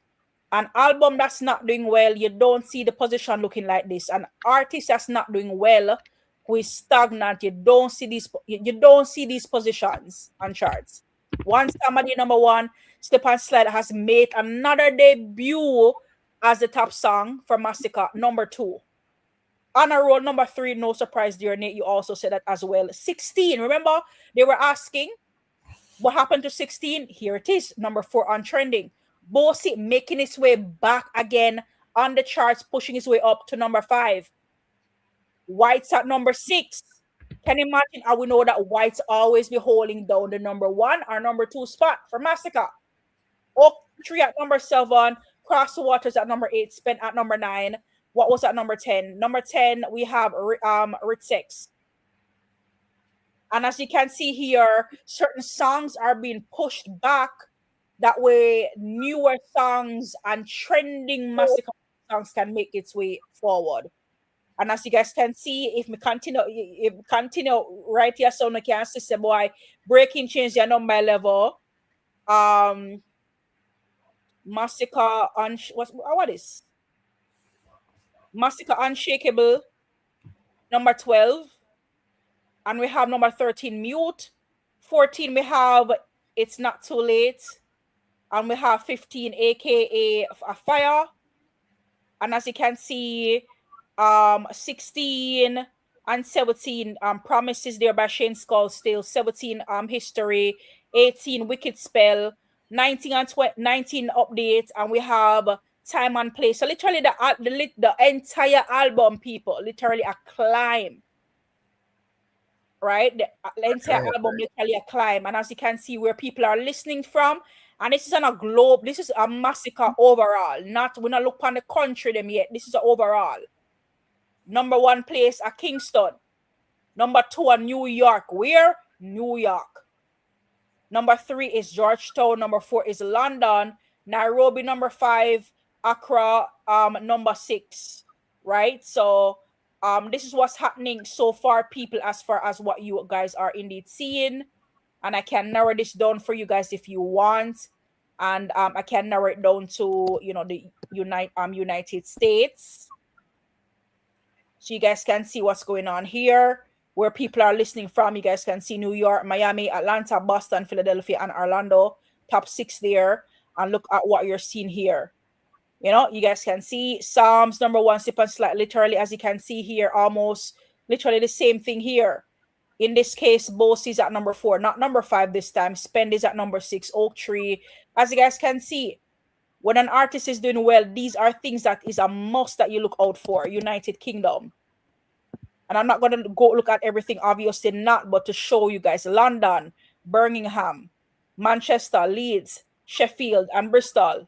An album that's not doing well, you don't see the position looking like this. An artist that's not doing well, who is stagnant, you don't see these positions on charts. One Somebody number 1, Slip and Slide has made another debut as the top song for Masicka, number 2. Honor Roll number 3, no surprise there, Nate. You also said that as well. 16, remember they were asking what happened to 16? Here it is, number 4 on trending. Bossy making its way back again on the charts, pushing its way up to number 5. White's at number 6. Can you imagine how we know that White's always be holding down the number 1 or number 2 spot for Masicka? Oak Tree at number 7. Cross the Waters at number 8. Spent at number 9. What was at number 10? Number 10, we have Rich Sex. And as you can see here, certain songs are being pushed back. That way, newer songs and trending Masicka songs can make its way forward. And as you guys can see, if we continue right here, so we can see, boy, breaking change your number level. Masicka on what is Masicka Unshakable, number 12. And we have number 13, Mute. 14, we have It's Not Too Late. And we have 15, aka A Fire. And as you can see, 16 and 17 Promises There by Shane Skull still, 17 History, 18 Wicked Spell, 19 and 19 Update, and we have Time and Place. So literally the entire album, people, literally a climb. Right? The entire album literally a climb. And as you can see where people are listening from, and this is on a globe, this is a Masicka overall. We're not looking on the country them yet. This is a overall. Number 1 place at Kingston. Number 2 at New York. Where? New York. Number 3 is Georgetown. Number 4 is London. Nairobi, number 5. Accra, number 6. Right? So this is what's happening so far, people, as far as what you guys are indeed seeing. And I can narrow this down for you guys if you want. And I can narrow it down to, the United States. So you guys can see what's going on here, where people are listening from. You guys can see New York, Miami, Atlanta, Boston, Philadelphia, and Orlando. Top 6 there. And look at what you're seeing here. You guys can see Psalms number 1, Sip and Slide. Literally, as you can see here, almost literally the same thing here. In this case, Bose is at number 4, not number 5 this time. Spend is at number 6. Oak Tree. As you guys can see, when an artist is doing well, these are things that is a must that you look out for. United Kingdom. And I'm not going to go look at everything, obviously not, but to show you guys London, Birmingham, Manchester, Leeds, Sheffield, and Bristol.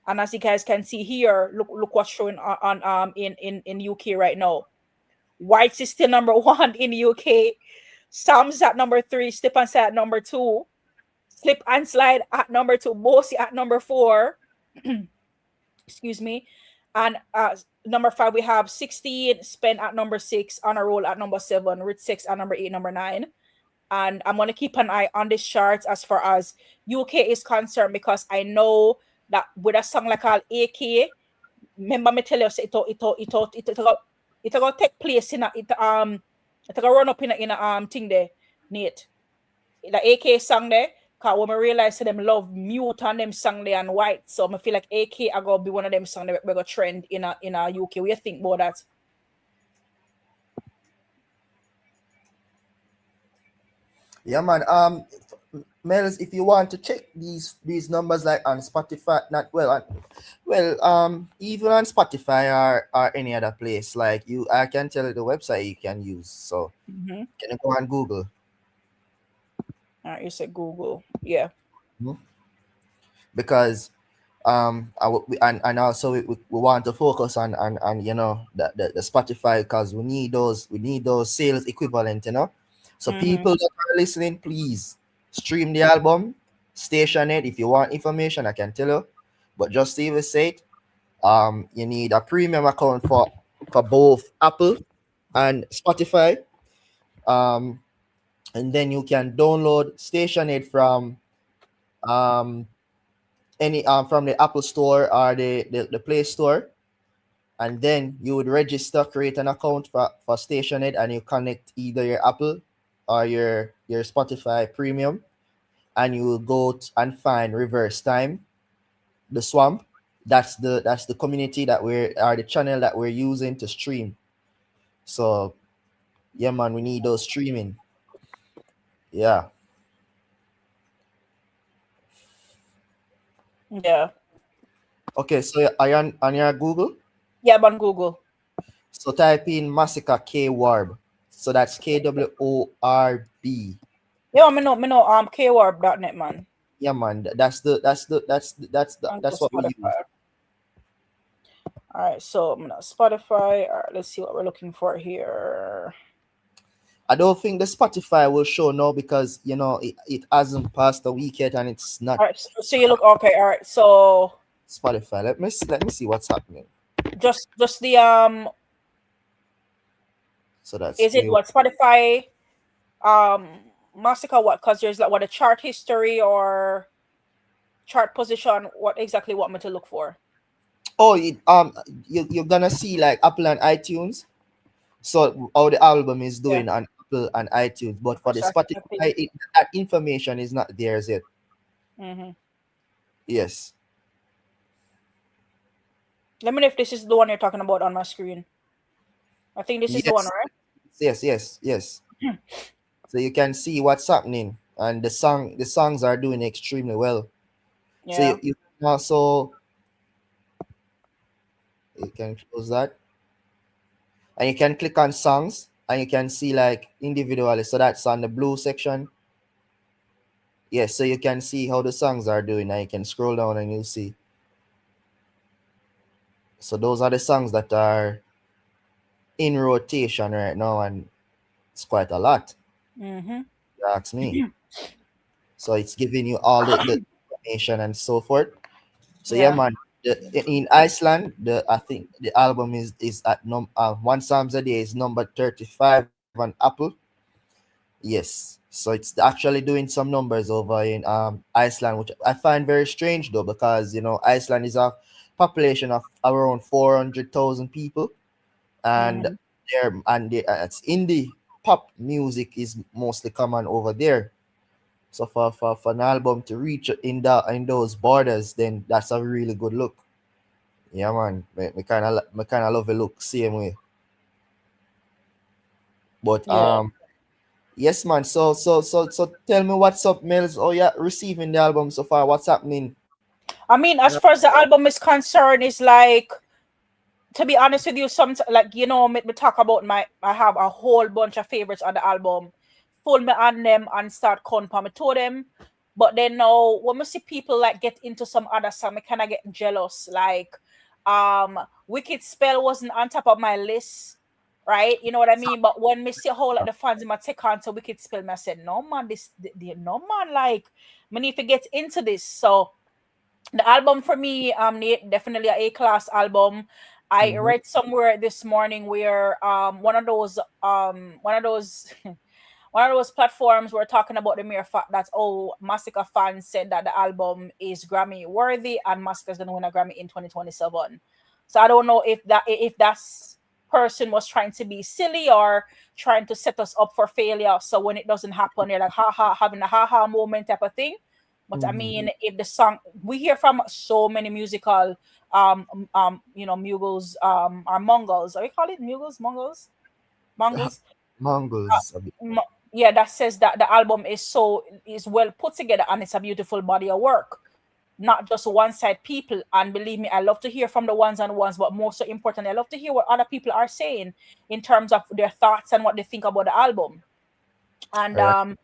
And as you guys can see here, look what's showing on in UK right now. Whites is still number 1 in UK. Psalms at number 3. Slip and Slide at number 2. Slip and Slide at number 2. Bossy at number 4. Excuse me. And number 5, we have 16. Spend at number 6. On a Roll at number 7. Rich 6 at number 8, number 9. And I'm going to keep an eye on this chart as far as UK is concerned, because I know that with a song like called AK, remember me tell you, it will take place in it will run up in a thing there, Nate. The AK song there, because when I realize them love Mute and them song there and White, so I feel like AK are gonna be one of them songs that we're gonna trend in a UK. What do you think about that? Yeah, man. Mellz, if you want to check these numbers like on Spotify, even on Spotify or any other place, like I can tell you the website you can use. So can you go on Google? All right, you said Google, yeah. Because and also we want to focus on the Spotify, because we need those sales equivalent, So people that are listening, please stream the album, station it. If you want information, I can tell you. But just to even say it, you need a premium account for both Apple and Spotify. And then you can download station it from any from the Apple Store or the Play Store. And then you would register, create an account for station it, and you connect either your Apple or your Spotify premium, and you will go and find Reverse Time, the Swamp. That's the community the channel that we're using to stream. So yeah, man, we need those streaming. Yeah. Yeah. Okay, so are you on your Google? Yeah, I'm on Google. So type in Masicka K-Warb. So that's KWORB. Yeah, me know kwarb.net, man. Yeah, man. That's what we use. All right, so I'm gonna Spotify. All right, let's see what we're looking for here. I don't think the Spotify will show now, because it hasn't passed the week yet, and it's not. All right, so you look okay. All right, so Spotify. Let me see what's happening. Just the So that's. Is it what Spotify? Masicka what? Because there's like what a chart history or chart position. What exactly want me to look for? Oh, you're gonna see like Apple and iTunes. So how the album is doing on Apple and iTunes, but for the Spotify, that information is not there as yet. Yes. Let me know if this is the one you're talking about on my screen. I think this is the one, Yes, right? yes. So you can see what's happening, and the songs are doing extremely well. So Yeah. you can also, you can close that, and you can click on songs, and you can see like individually. So that's on the blue section. Yes, so you can see how the songs are doing, and you can scroll down and you'll see. So those are the songs that are in rotation right now, and it's quite a lot. Mm-hmm. You ask me. So it's giving you all the information and so forth. So yeah, Yeah. man. In Iceland, I think the album is at one songs a day is number 35 on Apple. Yes. So it's actually doing some numbers over in Iceland, which I find very strange though, because Iceland is a population of around 400,000 people, and Mm-hmm. it's indie pop music is mostly common over there. So for an album to reach in those borders, then that's a really good look. Yeah, man. Me kind of love the look same way. But Yeah. yes, man. So tell me what's up, Mellz. Oh yeah, receiving the album so far. What's happening? I mean, as far as the album is concerned, is like, to be honest with you, some like me talk about I have a whole bunch of favorites on the album. Full me on them and start compa me to them. But then now when we see people like get into some other song, I kinda get jealous. Like Wicked Spell wasn't on top of my list. Right, you know what I mean. But when me see how like the fans in my take on to Wicked Spell, me I said, no man, no man, like, me need to get into this. So the album for me, Nate, definitely a class album. I Mm-hmm. read somewhere this morning where one of those one of those platforms were talking about the mere fact that Masicka fans said that the album is Grammy worthy and Masicka's gonna win a Grammy in 2027. So I don't know if that's person was trying to be silly or trying to set us up for failure. So when it doesn't happen, you're like haha, having a haha moment type of thing. But I Mm-hmm. mean, if the song we hear from so many musical muggles or mongols, are we call it muggles, mongols? Mongols. A bit. Yeah, that says that the album is well put together and it's a beautiful body of work, not just one side people. And believe me, I love to hear from the ones and ones, but more so important, I love to hear what other people are saying in terms of their thoughts and what they think about the album. And All right.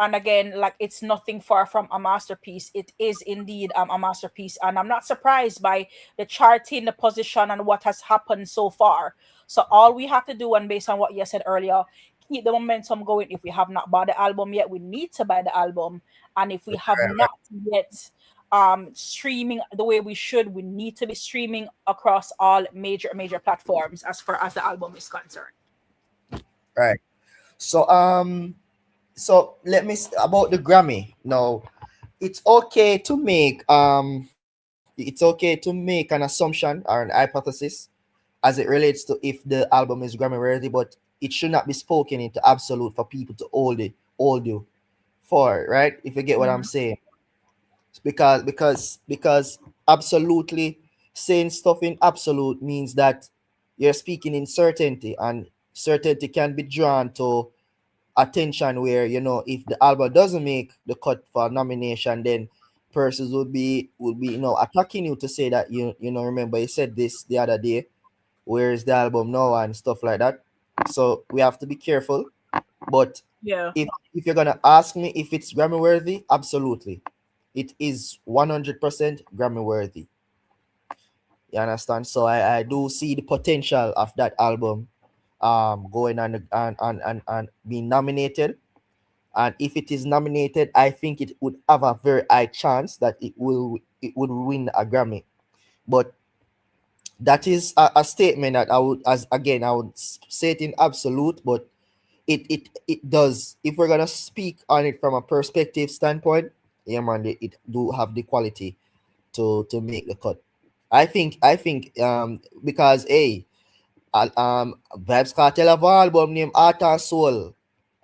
and again, like, it's nothing far from a masterpiece. It is indeed a masterpiece, and I'm not surprised by the charting, the position, and what has happened so far. So all we have to do, and based on what you said earlier, keep the momentum going. If we have not bought the album yet, we need to buy the album. And if we have Right. not yet streaming the way we should, we need to be streaming across all major platforms as far as the album is concerned. Right. So let me about the Grammy. Now, it's okay to make an assumption or an hypothesis as it relates to if the album is Grammy worthy, but it should not be spoken into absolute for people to hold you for, right? If you get what I'm Mhm. saying. Because absolutely saying stuff in absolute means that you're speaking in certainty, and certainty can be drawn to attention where if the album doesn't make the cut for nomination, then persons would be attacking you to say that remember you said this the other day, where is the album now and stuff like that. So we have to be careful. But Yeah. if you're gonna ask me if it's Grammy worthy, absolutely it is 100% Grammy worthy. You understand? So I do see the potential of that album going and being nominated. And if it is nominated, I think it would have a very high chance that it would win a Grammy. But that is a statement that I would say it in absolute, but it does. If we're gonna speak on it from a perspective standpoint, yeah, man, it do have the quality to make the cut. I think because Vibes Cartel have an album named Art and Soul.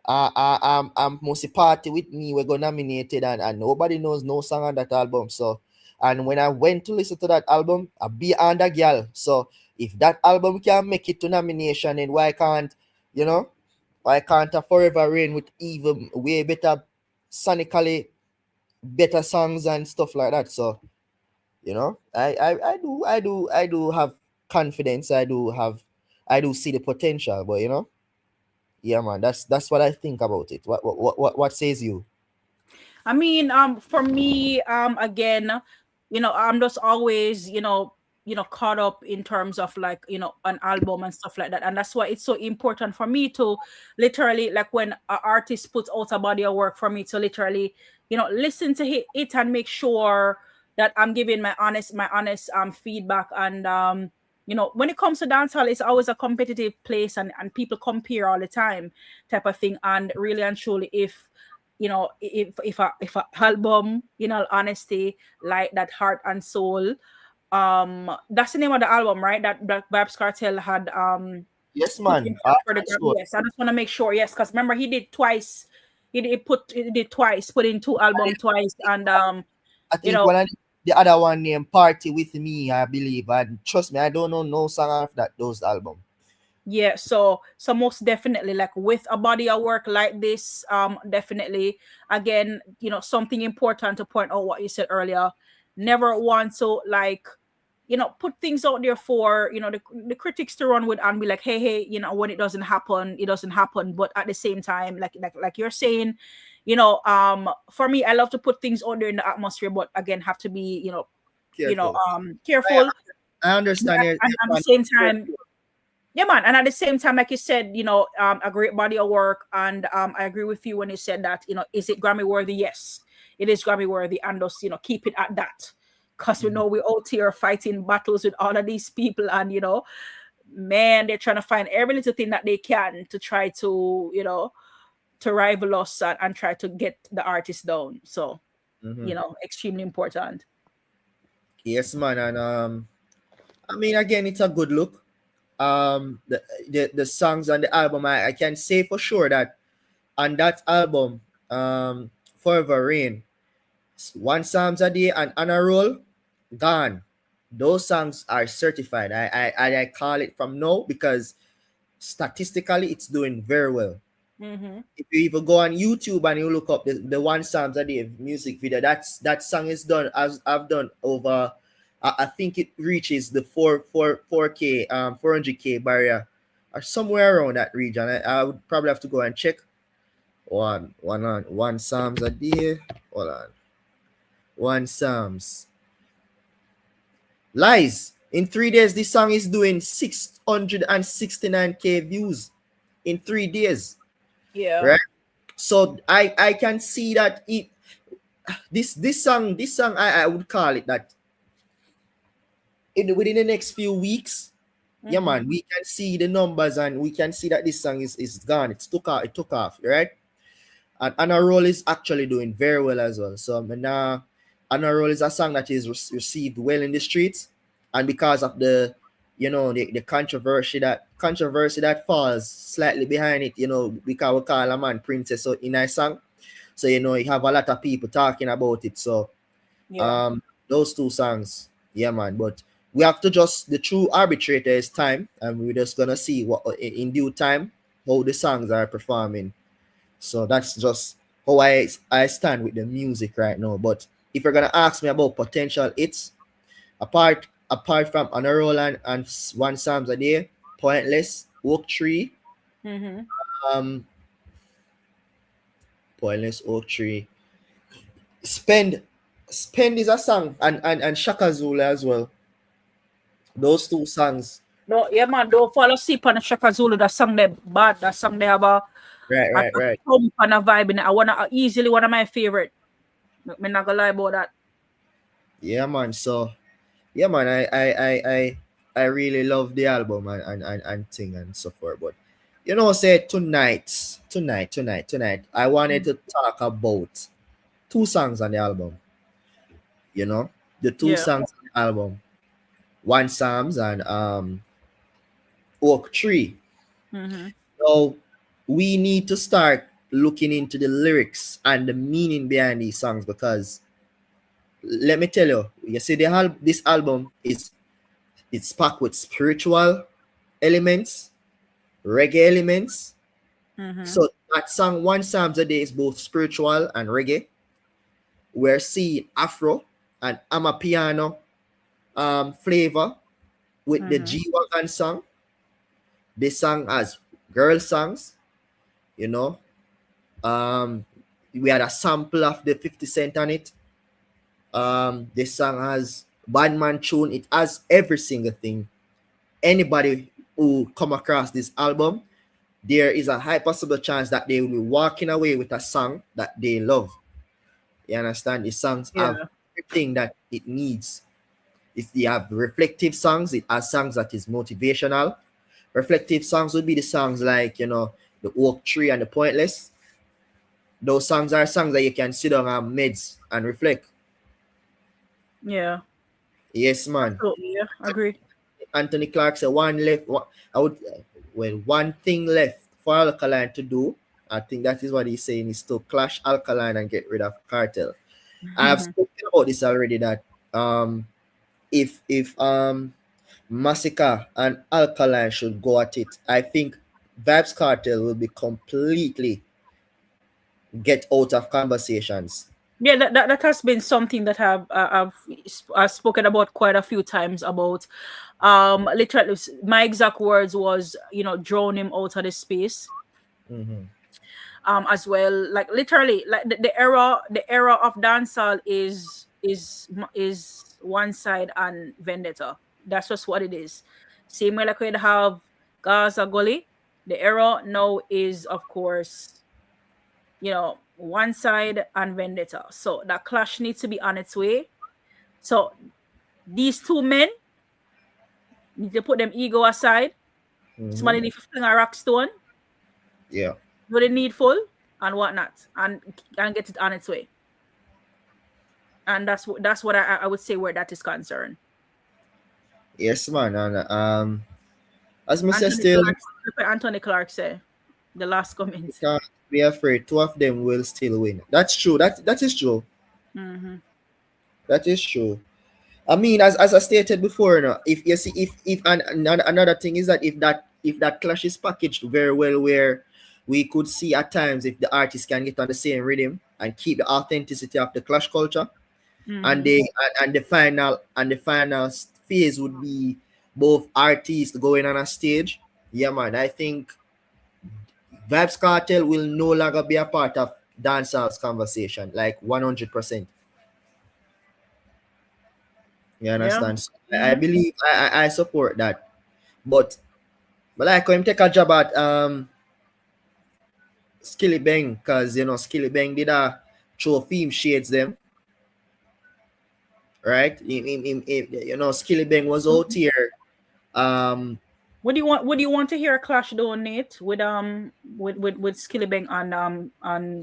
Must party with me. We got nominated, and nobody knows no song on that album. So, and when I went to listen to that album, I be under girl. So If that album can make it to nomination, then why can't a Forever Rain with even way better sonically better songs and stuff like that? So I do have confidence. I do see the potential, but yeah, man, that's what I think about it. What says you? I mean, for me, again, I'm just always, caught up in terms of like, an album and stuff like that. And that's why it's so important for me to literally, like when an artist puts out a body of work, for me to literally, listen to it and make sure that I'm giving my honest feedback. And when it comes to dancehall, it's always a competitive place, and people compare all the time, type of thing. And really and truly, if a album, in all honesty, like that Heart and Soul, that's the name of the album, right? That Babs Cartel had Yes, put man. in for the Grammy. Yes, I just want to make sure. Yes, because remember he did twice. He did twice, put in 2 albums twice, and I you think know, when the other one named Party With Me, I believe. And trust me, I don't know no song of those album. yeah, so most definitely, like with a body of work like this, definitely, again, something important to point out what you said earlier. Never want to, like, put things out there for, the critics to run with and be like, hey, when it doesn't happen, it doesn't happen. But at the same time, like you're saying, for me, I love to put things out there in the atmosphere, but again, have to be, Careful. careful. I understand. And at the same time, yeah, man. And at the same time, like you said, a great body of work. And I agree with you when you said that, is it Grammy worthy? Yes, it is Grammy worthy. And just, keep it at that. Because we know we're out here fighting battles with all of these people. And, man, they're trying to find every little thing that they can to try to, to rival us and try to get the artist down. So, extremely important. Yes, man. And I mean, again, it's a good look. The songs on the album, I can say for sure that on that album, Forever Rain, 1 Psalms a Day and On a Roll, gone. Those songs are certified. I call it from now because statistically it's doing very well. If you even go on YouTube and you look up the 1 Psalms a Day music video, that song is done as I've done over. I think it reaches the 4K 400K barrier or somewhere around that region. I would probably have to go and check. 1 Psalms a Day. Hold on. 1 Psalms. Lies. In 3 days, this song is doing 669K views in 3 days. Yeah. Right. So I can see that this song I would call it that within the next few weeks, yeah, man, we can see the numbers and we can see that this song is gone. It took off, right? And On a Roll is actually doing very well as well. So now On a Roll is a song that is received well in the streets, and because of the controversy that falls slightly behind it, because we call a man princess in a song. So you have a lot of people talking about it. So those 2 songs, yeah, man. But we have to the true arbitrator is time, and we're just gonna see what in due time how the songs are performing. So that's just how I stand with the music right now. But if you're gonna ask me about potential hits, apart from On a Roll and 1 Psalms a Day, Pointless, Oak Tree, Pointless, Oak Tree, Spend is a song, and Shaka Zulu as well. Those 2 songs. No, yeah, man, don't fall asleep on the Shaka Zulu. That song they bad. That song they have a right. thump and a vibe in it. Easily one of my favorite. I'm not gonna lie about that. Yeah, man. So, yeah, man, I really love the album and thing and so forth. But say tonight, I wanted to talk about 2 songs on the album. The 2 songs on the album, 1 Psalms and Oak Tree. So we need to start looking into the lyrics and the meaning behind these songs, because let me tell you, see this album is It's packed with spiritual elements, reggae elements. So that song, One Psalms a Day, is both spiritual and reggae. We're seeing Afro and Amapiano flavor with the G-Wagon song. This song has girl songs, you know. We had a sample of the 50 Cent on it. This song has Badman tune. It has every single thing. Anybody who come across this album, there is a high possible chance that they will be walking away with a song that they love. You understand? The songs have everything that it needs. If they have reflective songs, it has songs that is motivational. Reflective songs would be the songs like, you know, The Oak Tree and The Pointless. Those songs are songs that you can sit down and meds and reflect. Yeah. Yes, man. Oh, yeah, agree. Anthony Clark said one thing left for Alkaline to do, I think that is what he's saying, is to clash Alkaline and get rid of Cartel. I have spoken about this already, that if Masicka and Alkaline should go at it, I think Vybz Cartel will be completely get out of conversations. Yeah, that has been something that I've spoken about quite a few times about. Literally, my exact words was, you know, drown him out of the space. As well, like literally, like the era of dancehall is one side and vendetta. That's just what it is. Same way like we'd have Gaza Gully. The era now is, of course, you know, one side and vendetta. So that clash needs to be on its way. So these two men need to put them ego aside. Somebody need to fling a rock stone. Yeah. Do the needful and whatnot, and get it on its way. And that's what I would say where that is concerned. Yes, man. And as I Anthony still Clark, Anthony Clark say the last comment. Can't be afraid. Two of them will still win. That's true. That is true. That is true. I mean, as I stated before, you know, if you see, if and another thing is that if that clash is packaged very well, where we could see at times if the artist can get on the same rhythm and keep the authenticity of the clash culture, and the final phase would be both artists going on a stage. Yeah, man. I think Vybz Cartel will no longer be a part of dancehall's conversation, like 100%. You understand? So I believe I support that. But like him take a job at Skilly Bang, because you know Skilly Bang did a show theme shades them. Right? You know, Skilly Bang was out here. Would you want to hear a clash donate with Skilly Bang and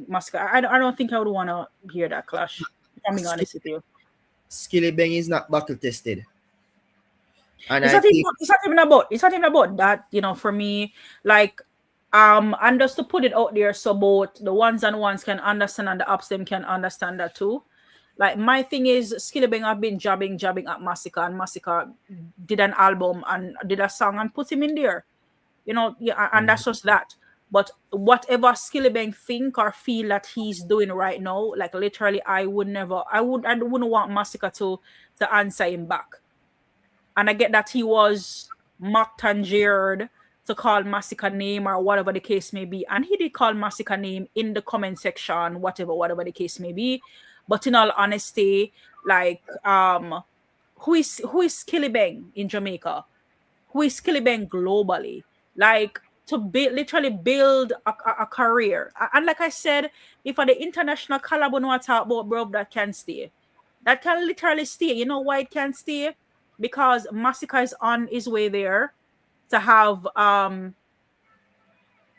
Masicka? I don't think I would want to hear that clash, if I'm being honest with you. Skilly Bang is not buckle tested. And it's not even about that, you know, for me, like and just to put it out there so both the ones and ones can understand and the ups them can understand that too. Like my thing is Skilly Bang have been jabbing at Masicka, and Masicka did an album and did a song and put him in there. You know, yeah, and that's just that. But whatever Skilly Bang think or feel that he's doing right now, like literally I wouldn't want Masicka to answer him back. And I get that he was mocked and jeered to call Masicka name or whatever the case may be. And he did call Masicka name in the comment section, whatever the case may be. But in all honesty, like who is Skilly Bang in Jamaica? Who is Skilly Bang globally? Like to literally build a career. And like I said, if the international collab we want to talk about, bro, that can stay. That can literally stay. You know why it can stay? Because Masicka is on his way there to have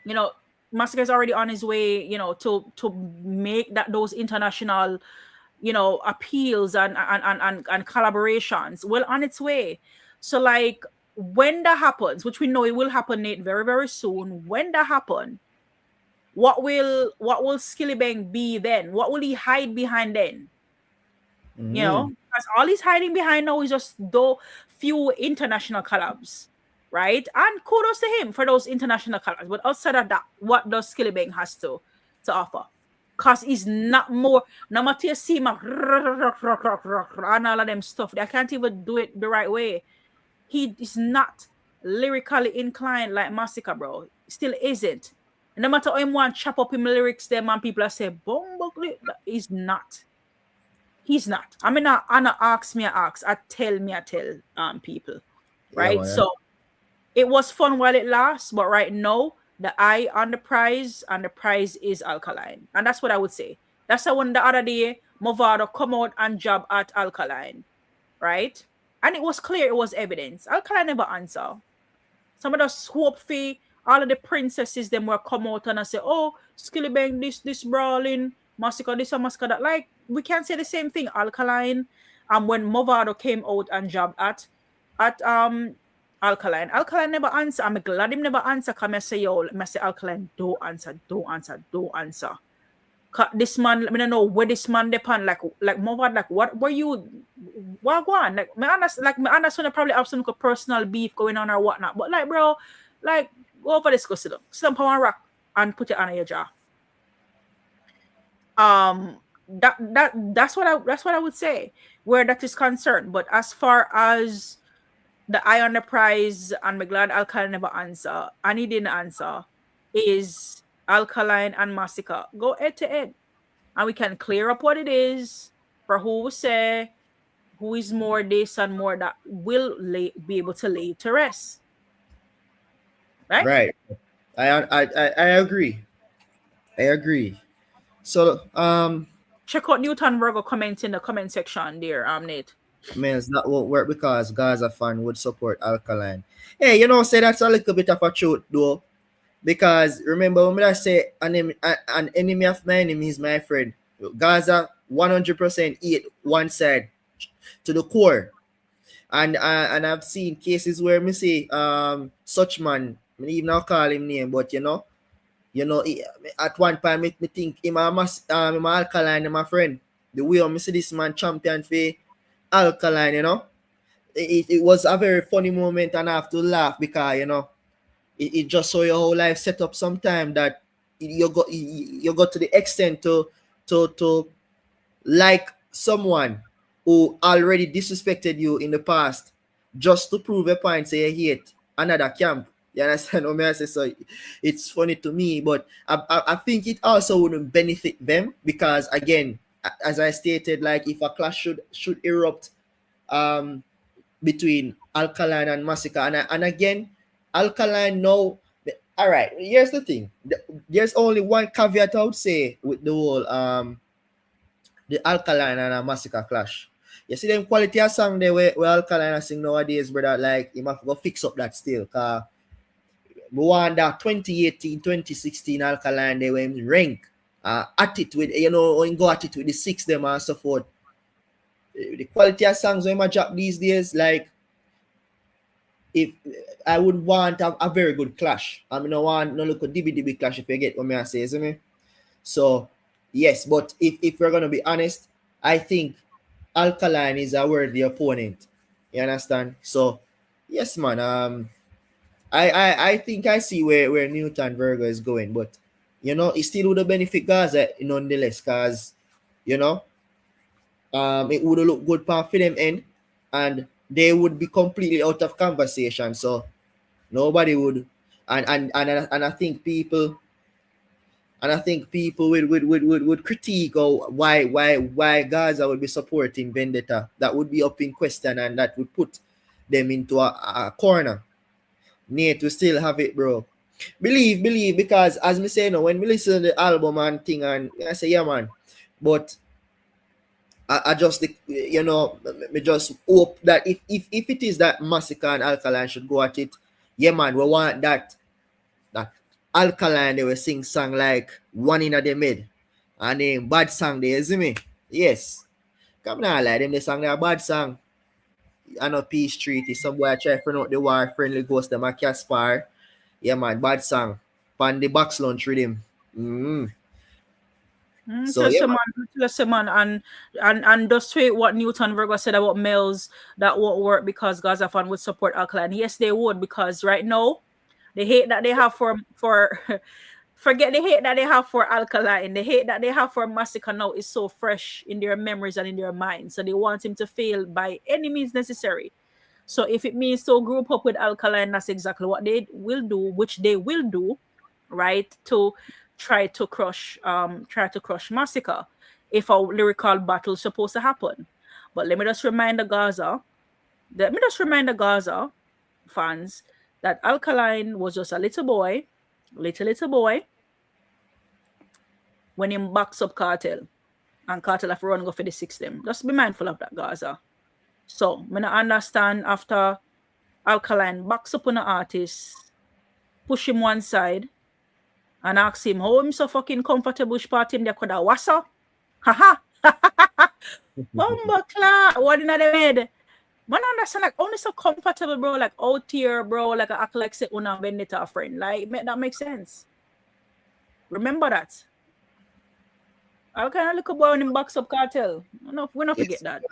you know, Masicka is already on his way, you know, to make those international, you know, appeals and collaborations well on its way. So like when that happens, which we know it will happen, Nate, very, very soon, when that happens, what will Skilly Bang be then? What will he hide behind then? You know, because all he's hiding behind now is just few international collabs, right? And kudos to him for those international collabs. But outside of that, what does Skillibeng has to offer? Because he's not more, no matter you see my and all of them stuff, they can't even do it the right way. He is not lyrically inclined like Masicka, bro. Still isn't. And no matter how him want chop up him lyrics, them and people are say, he's not. He's not. I mean, I ask me, I tell people, right? Yeah, so it was fun while it lasts, but right now the eye on the prize, and the prize is Alkaline, and that's what I would say. That's how when the other day Movado come out and job at Alkaline, right? And it was clear, it was evidence. Alkaline never answer. Some of us hope for all of the princesses them will come out and say, oh, Skillibeng, this brawling, Masicka, this and Masicka that. Like, we can't say the same thing. Alkaline, when Movado came out and jobbed at Alkaline never answer. I'm glad him never answer. Come and say, yo, I say Alkaline, don't answer. This man, I don't know where this man depend. Like Movado, like what were you? What going? Like me understand probably have some personal beef going on or whatnot. But like, bro, like go over this, go sit down. Sit down on one rock and put it on your jaw. That's what I would say where that is concerned. But as far as the eye on the prize, and I'm glad Alkaline never answer, and he didn't answer, is Alkaline and Masicka go head to head, and we can clear up what it is for who will say who is more this and more that, will be able to lay to rest. Right? I agree. So check out Newton Virgo comment in the comment section there, Nate. Mellz, that won't work because Gaza fan would support Alkaline. Hey, say that's a little bit of a truth though. Because remember when I say an enemy of my enemy is my friend. Gaza 100% eat one side to the core. And I've seen cases where me say such man, I even not call him name, but at one time me think him Alkaline, my friend. The way I see this man champion for Alkaline, it was a very funny moment, and I have to laugh because it just show your whole life set up sometime that you got to the extent to like someone who already disrespected you in the past just to prove a point, say you hate another camp. You understand what I say? So it's funny to me, but I think it also wouldn't benefit them because, again, as I stated, like if a clash should erupt between Alkaline and Masicka, and again, Alkaline now. All right, here's the thing. There's only one caveat I would say with the whole the Alkaline and Masicka clash. You see them quality of song there where Alkaline are sing nowadays, brother. Like you have to go fix up that still, cause we want that 2018, 2016 Alkaline they were in rank. At it with when go at it with the six them and so forth. The quality of songs when I drop these days, like if I would want a very good clash. I mean, I want no look a DB clash if you get what I say, isn't it? So yes, but if we're gonna be honest, I think Alkaline is a worthy opponent. You understand? So yes, man. I think I see where Newton Virgo is going, but it still would have benefit Gaza nonetheless, because it would have looked good for them end, and they would be completely out of conversation. So nobody would, and I think people would critique why Gaza would be supporting Vendetta. That would be up in question, and that would put them into a corner. Nate, we still have it, bro. Believe, because as me say, when we listen to the album and thing, and I say, yeah, man. But I just, me just hope that if it is that Masicka and Alkaline should go at it, yeah, man, we want that Alkaline they will sing song like One in the Mid, and then bad song there, you see me? Yes. Come now, like them, they song a bad song. I know Peace Treaty, some boy I try to pronounce the war, Friendly Ghost, them a Caspar. Yeah, man, bad song. Pan the box lunch rhythm. So yeah, and just to what Newton Virgo said about Mellz, that won't work because Gaza fan would support Alkaline. Yes, they would, because right now the hate that they have for forget the hate that they have for Alkaline. The hate that they have for Masicka now is so fresh in their memories and in their minds. So they want him to fail by any means necessary. So if it means to group up with Alkaline, that's exactly what they will do, which they will do, right? To try to crush Masicka if a lyrical battle is supposed to happen. But let me just remind the Gaza fans that Alkaline was just a little boy when him backs up Cartel, and Cartel have to run go for the system. Just be mindful of that, Gaza. So I understand after Alkaline backs up on the artist, push him one side, and ask him how him so fucking comfortable spot him there could have wassa. Haha. Bumba clock. What in the head? Man understand like only so comfortable, bro, like out here, bro, like I act like say una vendetta friend. Like that makes sense. Remember that. I'll kind of look boy on him box up Cartel. We not forget that.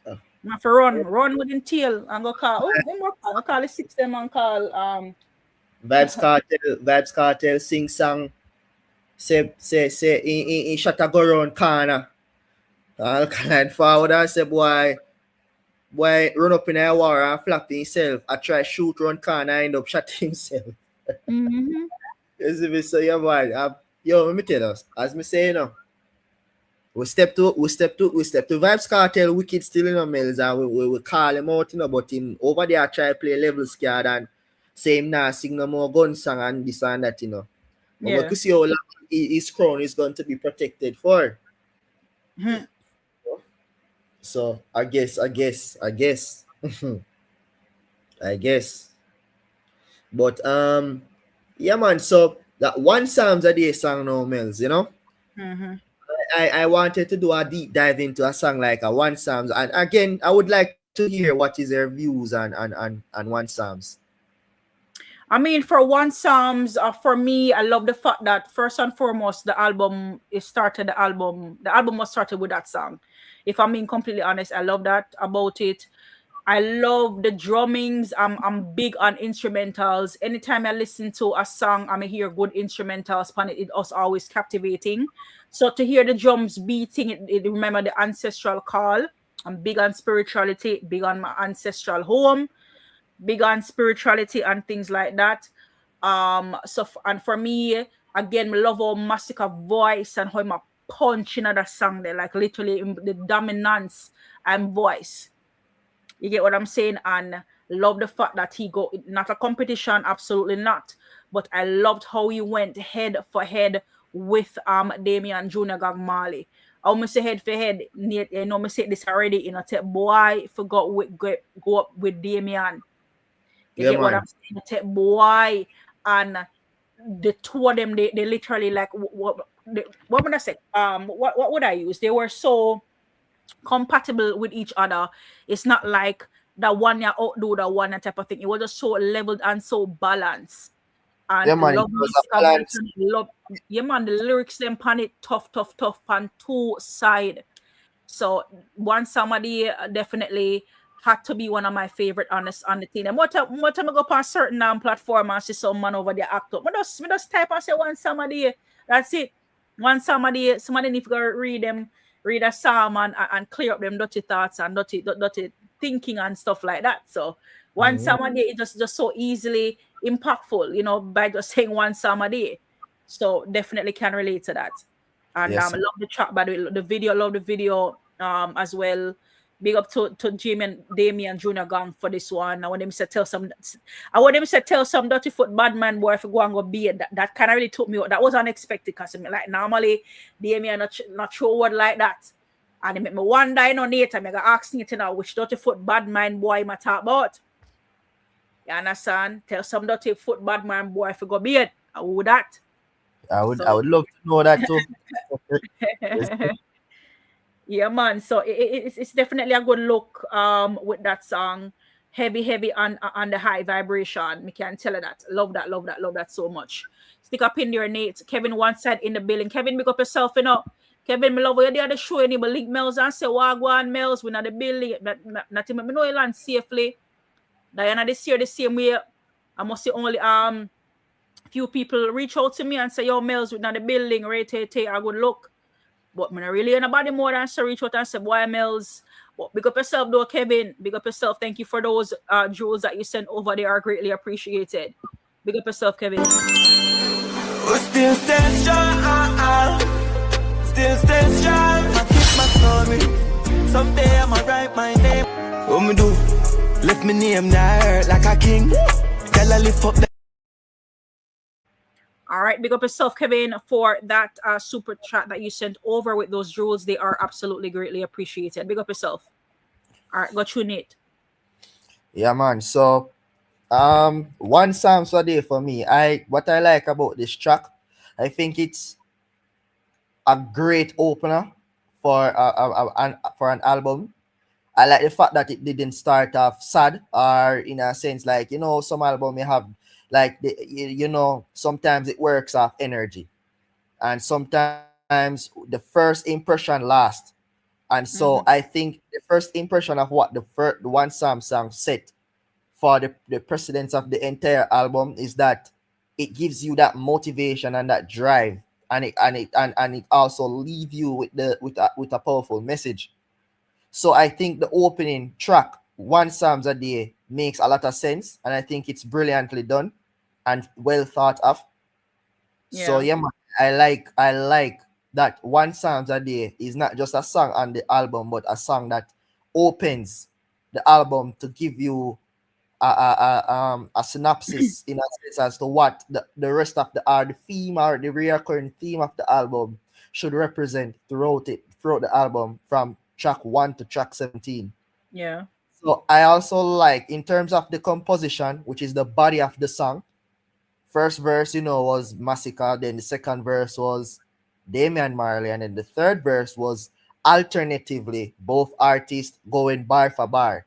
I have to run with him tail and go call. I'll call the system and call Vibes Cartel sing song. Say in shut a go round corner. Alkaline forward and say boy run up in a war and flap himself. I try shoot round corner and end up shot himself. Mm-hmm. So yeah, boy. Yo, let me tell us, as me say, you know, we step to Vibes Cartel, wicked still in the Mellz, and we call him out, you know, but him over there try to play level scared and say him now sing no more gun song and this and that, you know. But we could see how long his crown is going to be protected for. Mm-hmm. So I guess. But yeah, man, so that one Psalms a Day song now, Mellz, you know. Mm-hmm. I wanted to do a deep dive into a song like a One Psalms, and again I would like to hear what is their views on One Psalms. I mean, for One Psalms, for me, I love the fact that first and foremost, the album was started with that song. If I'm being completely honest, I love that about it. I love the drummings. I'm big on instrumentals. Anytime I listen to a song, I hear good instrumentals on it. It's always captivating. So to hear the drums beating, it remember the ancestral call. I'm big on spirituality, big on my ancestral home, big on spirituality and things like that. And for me, again, I love how Masicka voice and how him a punch in that song there, like literally the dominance and voice. You get what I'm saying? And love the fact that he go not a competition, absolutely not. But I loved how he went head for head with Damian Junior Gang Marley. I almost say head for head. You know, I said this already. You know, take boy forgot go up with Damian. You get what I'm saying? Take boy and the two of them. They literally like what would I say? What would I use? They were so compatible with each other. It's not like the one you outdo the one type of thing. It was just so leveled and so balanced. And Yeah, man, the lyrics them pan it tough on two side. So One Somebody definitely had to be one of my favorite on the thing. And more time I go up on certain platform and see some man over there act up. I just type and say One Somebody. That's it. One Somebody need to go read a psalm and clear up them dirty thoughts and dirty thinking and stuff like that. So One Psalm a Day is just so easily impactful, you know, by just saying One Psalm a Day. So definitely can relate to that. And Yes. I love the track, by the way, love the video as well. Big up to Damian Junior Gang for this one. I want them to tell some dirty foot bad man boy if you go and go be it. That kind of really took me out. That was unexpected because like normally Damian not sure word like that. And it make me wonder, you know, later, I ask Nathan now which dirty foot bad man boy I talk about. You understand? Tell some dirty foot bad man boy if you go be it. I would that. I would love to know that too. Yeah, man. So it's definitely a good look with that song. heavy on the high vibration. Me can tell you that. Love that, love that, love that so much. Stick up in your Nate. Kevin one side in the building. Kevin, make up yourself, you know. Kevin, me love you there the show. You need to link Mellz and say Wagwan Mellz. We're not the building. Not me know you land safely. Diana this year the same way. I must say only few people reach out to me and say, yo, Mellz, we're not the building, right? Take a good look. But me not really nobody more than say reach out and say, boy, Mellz. But big up yourself though, Kevin. Big up yourself. Thank you for those jewels that you sent over. They are greatly appreciated. Big up yourself, Kevin. We still stay strong. Still stay strong. I keep my story. Someday I'ma write my name. What me do? Lift me name now hurt like a king. Girl, I lift up the All right, big up yourself, Kevin, for that super chat that you sent over with those jewels. They are absolutely greatly appreciated. Big up yourself. All right, got you, Nate. Yeah, man. So, one Psalms a day for me. What I like about this track, I think it's a great opener for an album. I like the fact that it didn't start off sad, or in a sense, like, you know, some album you have, like, sometimes it works off energy, and sometimes the first impression lasts. And so I think the first impression of what the one song set for the precedence of the entire album is that it gives you that motivation and that drive, and it also leave you with a powerful message. So I think the opening track, One Psalms a Day, makes a lot of sense, and I think it's brilliantly done and well thought of. Yeah. So yeah, man, I like that One Psalms a Day is not just a song on the album, but a song that opens the album to give you a synopsis in a sense as to what the rest of the theme or the recurring theme of the album should represent throughout the album from track 1 to track 17. Yeah. So I also like, in terms of the composition, which is the body of the song, first verse, was Masicka, then the second verse was Damian Marley, and then the third verse was alternatively both artists going bar for bar.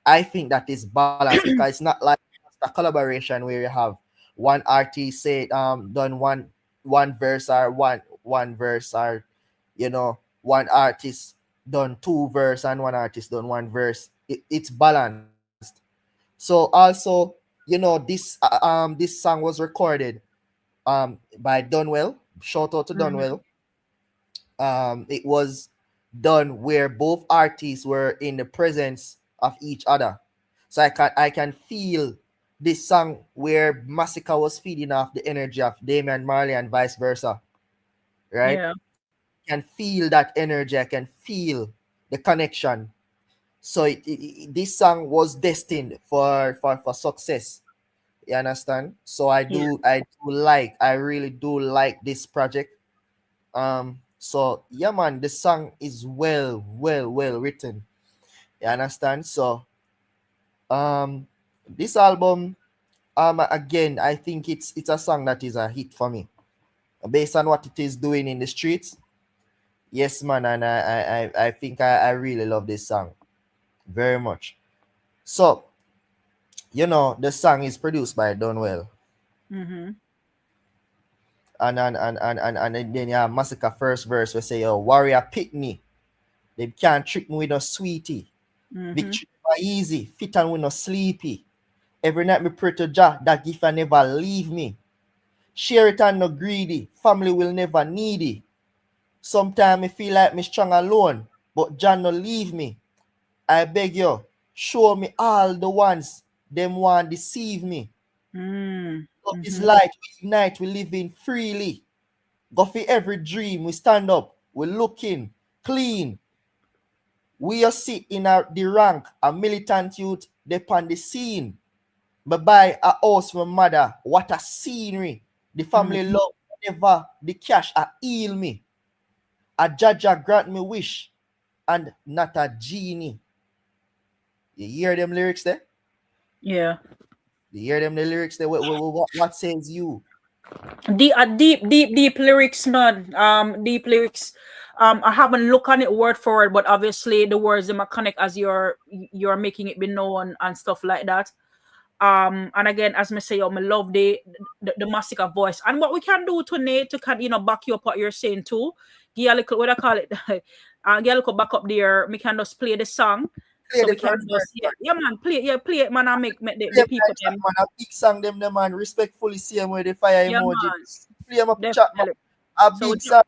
I think that is balanced because it's not like a collaboration where you have one artist say done one verse or one verse, or one artist done two verse and one artist done one verse. It's balanced. So also, this song was recorded by Dunwell. Shout out to Dunwell. It was done where both artists were in the presence of each other. So I can feel this song where Masicka was feeding off the energy of Damian Marley and vice versa. Right? Yeah. I can feel that energy. I can feel the connection. So this song was destined for success. You understand? So I really do like this project. So yeah, man, the song is well written. You understand? So this album, again, I think it's a song that is a hit for me based on what it is doing in the streets. Yes, man, and I think I really love this song very much. So, the song is produced by Dunwell. And then yeah, Masicka first verse we say, yo, warrior pick me. They can't trick me with no sweetie. Victory never easy, fit and we no sleepy. Every night me pray to Jah, that gift I never leave me. Share it and no greedy, family will never needy. Sometimes I feel like me strong alone, but Jah no leave me. I beg you, show me all the ones them want deceive me. Love is light, we ignite, we living freely. Go for every dream, we stand up, we looking clean. We are sit in the rank, a militant youth, they on the scene. But buy a house for mother, what a scenery. The family love, whatever, the cash a heal me. A Jaja grant me wish, and not a genie. You hear them lyrics there? Yeah. You hear them the lyrics there? What says you? Deep lyrics, man. Deep lyrics. I haven't looked on it word for word, but obviously the words them are connect as you're making it be known and stuff like that. And again, as me say, I love the Masicka voice. And what we can do tonight to can back you up what you're saying too. Give a little what I call it, get a little back up there. We can just play the song. Play So the we can first just verse, man, play it, man, and make play the people chat, them. man. A big song them, the man. Respectfully see them with the fire Yeah, emoji. man. Play them up chat, man. Definitely. A So we big song.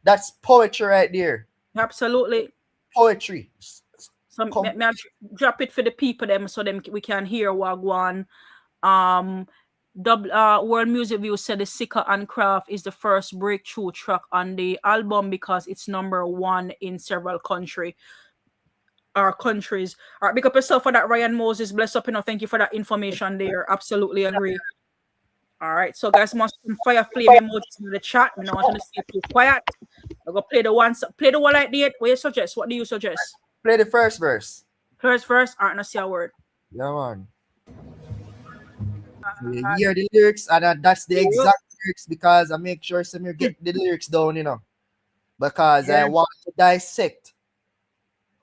That's poetry right there. absolutely. Poetry. So me drop it for the people them so them we can hear Wagwan. World Music View said the Sika and Craft is the first breakthrough track on the album because it's #1 in several countries. All right, pick up yourself for that, Ryan Moses. Bless up, thank you for that information there. Absolutely agree. All right, so guys, must some fire flame emojis in the chat. I don't want to stay too quiet. I'm gonna play the one like that. What you suggest? What do you suggest? Play the first verse. First, all right, let's see a word. Yeah, man. You hear the lyrics, and that's the exact lyrics because I make sure some you get the lyrics down, because I want to dissect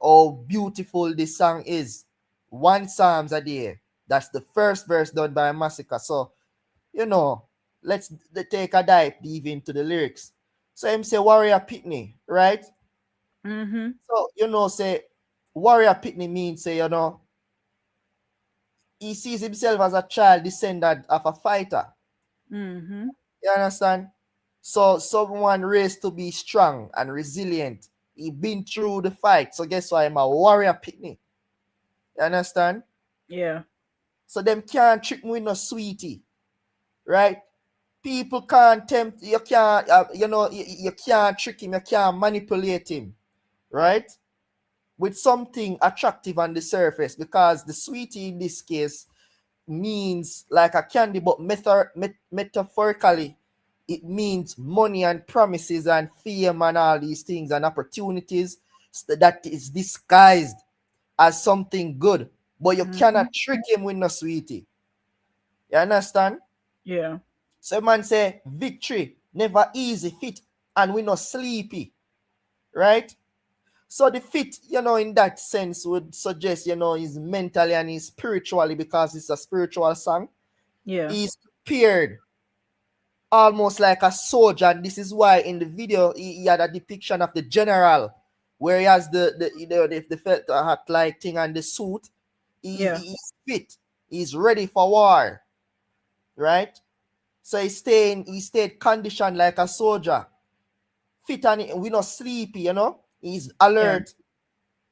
how beautiful this song is. 1 Psalms a day. That's the first verse done by Masicka. So, let's take a dive deep into the lyrics. So him say Warrior Pitney, right? Mm-hmm. So, say Warrior Pitney means, say, he sees himself as a child descendant of a fighter. Mm-hmm. You understand? So someone raised to be strong and resilient. He been through the fight. So guess what? I'm a warrior pitney. You understand? Yeah. So them can't trick me with no sweetie. Right? People can't tempt you, can't you can't trick him, you can't manipulate him. Right? With something attractive on the surface, because the sweetie in this case means like a candy, but metaphorically it means money and promises and fame and all these things and opportunities that is disguised as something good, but you cannot trick him with no sweetie. You understand? Yeah. So man say victory never easy, fit, and we not sleepy, right? So the fit, in that sense would suggest, is mentally and is spiritually, because it's a spiritual song. Yeah. He's prepared almost like a soldier. And this is why in the video he had a depiction of the general where he has the felt hat like thing and the suit. He's fit. He's ready for war. Right? So he stayed conditioned like a soldier. Fit, and we not sleepy, He's alert.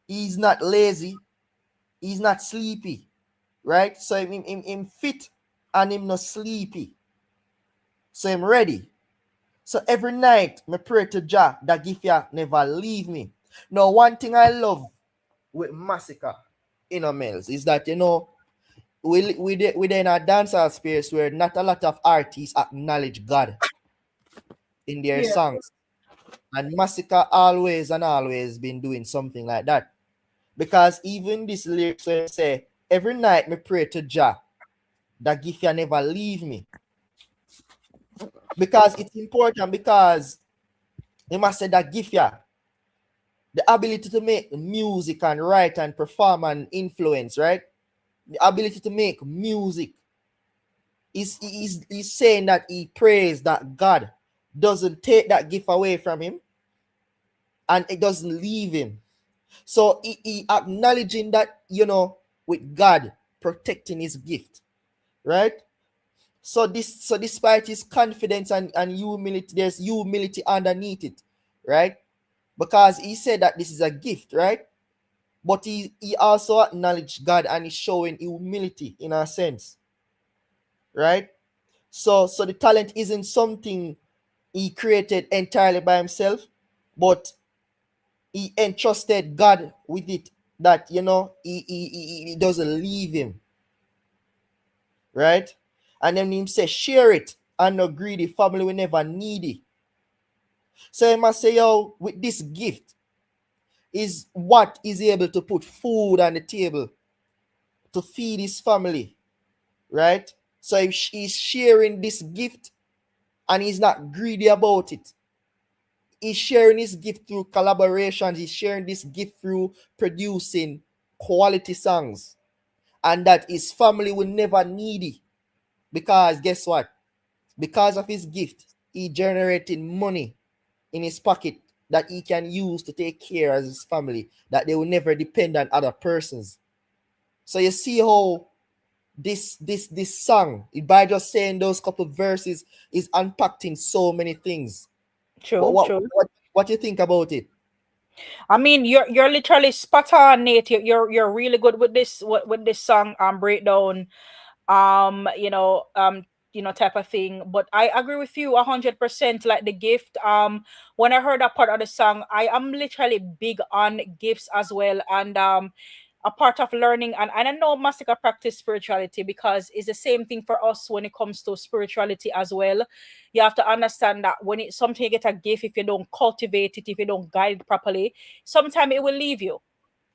Yeah. He's not lazy. He's not sleepy. Right? So him fit and him not sleepy. So I'm ready. So every night me pray to Jah that Gifia never leave me. Now, one thing I love with Masicka in Mellz is that, we're in a dancehall space where not a lot of artists acknowledge God in their songs. And Masicka always been doing something like that. Because even this lyrics where say, every night me pray to Jah that Gifia never leave me. Because it's important, because they must say that Gifia, the ability to make music and write and perform and influence, right? The ability to make music is saying that he prays that God doesn't take that gift away from him and it doesn't leave him. So he acknowledging that, with God protecting his gift, right? So despite his confidence and humility, there's humility underneath it, right? Because he said that this is a gift, right? But he also acknowledged God and is showing humility in a sense, right? So the talent isn't something he created entirely by himself, but he entrusted God with it, that, he doesn't leave him, right? And then him say, share it, and no greedy family will never needy. So he must say, with this gift is what is able to put food on the table to feed his family, right? So he's sharing this gift and he's not greedy about it. He's sharing his gift through collaborations. He's sharing this gift through producing quality songs. And that his family will never need it. Because guess what? Because of his gift, he generated money in his pocket that he can use to take care of his family, that they will never depend on other persons. So you see how this song, by just saying those couple verses, is unpacked in so many things. True, true. What do you think about it? I mean, you're literally spot on, Nate. You're really good with this song breakdown, you know, type of thing. But I agree with you 100%. Like the gift. When I heard that part of the song, I am literally big on gifts as well, and a part of learning. And I know Masicka practice spirituality because it's the same thing for us when it comes to spirituality as well. You have to understand that when it's something you get a gift, if you don't cultivate it, if you don't guide it properly, sometimes it will leave you,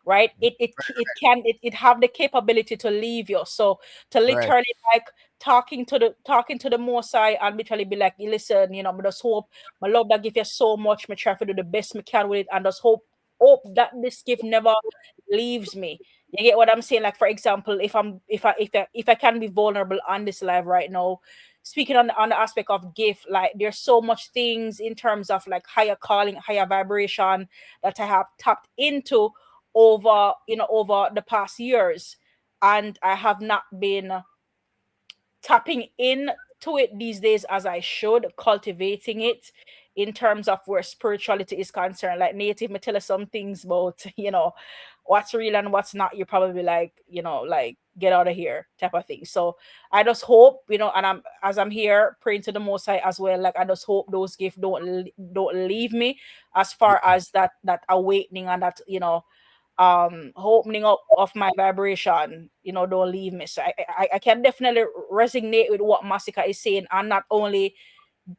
right? It have the capability to leave you. So to Right. literally like talking to the Most High and literally be like, listen, you know, I just hope my love that give you so much, me try to do the best me can with it, and just hope that this gift never leaves me. You get what I'm saying? Like for example, if I can be vulnerable on this live right now, speaking on the aspect of gift, like there's so much things in terms of like higher calling, higher vibration that I have tapped into over the past years, and I have not been tapping into it these days as I should, cultivating it in terms of where spirituality is concerned. Like native me tell us some things about, you know, what's real and what's not. You're probably like, you know, like get out of here type of thing. So I just hope, you know, and I'm here praying to the Most High as well. Like I just hope those gifts don't leave me, as far as that awakening and that, you know, opening up of my vibration, you know, don't leave me. So I can definitely resonate with what Masicka is saying, and not only,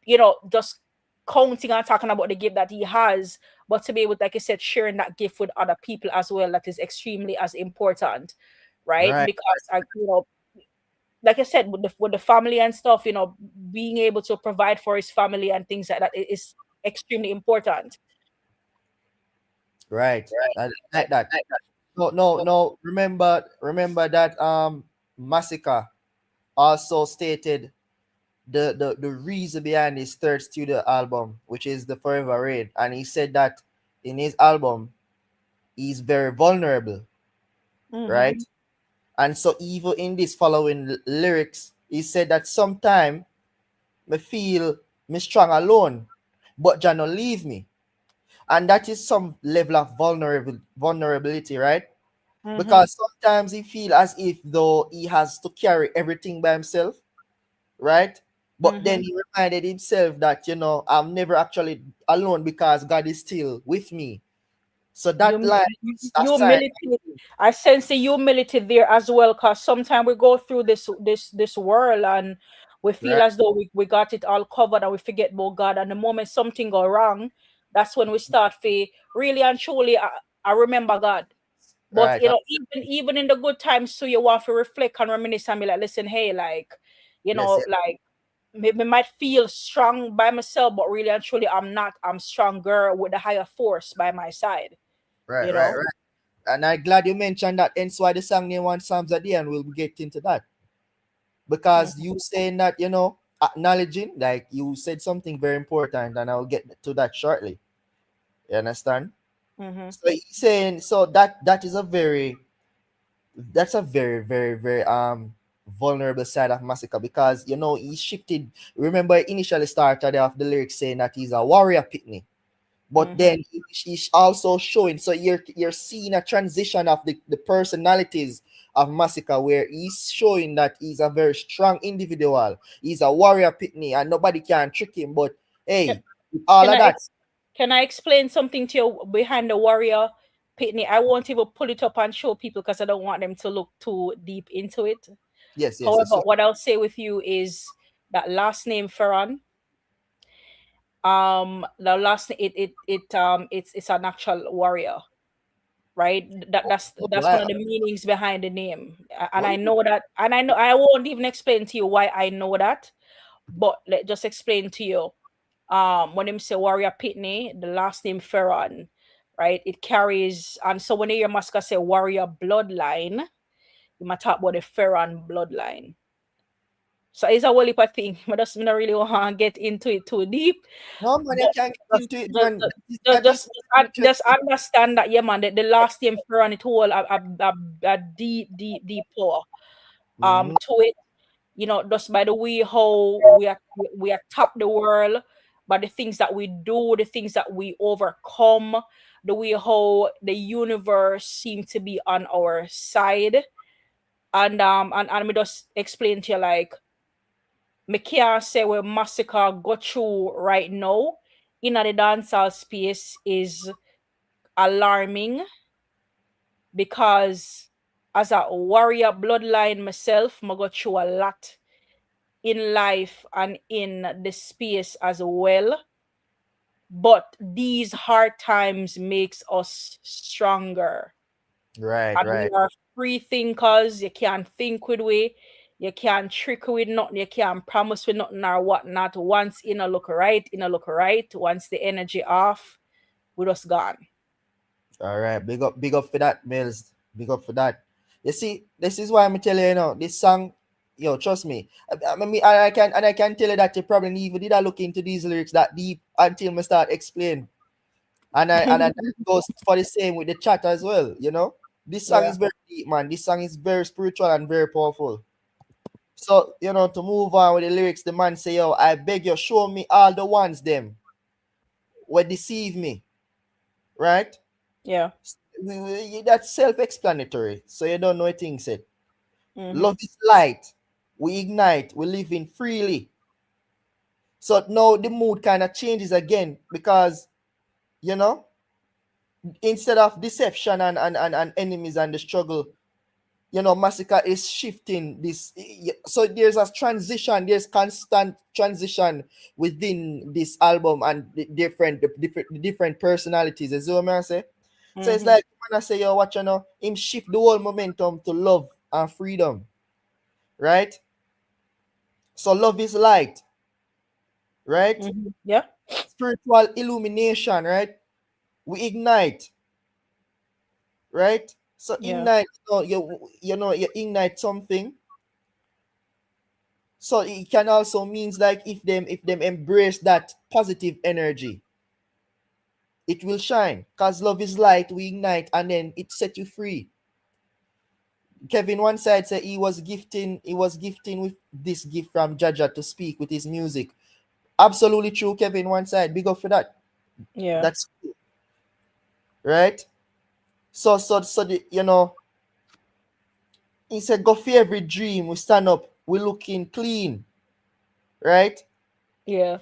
you know, just counting and talking about the gift that he has, but to be able, like I said, sharing that gift with other people as well. That is extremely as important, right? Right. Because I, you know, like I said, with the family and stuff, you know, being able to provide for his family and things like that is extremely important. Right. I like that. No. Remember that Masicka also stated the reason behind his third studio album, which is the Forever Rain, and he said that in his album he's very vulnerable, right? And so even in this following lyrics, he said that sometime me feel me strong alone, but Jah no leave me, and that is some level of vulnerability, right? Because sometimes he feel as if though he has to carry everything by himself, right? But then he reminded himself that, you know, I'm never actually alone because God is still with me. So that line is a sign. Humility. I sense the humility there as well, because sometimes we go through this world and we feel Right, as though we got it all covered and we forget about God. And the moment something go wrong, that's when we start to really and truly I remember God. But right, you know, even in the good times, so you want to reflect and reminisce and be like, listen, hey, like, you yes, know, yes, like me might feel strong by myself, but really and truly I'm not. I'm stronger with the higher force by my side, right, you right, know. right. And I'm glad you mentioned that. Hence why the song name one Psalms a day, and we'll get into that. Because you saying that, you know, acknowledging, like you said something very important, and I'll get to that shortly. You understand? So he's saying, so that is a very, that's a very, very, very vulnerable side of Masicka, because you know he shifted. Remember, he initially started off the lyrics saying that he's a warrior pitney, but then he's also showing. So you're seeing a transition of the personalities of Masicka, where he's showing that he's a very strong individual. He's a warrior pitney, and nobody can trick him. But Can, hey, with all can of I that, can I explain something to you behind the warrior pitney? I won't even pull it up and show people because I don't want them to look too deep into it. yes. However, So what I'll say with you is that last name Ferran. The last it's an actual warrior, right? That's one why? of the meanings behind the name. And I Well, know that, and I won't even explain to you why I know that, but let just explain to you. When him say warrior Pitney, the last name Ferron, right? It carries, and so when you hear Masicka say warrior bloodline, you might talk about the Ferron bloodline. So it's a whole heap of thing. I just not really want to get into it too deep. No, man, you But can't get just into it, just man. This just, type of just, stuff just, is just interesting. understand that, yeah, man, the last name Ferron, it hold a deep power Mhm. to it, just by the way how we attack the world, by the things that we do, the things that we overcome, the way how the universe seems to be on our side. And me just explain to you, like, me can't say where Masicka go through right now in the dancehall space is alarming, because as a warrior bloodline myself, I go through a lot in life and in the space as well. But these hard times makes us stronger. Right, And we right. are free thinkers. You can't think with we. You can't trick with nothing. You can't promise with nothing or whatnot. Once in a look right, in a look right. Once the energy off, we just gone. All right. Big up for that, Mills. Big up for that. You see, this is why I'm telling you, this song, trust me. I can tell you that you probably never did I look into these lyrics that deep until I start explain. And that goes for the same with the chat as well. This song Yeah. is very deep, man. This song is very spiritual and very powerful. So, to move on with the lyrics, the man say, yo, I beg you, show me all the ones them will deceive me. Right? Yeah. That's self-explanatory. So you don't know a thing said. Mm-hmm. Love is light. We ignite. We live in freely. So now the mood kind of changes again because, you know, instead of deception and enemies and the struggle, Masicka is shifting this. So there's a transition, there's constant transition within this album and the different personalities. As you know, say. So it's Mm-hmm. like when I say, yo, watch, him shift the whole momentum to love and freedom, right? So love is light, right? Mm-hmm. Yeah. Spiritual illumination, right? We ignite, right? So Yeah. ignite, you ignite something. So it can also means like if them embrace that positive energy, it will shine. Cause love is light, we ignite, and then it set you free. Kevin one side said he was gifting with this gift from Jaja to speak with his music. Absolutely true, Kevin one side. Big up for that. Yeah. That's true, right. So he said, go for every dream. We stand up, we looking clean, right? Yeah.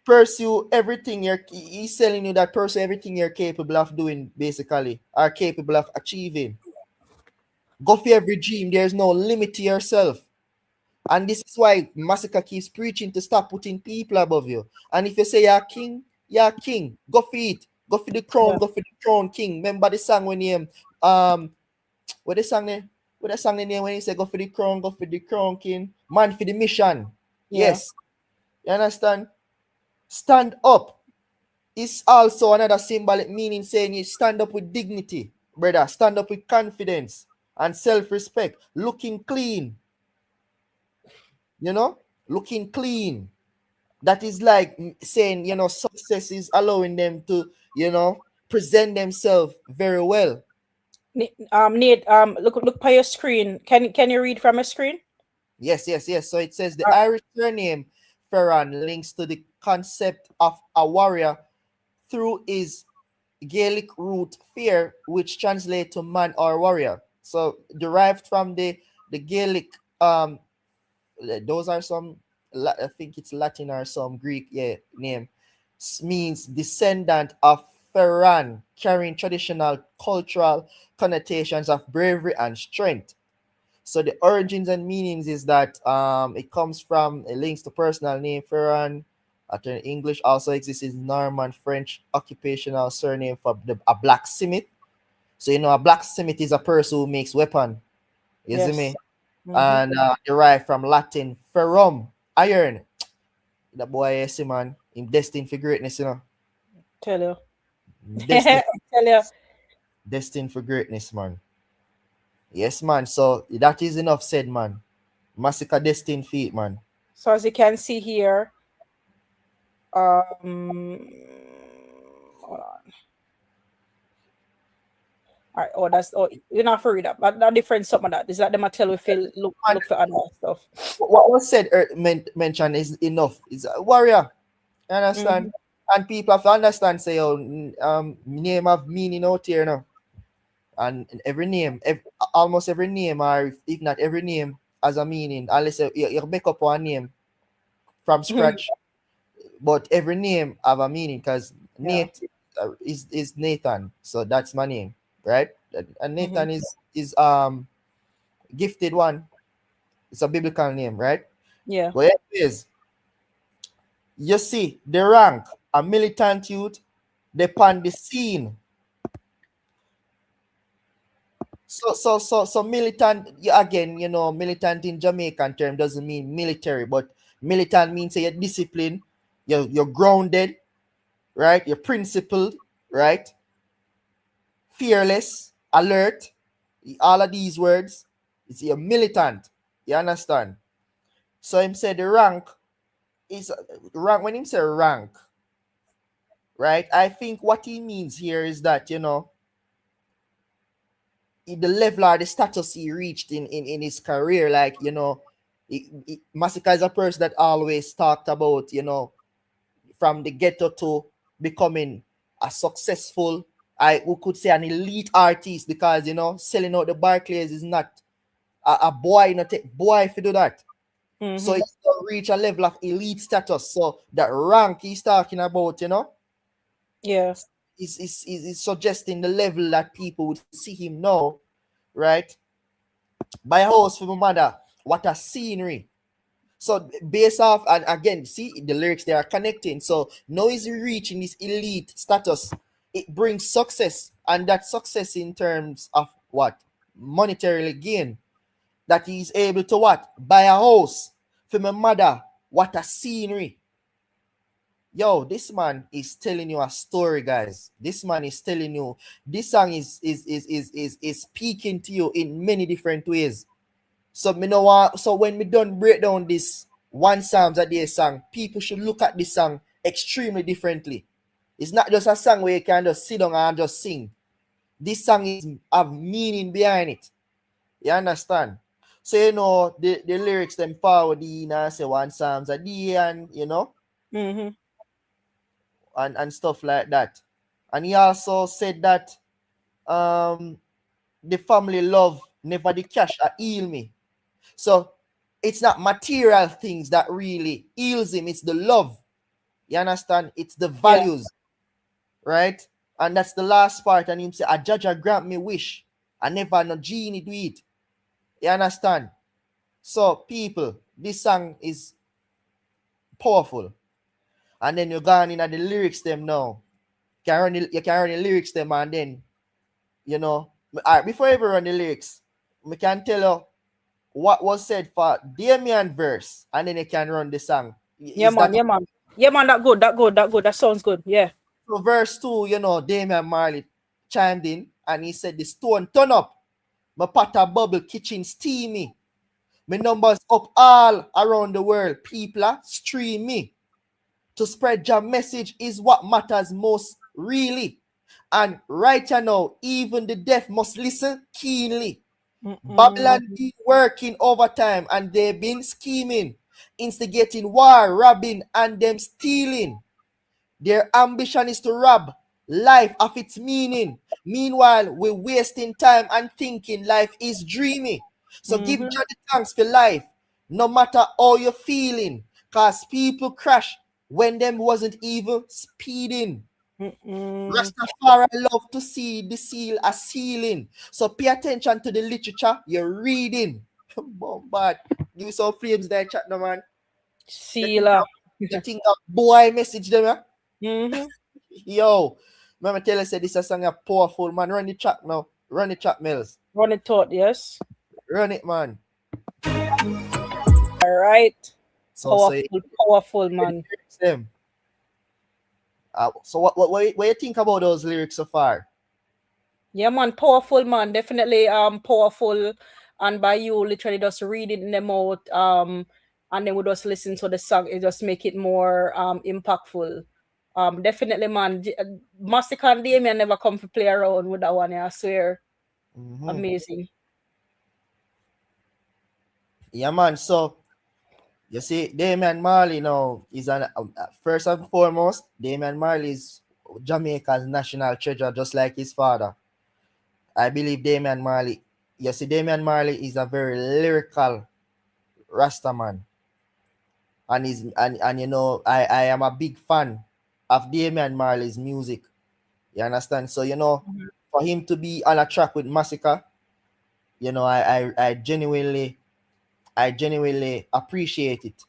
Pursue everything he's telling you that pursue everything you're capable of doing, basically, are capable of achieving. Go for every dream. There's no limit to yourself. And this is why Masicka keeps preaching to stop putting people above you. And if you say you're king, go for it. Go for the crown, Yeah. go for the crown king. Remember the song when he what the song name? What the song name when he said go for the crown king, man for the mission. Yeah. Yes. You understand? Stand up is also another symbolic meaning, saying you stand up with dignity, brother. Stand up with confidence and self-respect. Looking clean, looking clean. That is like saying, success is allowing them to, present themselves very well. Nate, look by your screen. Can you read from your screen? Yes, yes, yes. So it says the Irish surname Ferran links to the concept of a warrior through his Gaelic root fear, which translates to man or warrior. So derived from the Gaelic, those are some, I think it's Latin or some Greek, name, means descendant of Ferran, carrying traditional cultural connotations of bravery and strength. So the origins and meanings is that it comes from, it links to personal name Ferran. In English also exists in Norman French occupational surname for a blacksmith. So a blacksmith is a person who makes weapon. You see Yes. me? Mm-hmm. And derived from Latin ferrum, iron. The boy, yes, man. Him destined for greatness, you know. Tell you. Destined, Tell you. destined for greatness, man. Yes, man. So that is enough said, man. Masicka destined feet, man. So as you can see here, hold on. All right. Oh, that's you're not for read that. But that different some of that. Is that them I tell we feel look for other stuff. What was said mentioned is enough. It's a warrior. You understand? And people have to understand, say, name have meaning out here now. And every name, almost every name, or if not every name, has a meaning. Unless you make up one name from scratch. But every name have a meaning because Nate is Nathan. So that's my name, right? And Nathan is gifted one. It's a biblical name, right? Yeah. But anyways, you see the rank, a militant youth, they on the scene. So militant, again, you know, militant in Jamaican term doesn't mean military, but militant means say you're disciplined, you're grounded, right? You're principled, right? Fearless, alert, all of these words, it's a militant. You understand? So him say the rank is rank. When him say rank, right? I think what he means here is that, you know, the level or the status he reached in his career, like, you know, Masicka is a person that always talked about, you know, from the ghetto to becoming a successful, we could say an elite artist, because, you know, selling out the Barclays is not a boy, not a boy if you do that. So he's to reach a level of elite status. So that rank he's talking about, you know, is suggesting the level that people would see him now, right? Buy a house for my mother. What a scenery. So based off, and again, see the lyrics, they are connecting. So now he's reaching this elite status. It brings success, and that success in terms of what? Monetarily gain. That he's able to what? Buy a house for my mother. What a scenery. Yo, this man is telling you a story, guys. This man is telling you this song is speaking to you in many different ways. So me know so when we done break down this one Psalms a day song, people should look at this song extremely differently. It's not just a song where you can just sit down and just sing. This song is have meaning behind it. You understand? So you know the lyrics them forward and say one Psalms a day, and you know. And stuff like that. And he also said that the family love never the cash that heal me. So it's not material things that really heals him, it's the love. You understand? It's the values, right? And that's the last part. And him say, a judge grant me wish. I never no genie do it. You understand? So people, this song is powerful. And then you gone in at the lyrics them now. You can run the lyrics them, and then, you know, all right, before I ever run the lyrics, we can tell you what was said for Damien verse, and then you can run the song. Yeah, man, that good, that sounds good, yeah. So verse 2, you know, Damian Marley chimed in, and he said, the stone turn up, my pot a bubble, kitchen steamy, my numbers up all around the world, people are stream me. To spread your message is what matters most, really. And right now, even the deaf must listen keenly. Babylon been working overtime, and they've been scheming, instigating war, robbing, and them stealing. Their ambition is to rob life of its meaning. Meanwhile, we're wasting time and thinking life is dreamy. So give God the thanks for life, no matter how you're feeling, because people crash when them wasn't even speeding. Rastafari love to see the seal a ceiling. So pay attention to the literature you're reading. Bombard. Give me some flames there, chat no man. Sealer. You think that boy message them, yeah? Yo, let me tell you, say this is a song a powerful, man. Run the chat now. Run the chat, Mellz. Run it out, yes. Run it, man. All right. So Powerful, man. Them. So what you think about those lyrics so far? Yeah, man, powerful, man. Definitely powerful. And by you literally just reading them out, and then we just listen to the song, it just make it more impactful. Definitely, man. Masicka and Damien never come to play around with that one, yeah, I swear. Amazing. Yeah, man. So you see, Damian Marley now is first and foremost, Damian Marley is Jamaica's national treasure, just like his father. I believe Damian Marley. You see, Damian Marley is a very lyrical Rasta man, and you know, I am a big fan of Damian Marley's music. You understand? So you know, for him to be on a track with Masicka, you know, I genuinely appreciate it.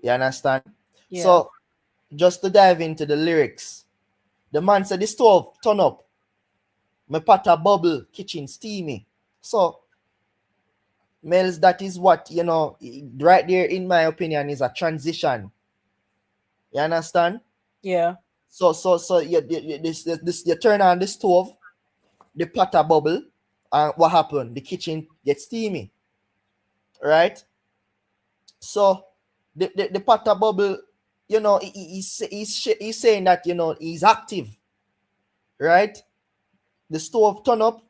You understand? Yeah. So just to dive into the lyrics, the man said the stove turn up, my pot a bubble, kitchen steamy. So Mellz, that is what, you know, right there, in my opinion, is a transition. You understand? Yeah. So you turn on the stove, the pot a bubble, and what happened? The kitchen gets steamy, right? So the pot a bubble, you know, he's saying that, you know, he's active, right? The stove turn up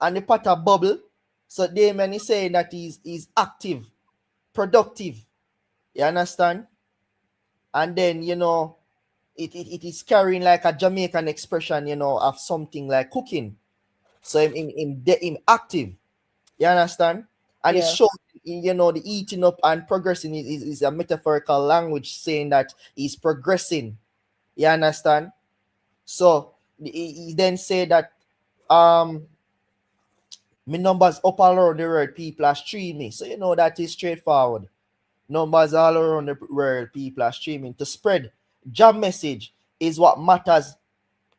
and the pot a bubble. So Damien is saying that he's active, productive. You understand? And then, you know, it is carrying like a Jamaican expression, you know, of something like cooking. So him active. You understand? And it's Yeah. showing, you know, the eating up and progressing is a metaphorical language saying that he's progressing. You understand? So he then said that my numbers up all around the world, people are streaming. So you know that is straightforward. Numbers all around the world, people are streaming. To spread jam message is what matters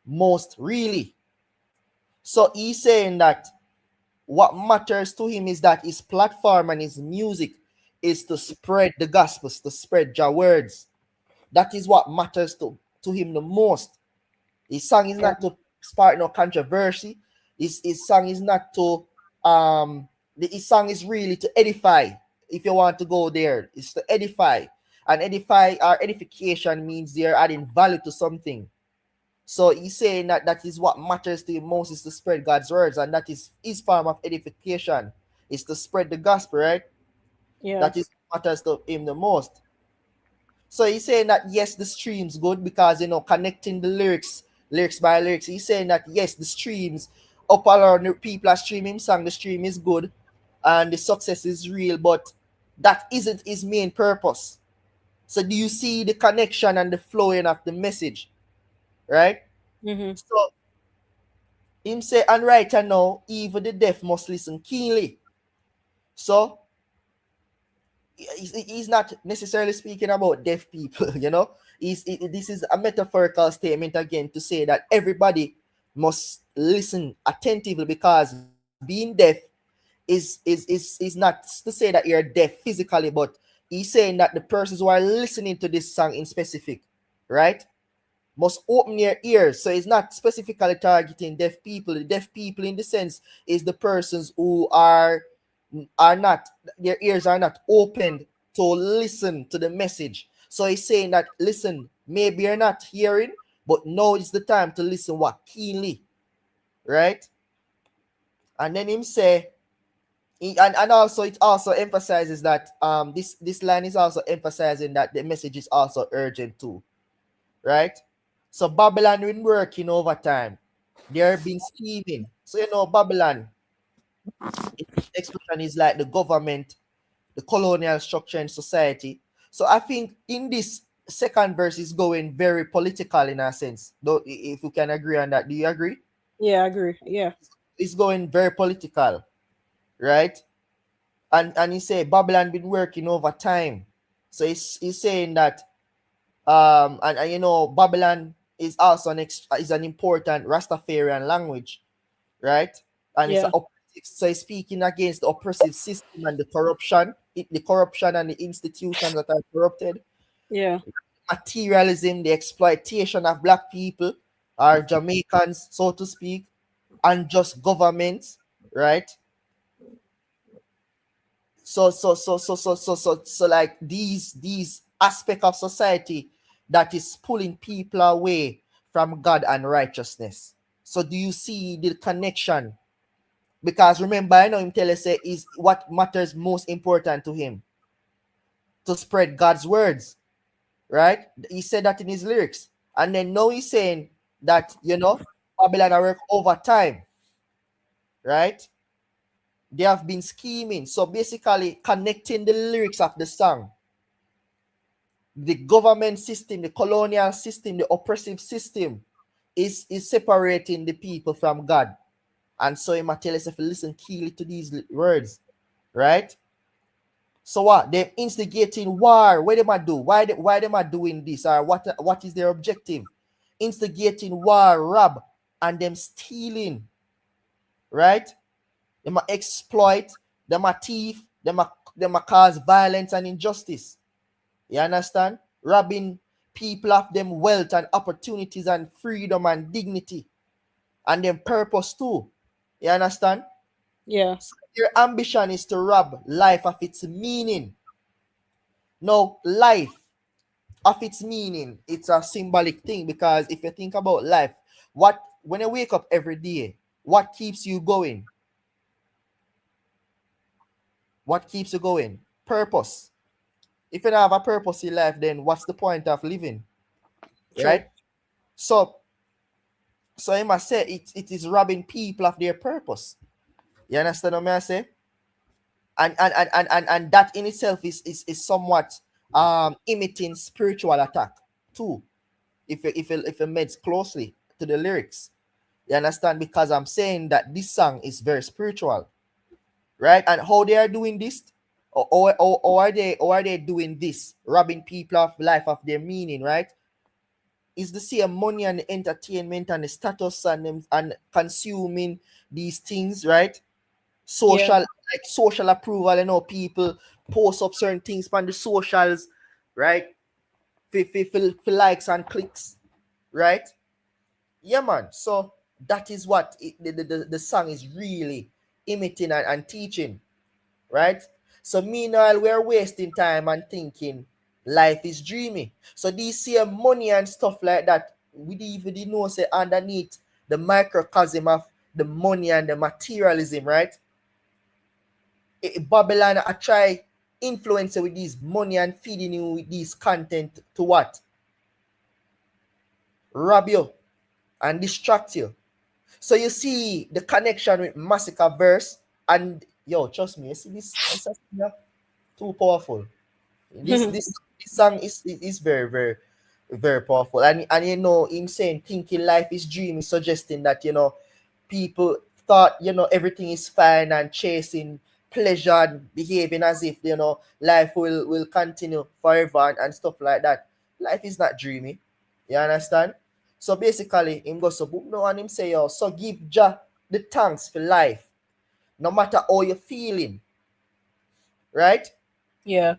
most, really. So he's saying that what matters to him is that his platform and his music is to spread the gospels, to spread Jah words. That is what matters to him the most. His song is not to spark no controversy. His song is not to his song is really to edify. If you want to go there, it's to edify. And edify or edification means they're adding value to something. So he's saying that that is what matters to him most, is to spread God's words, and that is his form of edification, is to spread the gospel, right? Yeah. That is what matters to him the most. So he's saying that yes, the stream's good because, you know, connecting the lyrics by lyrics. He's saying that yes, the streams up all around the people are streaming song, the stream is good and the success is real, but that isn't his main purpose. So do you see the connection and the flowing of the message? Right? So him say, and right now, even the deaf must listen keenly. So he's not necessarily speaking about deaf people, you know. This is a metaphorical statement again to say that everybody must listen attentively, because being deaf is not to say that you're deaf physically, but he's saying that the persons who are listening to this song in specific, right, must open their ears. So it's not specifically targeting deaf people. The deaf people in the sense is the persons who are not, their ears are not opened to listen to the message. So he's saying that, listen, maybe you're not hearing, but now is the time to listen what keenly, right? And then him say, and also it also emphasizes that this line is also emphasizing that the message is also urgent too, right? So Babylon been working overtime. They're been scheming. So you know Babylon, its expression is like the government, the colonial structure in society. So I think in this second verse is going very political in a sense. Though if you can agree on that, do you agree? Yeah, I agree. Yeah. It's going very political, right? And he say Babylon been working overtime. So he's saying that and you know Babylon is also is an important Rastafarian language, right? And it's Yeah. an oppressive, so he's speaking against the oppressive system and the corruption and the institutions that are corrupted. Yeah. materialism, the exploitation of black people or Jamaicans, so to speak, unjust governments, right? So like these aspect of society that is pulling people away from God and righteousness. So do you see the connection? Because remember, I know him tell us say is what matters most important to him to spread God's words, right? He said that in his lyrics, and then now he's saying that Babylon are work overtime, right? They have been scheming. So basically connecting the lyrics of the song, the government system, the colonial system, the oppressive system is separating the people from God. And so he might tell us if you listen keenly to these words, right? So what? They're instigating war. What they do? Why they are doing this? Or what is their objective? Instigating war, rob, and them stealing, right? They might exploit, they might thief, they might cause violence and injustice. You understand? Robbing people of them wealth and opportunities and freedom and dignity and them purpose too. You understand? Yeah. So their ambition is to rob life of its meaning. Now, life of its meaning, it's a symbolic thing, because if you think about life, when you wake up every day, what keeps you going? What keeps you going? Purpose. If you don't have a purpose in life, then what's the point of living? True. Right? So I must say it is robbing people of their purpose. You understand what I say? And that in itself is somewhat imitating spiritual attack too. If you meds closely to the lyrics. You understand? Because I'm saying that this song is very spiritual. Right? And how they are doing this, or are they doing this, robbing people of life of their meaning, right? Is the same money and the entertainment and the status and consuming these things, right? Social approval, people post up certain things on the socials, right? For likes and clicks, right? Yeah, man. So that is what the song is really imitating and teaching, right? So meanwhile, we're wasting time and thinking life is dreamy. So these same money and stuff like that, we didn't know say underneath the microcosm of the money and the materialism, right? Babylon I try influence with these money and feeding you with these content to what? Rob you and distract you. So you see the connection with Masicka verse, and trust me, you see this is too powerful. This song is very, very, very powerful. And him saying thinking life is dreamy, suggesting that people thought everything is fine and chasing pleasure and behaving as if life will continue forever and stuff like that. Life is not dreamy. You understand? So basically him goes to book no and him say so give Jah the thanks for life, no matter how you're feeling. Right? Yeah.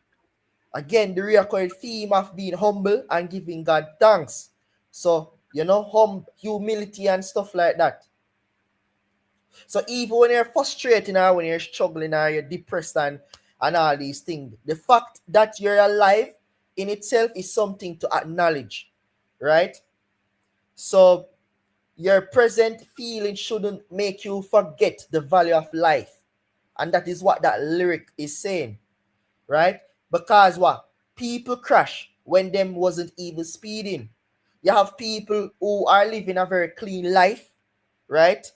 Again, the recurring theme of being humble and giving God thanks. So, humility and stuff like that. So even when you're frustrated or when you're struggling or you're depressed and all these things, the fact that you're alive in itself is something to acknowledge, right? So your present feeling shouldn't make you forget the value of life. And that is what that lyric is saying, right? Because what? People crash when them wasn't even speeding. You have people who are living a very clean life, right?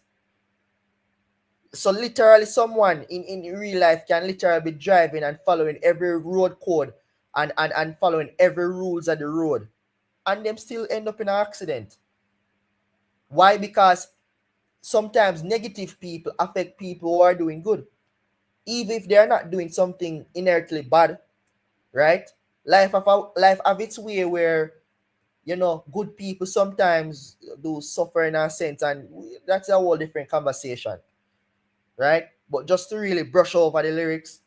So literally someone in real life can literally be driving and following every road code and following every rules of the road, and them still end up in an accident. Why? Because sometimes negative people affect people who are doing good, even if they're not doing something inherently bad, right? Life have its way where good people sometimes do suffer in a sense, and that's a whole different conversation, right? But just to really brush over the lyrics,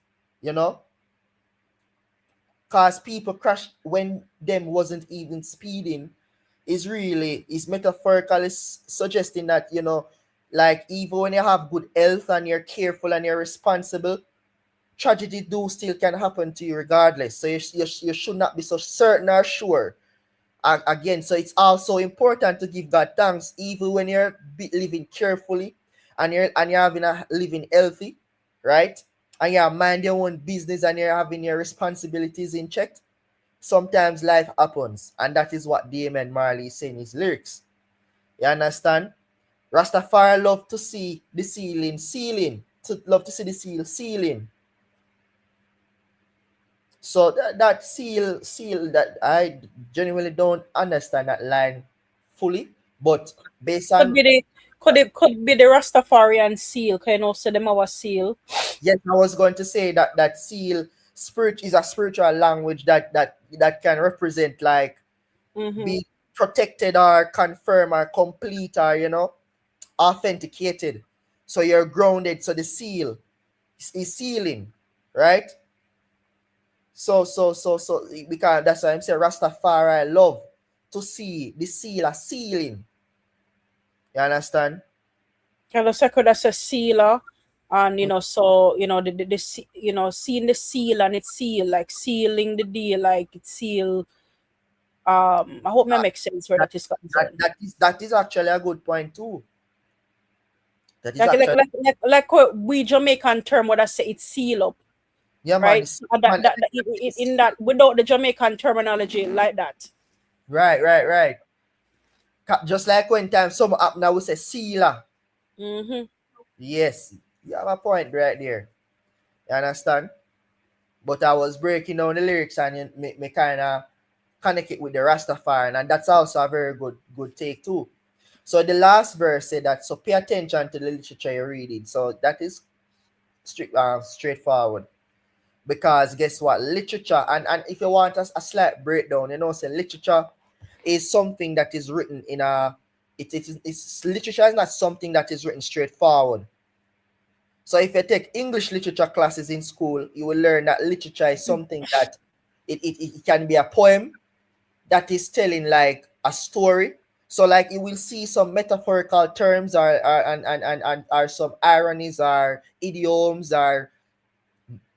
cause people crash when them wasn't even speeding is metaphorically suggesting that, you know, like even when you have good health and you're careful and you're responsible, tragedy do still can happen to you regardless. So you should not be so certain or sure. Again, so it's also important to give God thanks even when you're living carefully and you're having a living healthy, right? And you mind your own business and you're having your responsibilities in check. Sometimes life happens, and that is what Damien Marley is saying in his lyrics. You understand? Rastafari love to see the sealing, love to see the sealing. So that seal that I genuinely don't understand that line fully, but based Could on be the could be the Rastafarian seal. Can you know say them our seal? yes, I was going to say that seal spirit is a spiritual language that can represent like Mm-hmm. be protected or confirm or complete or, you know, authenticated. So you're grounded. So the seal is sealing, right? So because that's why I'm saying Rastafari love to see the seal a sealing. You understand? Kind of second that's a sealer. And you know, so you know you know, seeing the seal and it's seal, like sealing the deal, like it's seal. I hope that makes sense where That that is concerned. that is actually a good point too. That is Like like actually like like, like what we Jamaican term what I say it's seal up, yeah man. right? And that in that without the Jamaican terminology like that. Right. Just like when time some up now we say sealer. Mm-hmm. Yes, you have a point right there. You understand? But I was breaking down the lyrics and it me kind of connect it with the Rastafari, and that's also a very good take too. So the last verse said that so pay attention to the literature you're reading. So that is straightforward. Because guess what? Literature and if you want a slight breakdown, you know, say literature is something that is written in a it's literature is not something that is written straightforward. So if you take English literature classes in school, you will learn that literature is something that it can be a poem that is telling like a story. So like you will see some metaphorical terms and are some ironies or idioms or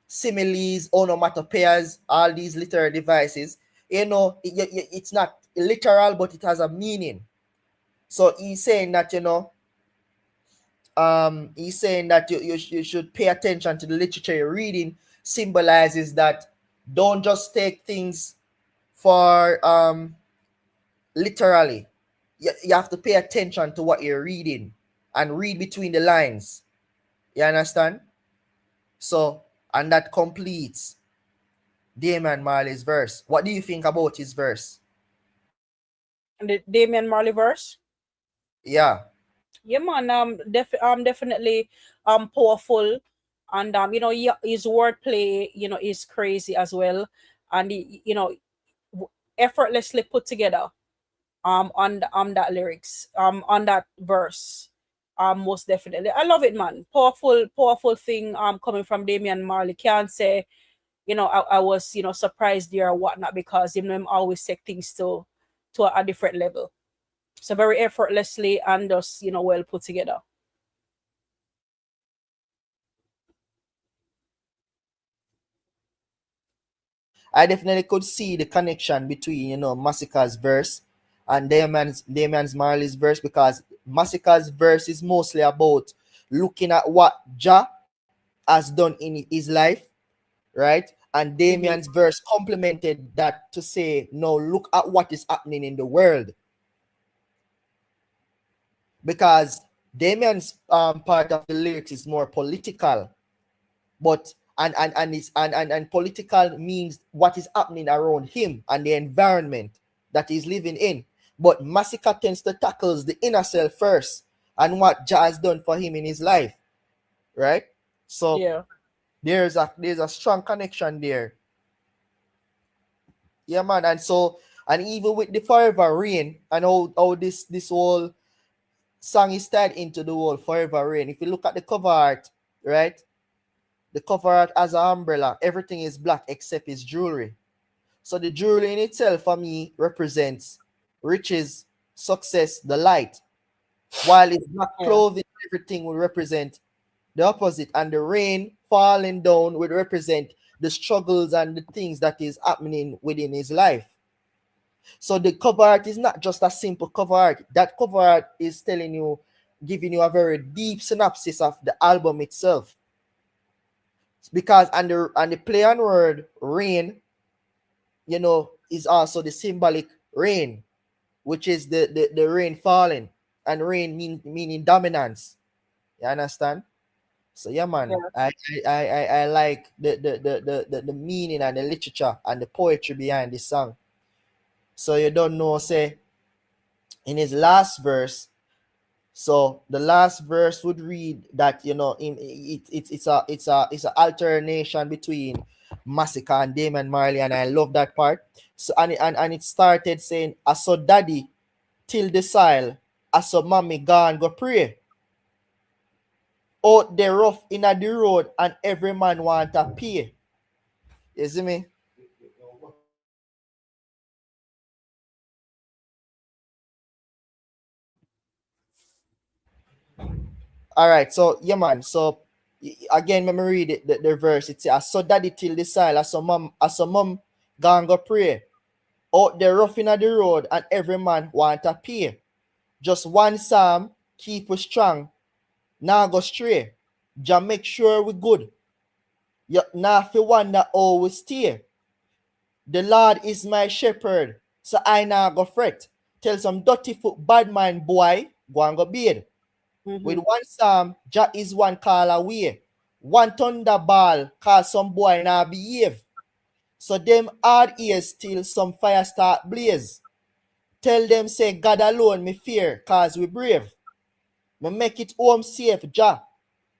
similes, onomatopoeias, all these literary devices. You know, it's not literal, but it has a meaning. So he's saying that, you know, he's saying that you should pay attention to the literature you're reading. Symbolizes that don't just take things for literally. You have to pay attention to what you're reading and read between the lines. You understand? So, and that completes Damien Marley's verse. What do you think about his verse? And the Damian Marley verse. Yeah. Yeah, man. Definitely powerful, and you know, his wordplay, you know, is crazy as well, and he, you know, effortlessly put together on that lyrics on that verse. Most definitely, I love it, man. Powerful thing coming from Damian Marley. Can't say, you know, I was, you know, surprised there or whatnot, because you know him always take things to a different level. So very effortlessly and just, you know, well put together. I definitely could see the connection between, you know, Masicka's verse and Damian's Marley's verse, because Masicka's verse is mostly about looking at what Jah has done in his life, right? And Mm-hmm. Damian's verse complemented that to say, no, look at what is happening in the world. Because Damian's part of the lyrics is more political, but and political means what is happening around him and the environment that he's living in. But Masicka tends to tackles the inner self first and what Jah has done for him in his life, right? So Yeah. there's a strong connection there. Yeah, man. And so, and even with the Forever Rain and how this whole song is tied into the whole Forever Rain. If you look at the cover art, right? The cover art has an umbrella. Everything is black except his jewelry. So the jewelry in itself for me represents riches, success, the light, while its black Yeah. clothing, everything will represent the opposite, and the rain falling down would represent the struggles and the things that is happening within his life. So the cover art is not just a simple cover art. That cover art is telling you, giving you a very deep synopsis of the album itself. Because and the play on word rain, you know, is also the symbolic rain, which is the rain falling, and rain meaning dominance. You understand? So yeah, man, Yeah. I like the meaning and the literature and the poetry behind this song. So you don't know, say, in his last verse. So the last verse would read that, you know, it's a alternation between Masicka and Damon Marley, and I love that part. So and it started saying, I saw daddy till the sile, I saw mommy gone go pray. Out there rough in the road and every man want to pay. You see me? All right, so yeah, man. So again, let me read it, the verse. It says, I saw daddy till the sile, I saw mom gone go pray. Out there rough in the road and every man want to pay. Just one psalm, keep us strong, now go stray. Just make sure we good. You now fi wonder how we stay. The Lord is my shepherd, so I now go fret. Tell some dirty foot bad mind boy, go and go bed. With one psalm, Jah is one call away. One thunderball, cause some boy now behave. So them hard ears till some fire start blaze. Tell them say God alone me fear, cause we brave. Me make it home safe, Jah.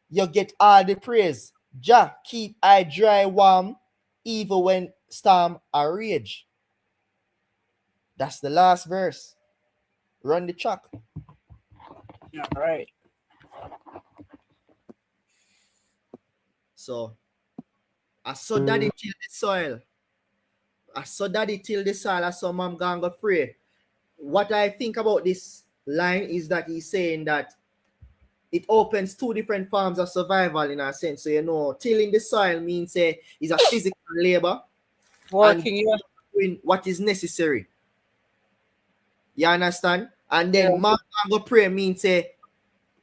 You get all the praise. Jah keep I dry warm, even when storm are rage. That's the last verse. Run the track. Yeah, right. So I saw daddy till the soil. I saw daddy till the soil. I saw mom gonna pray. What I think about this line is that he's saying that it opens two different forms of survival in a sense. So you know, tilling the soil means is a physical labor Working, and yeah. doing what is necessary. You understand? And then Yeah. mom gonna pray means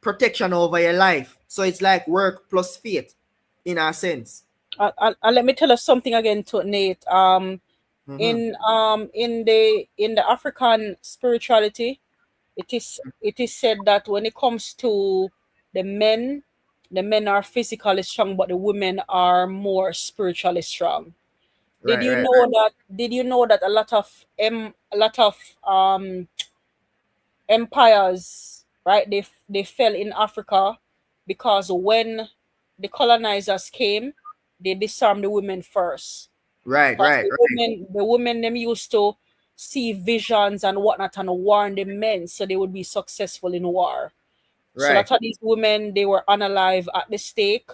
protection over your life. So it's like work plus faith in a sense. And let me tell us something again to Nate. Mhm. In the African spirituality, it is said that when it comes to the men, the men are physically strong, but the women are more spiritually strong. Did Right, you right, know that? Did you know that a lot of empires, right? They fell in Africa because when the colonizers came, they disarmed the women first. right, Because right, right, the women them used to see visions and whatnot and warn the men so they would be successful in war. So right. that's how these women they were unalive at the stake,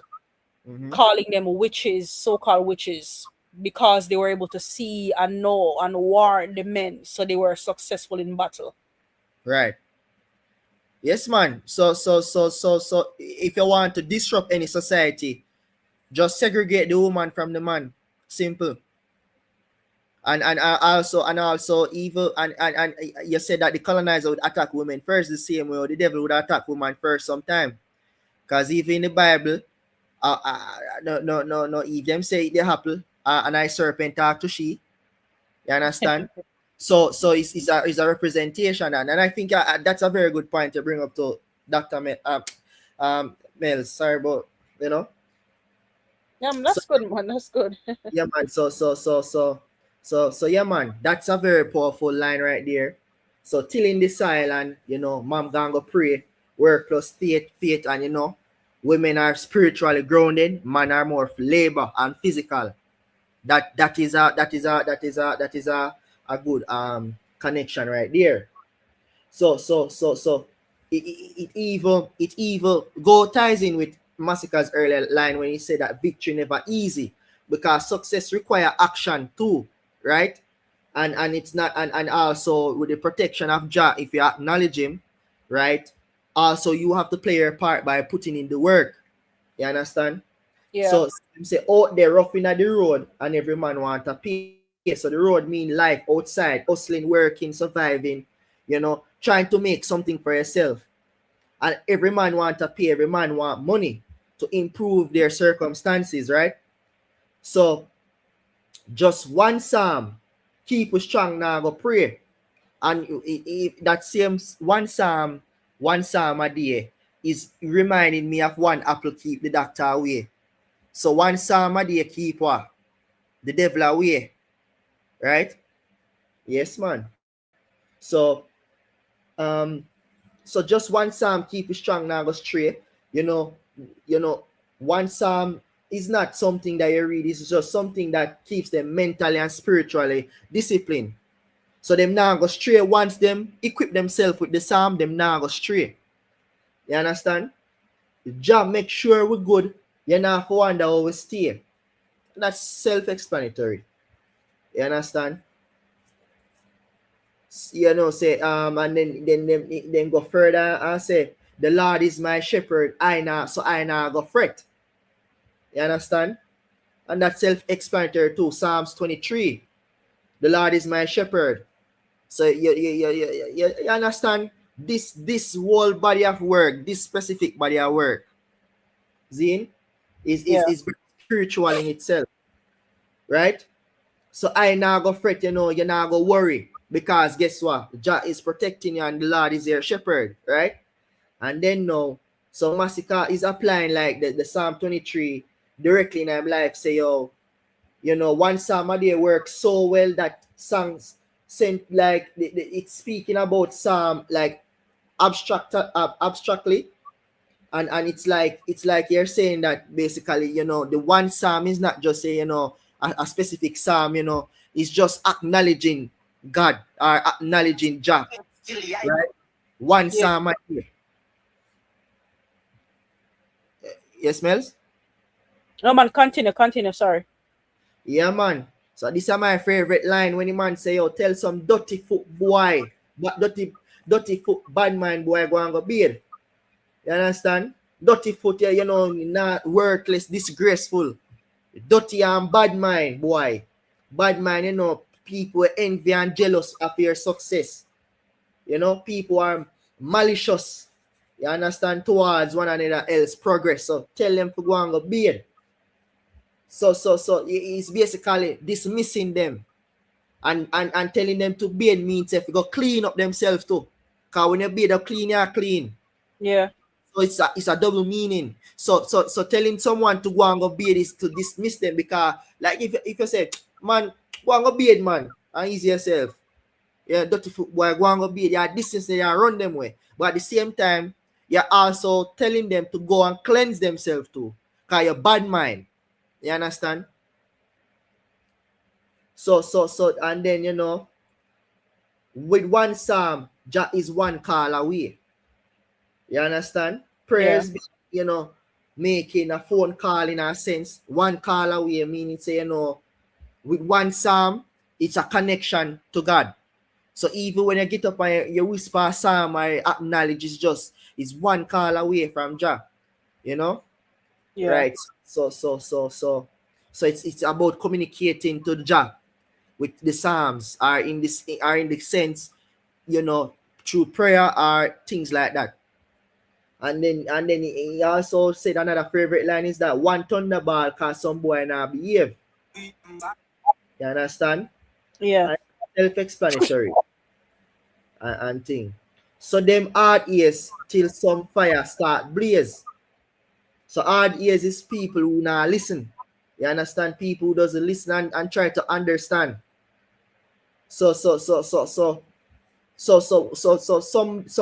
Mhm. calling them witches, so-called witches, because they were able to see and know and warn the men, so they were successful in battle. Right. Yes, man. So if you want to disrupt any society, just segregate the woman from the man. Simple. And also evil and you said that the colonizer would attack women first the same way the devil would attack women first sometime. Because even in the Bible, no, Eve them say the apple, and I serpent talk to she. You understand? So it's a representation, and I think that's a very good point to bring up to Dr. Mellz. Sorry about, you know. Yeah, So that's good, man. That's good. yeah, man. So yeah, man. That's a very powerful line right there. So tilling the soil and mom gonna go pray, work plus faith, and women are spiritually grounded, man are more labor and physical. That is a good connection right there. So it evil go ties in with Masicka's earlier line when he said that victory never easy because success require action too. right? And it's not, and also with the protection of Jah, if you acknowledge him, right? Also, you have to play your part by putting in the work. You understand? Yeah. So you say out there roughing at the road, and every man want to pay. So the road mean life outside, hustling, working, surviving, trying to make something for yourself. And every man want to pay, every man want money to improve their circumstances, right? So just one psalm, keep us strong now, go pray. And that same one psalm a day is reminding me of one apple keep the doctor away. So one psalm a day keep what? The devil away. Right? Yes, man. So so just one psalm keep you strong now, go straight. You know, one psalm is not something that you read, it's just something that keeps them mentally and spiritually disciplined. So them now go stray. Once them equip themselves with the psalm, them now go stray. You understand? The job make sure we're good. You not wonder how we stay. That's self-explanatory. You understand? Say and then go further and say the Lord is my shepherd. I now go fret. You understand? And that's self-explanatory too. Psalms 23. The Lord is my shepherd. So you understand this whole body of work, this specific body of work, Zine, is very spiritual in itself, right? So I now go fret, you now go worry, because guess what? Jah is protecting you and the Lord is your shepherd, right? And then now, so Masicka is applying like the Psalm 23 directly in my life. Say, one psalm a day works so well that songs sent like it's speaking about psalm like abstractly, and it's like you're saying that basically the one psalm is not just a specific psalm, it's just acknowledging God or acknowledging Jah, right? One psalm a day. Yes, Mellz? No, man, continue, sorry. Yeah, man. So this is my favorite line when the man say, tell some dirty foot boy, but dirty foot bad man boy go and go beard. You understand? Dirty foot, not worthless, disgraceful. Dirty and bad mind boy. Bad mind, people envy and jealous of your success. People are malicious. You understand? Towards one another else progress. So tell them to go and go beard. So it's basically dismissing them and telling them to bathe means if you go clean up themselves too. Because when you bathe up clean, you're clean. Yeah. So it's a double meaning. So telling someone to go and go bathe is to dismiss them, because like if you say, man, go and go bathe, man, and ease yourself. Yeah, dirty foot boy, go and go bathe. You're distance, you run them way. But at the same time, you're also telling them to go and cleanse themselves too. Because you're bad mind. You understand? So, and then, with one psalm, Jah is one call away. You understand? Prayers, making a phone call in a sense, one call away, meaning say, with one psalm, it's a connection to God. So even when you get up and you whisper a psalm, I acknowledge it's one call away from Jah. Yeah. Right. So it's about communicating to Jah with the psalms, are in the sense, through prayer or things like that. And then he also said another favorite line is that one thunderball cause some boy not behave. You understand? Yeah. Self-explanatory and thing. So them hard ears till some fire start blaze. So hard ears is people who not listen. You understand? People who doesn't listen and try to understand. So some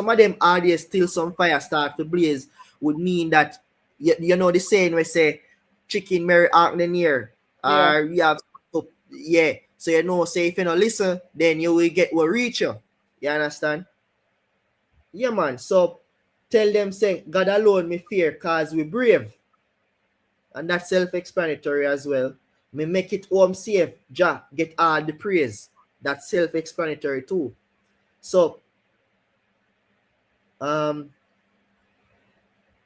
of them hard ears till some fire start to blaze would mean that the saying we say chicken Mary out in the near. Or you have to, so say if you don't listen, then you will get what reach you. You understand? Yeah, man. So tell them, say, God alone me fear, cause we brave. And that's self-explanatory as well. Me make it home safe. Jah get all the praise. That's self-explanatory too. So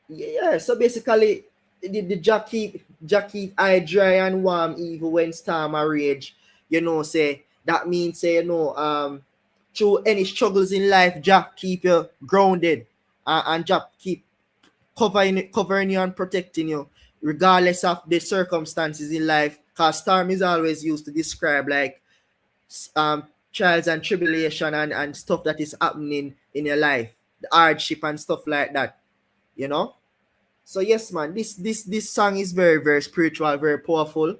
yeah, so basically the Jah keep eye dry and warm even when storm a rage. You know, say that means say through any struggles in life, Jah keep you grounded, and Jah keep covering you and protecting you, regardless of the circumstances in life. Cause storm is always used to describe like trials and tribulation and stuff that is happening in your life, the hardship and stuff like that. You know. So yes, man, this song is very very spiritual, very powerful,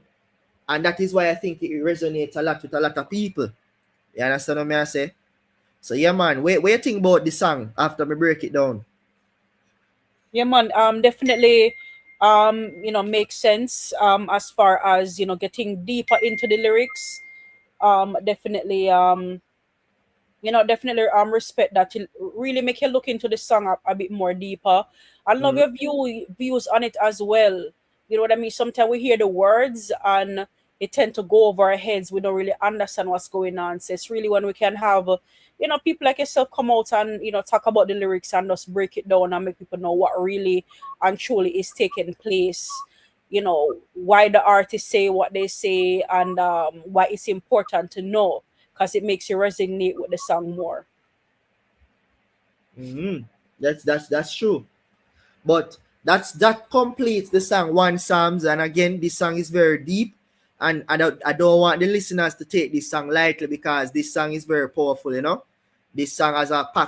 and that is why I think it resonates a lot with a lot of people. You understand what I say? So yeah, man, what you think about the song after me break it down? Yeah, man. Definitely. Makes sense. As far as getting deeper into the lyrics. Definitely. Definitely respect that. You really make you look into the song a bit more deeper. I love your views on it as well. You know what I mean? Sometimes we hear the words and it tend to go over our heads. We don't really understand what's going on. So it's really when we can have people like yourself come out and talk about the lyrics and just break it down and make people know what really and truly is taking place. Why the artists say what they say, and why it's important to know, because it makes you resonate with the song more. That's true. But that completes the song One Psalms, and again, this song is very deep, and I don't want the listeners to take this song lightly because this song is very powerful. This song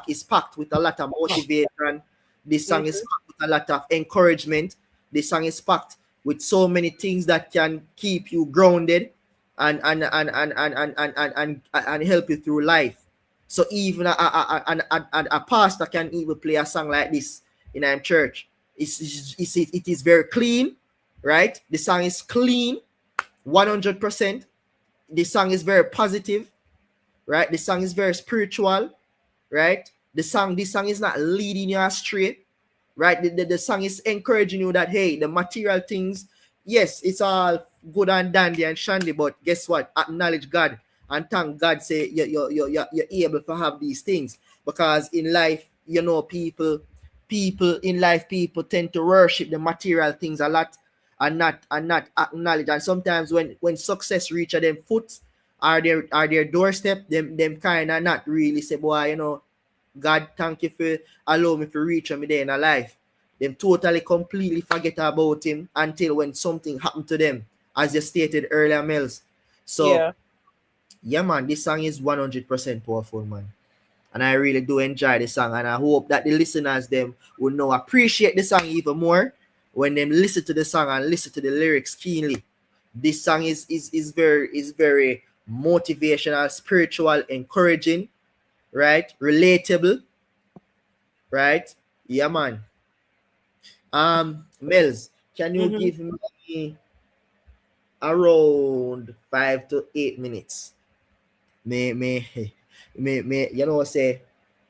is packed with a lot of motivation. This song is packed with a lot of encouragement. This song is packed with so many things that can keep you grounded and help you through life. So even a pastor can even play a song like this in our church. It is very clean, right? The song is clean, 100%. The song is very positive, right? The song is very spiritual, right? This song is not leading you astray, right? The song is encouraging you that, hey, the material things, yes, it's all good and dandy and shandy, but guess what? Acknowledge God and thank God, say you're able to have these things. Because in life, people in life, people tend to worship the material things a lot and not acknowledge. And sometimes when success reach them foot or their doorstep, them kind of not really say, boy, God, thank you for allow me to reach me there in a life. Them totally completely forget about him until when something happened to them, as you stated earlier, Mellz. So yeah, man, this song is 100% powerful, man. And I really do enjoy the song, and I hope that the listeners them will know appreciate the song even more when them listen to the song and listen to the lyrics keenly. This song is very motivational, spiritual, encouraging, right? Relatable, right? Yeah, man. Mellz, can you give me around 5 to 8 minutes? Me, say,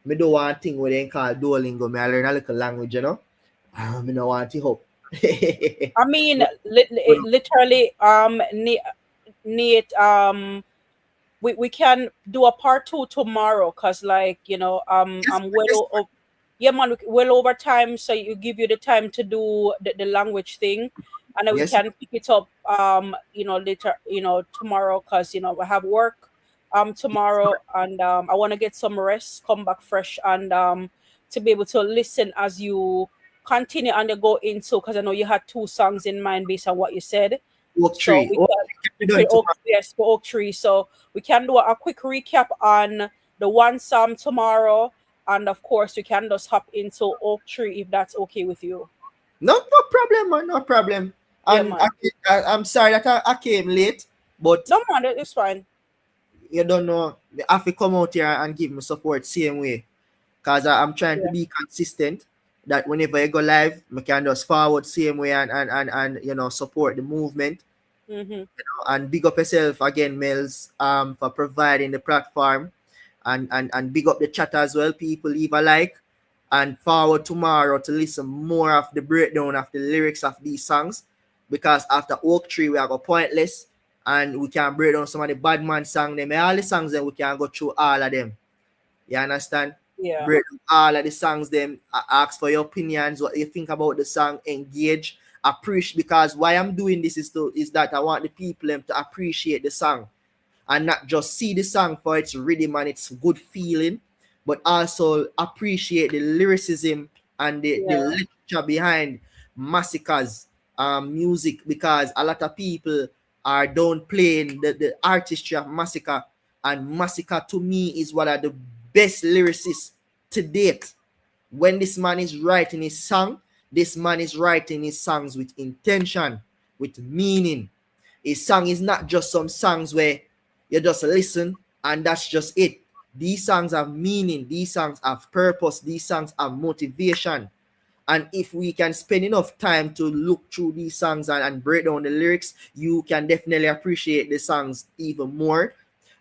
me do one thing where they call Duolingo. Me I learn a little language, me no want to hope. I mean, literally, Nate, we can do a part 2 tomorrow, because I'm yeah, man, well over time, so you give you the time to do the language thing, and then we can pick it up later, tomorrow, because we have work tomorrow, and I want to get some rest, come back fresh, and to be able to listen as you continue and you go into, because I know you had 2 songs in mind based on what you said. Oak So tree. we can for Oak Tree. So we can do a quick recap on the One Psalm tomorrow, and of course we can just hop into Oak Tree if that's okay with you. No problem, man. No problem. And I'm sorry that I came late, but no, man, it's fine. You don't know. I have to come out here and give me support same way, because I'm trying to be consistent. That whenever I go live, I can just forward same way and support the movement. And big up yourself again, Mellz, for providing the platform, and big up the chat as well. People leave a like and forward tomorrow to listen more of the breakdown of the lyrics of these songs, because after Oak Tree we are go Pointless, and we can break down some of the bad man song them. All the songs then we can go through all of them. You understand? Yeah. Break down all of the songs them. Ask for your opinions, what you think about the song, engage, appreciate, because why I'm doing this is that I want the people them to appreciate the song and not just see the song for its rhythm and its good feeling, but also appreciate the lyricism and the literature behind Masicka's music, because a lot of people are downplaying the artistry of Masicka, and Masicka to me is one of the best lyricists to date. When this man is writing his song, this man is writing his songs with intention, with meaning. His song is not just some songs where you just listen and that's just it. These songs have meaning, these songs have purpose, these songs have motivation. And if we can spend enough time to look through these songs and break down the lyrics, you can definitely appreciate the songs even more.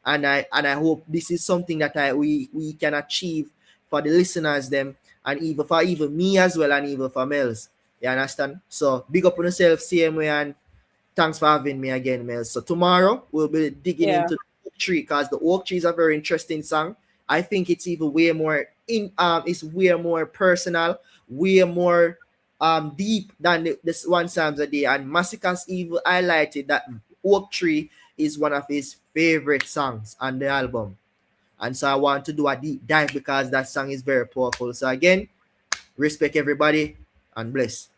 And I hope this is something that we can achieve for the listeners them, and even for me as well, and even for Mellz. You understand? So big up on yourself, same way, and thanks for having me again, Mellz. So tomorrow we'll be digging into the Oak Tree, because the Oak Tree is a very interesting song. I think it's even way more it's way more personal, way more deep than this one Psalms a Day. And Masicka's even highlighted that Oak Tree is one of his favorite songs on the album. And so I want to do a deep dive because that song is very powerful. So again, respect everybody and bless.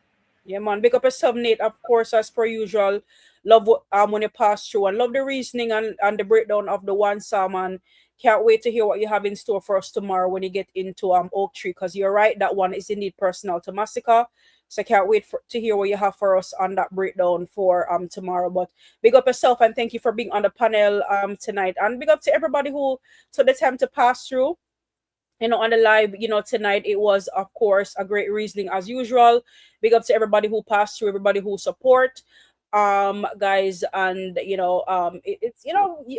Yeah, man. Big up yourself, Nate. Of course, as per usual. Love what when you pass through, and love the reasoning and the breakdown of the one psalm, and can't wait to hear what you have in store for us tomorrow when you get into Oak Tree, because you're right, that one is indeed personal to Masicka. So I can't wait to hear what you have for us on that breakdown for tomorrow. But big up yourself and thank you for being on the panel tonight. And big up to everybody who took the time to pass through, on the live, tonight. It was, of course, a great reasoning as usual. Big up to everybody who passed through, everybody who support, guys. And, it's,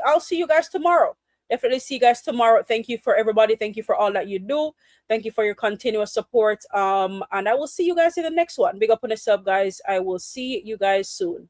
I'll see you guys tomorrow. Definitely see you guys tomorrow. Thank you for everybody. Thank you for all that you do. Thank you for your continuous support. And I will see you guys in the next one. Big up on yourself, guys. I will see you guys soon.